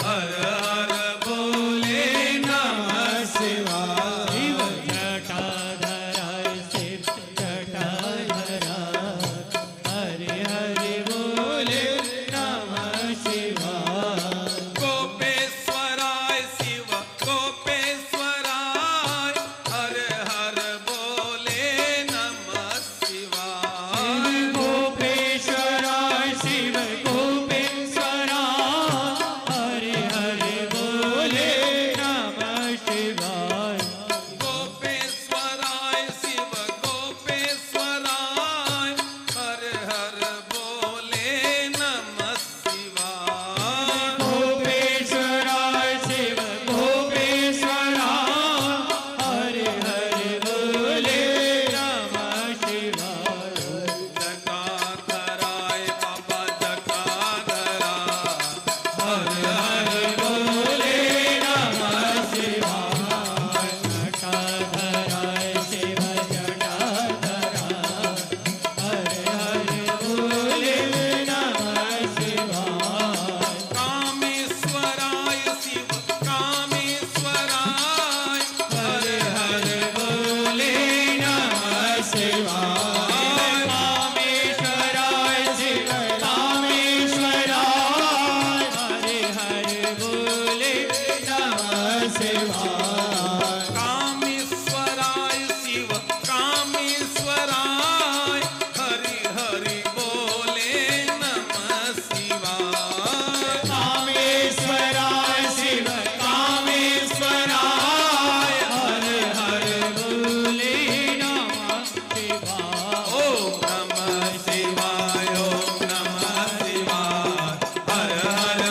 हर हर बोले नमः शिवाय। शिव जटाधराय शिव जटाधराय हरि हरि बोले नमः शिवाय। गोपेश्वराय शिव गोपेश्वराय हर हर बोले नमः शिवाय। गोपेश्वराय शिव गोपेश्वराय हरि हरि बोले नमः शिवाय। गोपेश्वराय शिव गोपेश्वराय हर हर बोले नमः शिवाय। गोपेश्वराय शिव गोपेश्वराय हरि हरि बोले नमः शिवाय। जटाधराय बाबा जटाधराय हर हर बोले नमः शिवाय। जटाधराय शिव जटाधराय हरि हरि बोले नमः शिवाय। कामेश्वराय शिव कामेश्वराय हर हर बोले नमः शिवाय। कामेश्वराय शिव कामेश्वराय हरि हरि बोले नमः शिवाय। कामेश्वराय शिव कामेश्वराय हरि हरि बोले नमः शिवाय। कामेश्वराय शिव कामेश्वराय हरि हरि बोले नमः शिवाय। ओम नमः शिवाय ओम नमः शिवाय हर हर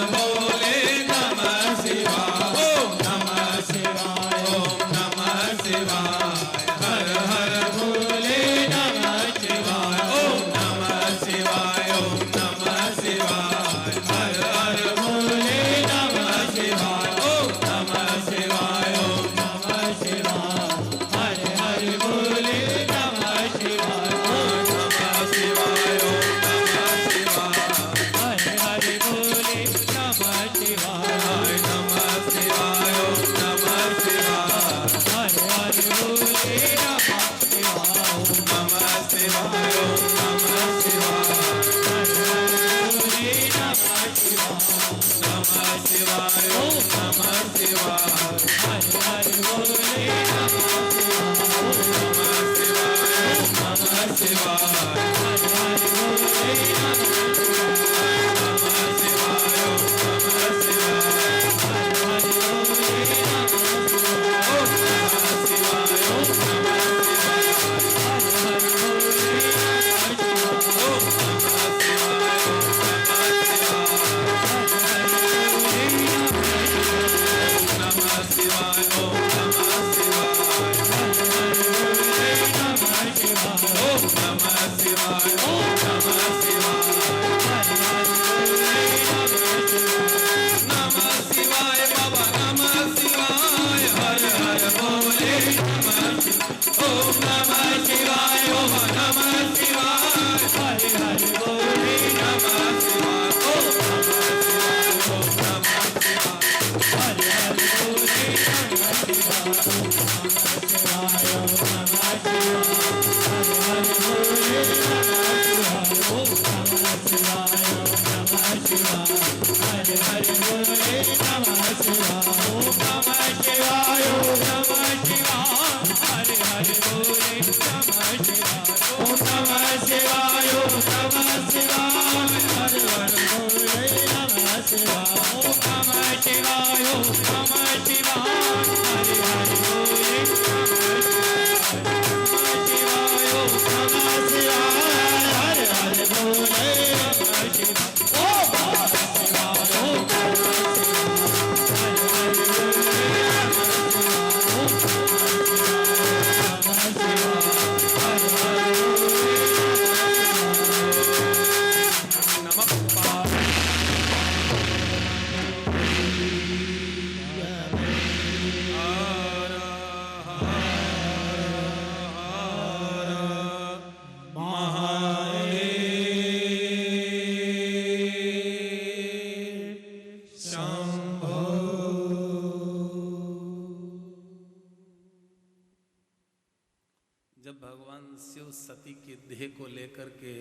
जब भगवान शिव सती के देह को लेकर के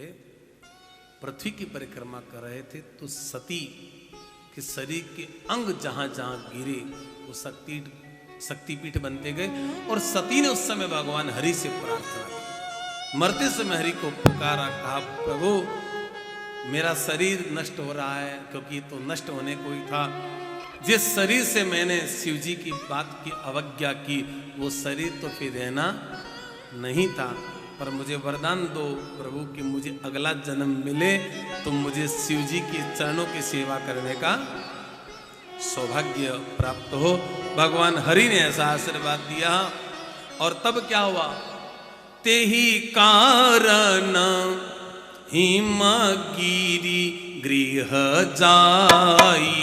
पृथ्वी की परिक्रमा कर रहे थे तो सती के शरीर के अंग जहां जहां गिरे वो शक्तिपीठ बनते गए। और सती ने उस समय भगवान हरि से प्रार्थना की, मरते समय हरि को पुकारा, कहा प्रभु मेरा शरीर नष्ट हो रहा है, क्योंकि तो नष्ट होने को ही था। जिस शरीर से मैंने शिव जी की बात की अवज्ञा की वो शरीर तो फिर रहना नहीं था, पर मुझे वरदान दो प्रभु कि मुझे अगला जन्म मिले तो मुझे शिव जी के चरणों की सेवा करने का सौभाग्य प्राप्त हो। भगवान हरि ने ऐसा आशीर्वाद दिया। और तब क्या हुआ, ते ही कारण हिमगिरी गृह जाई,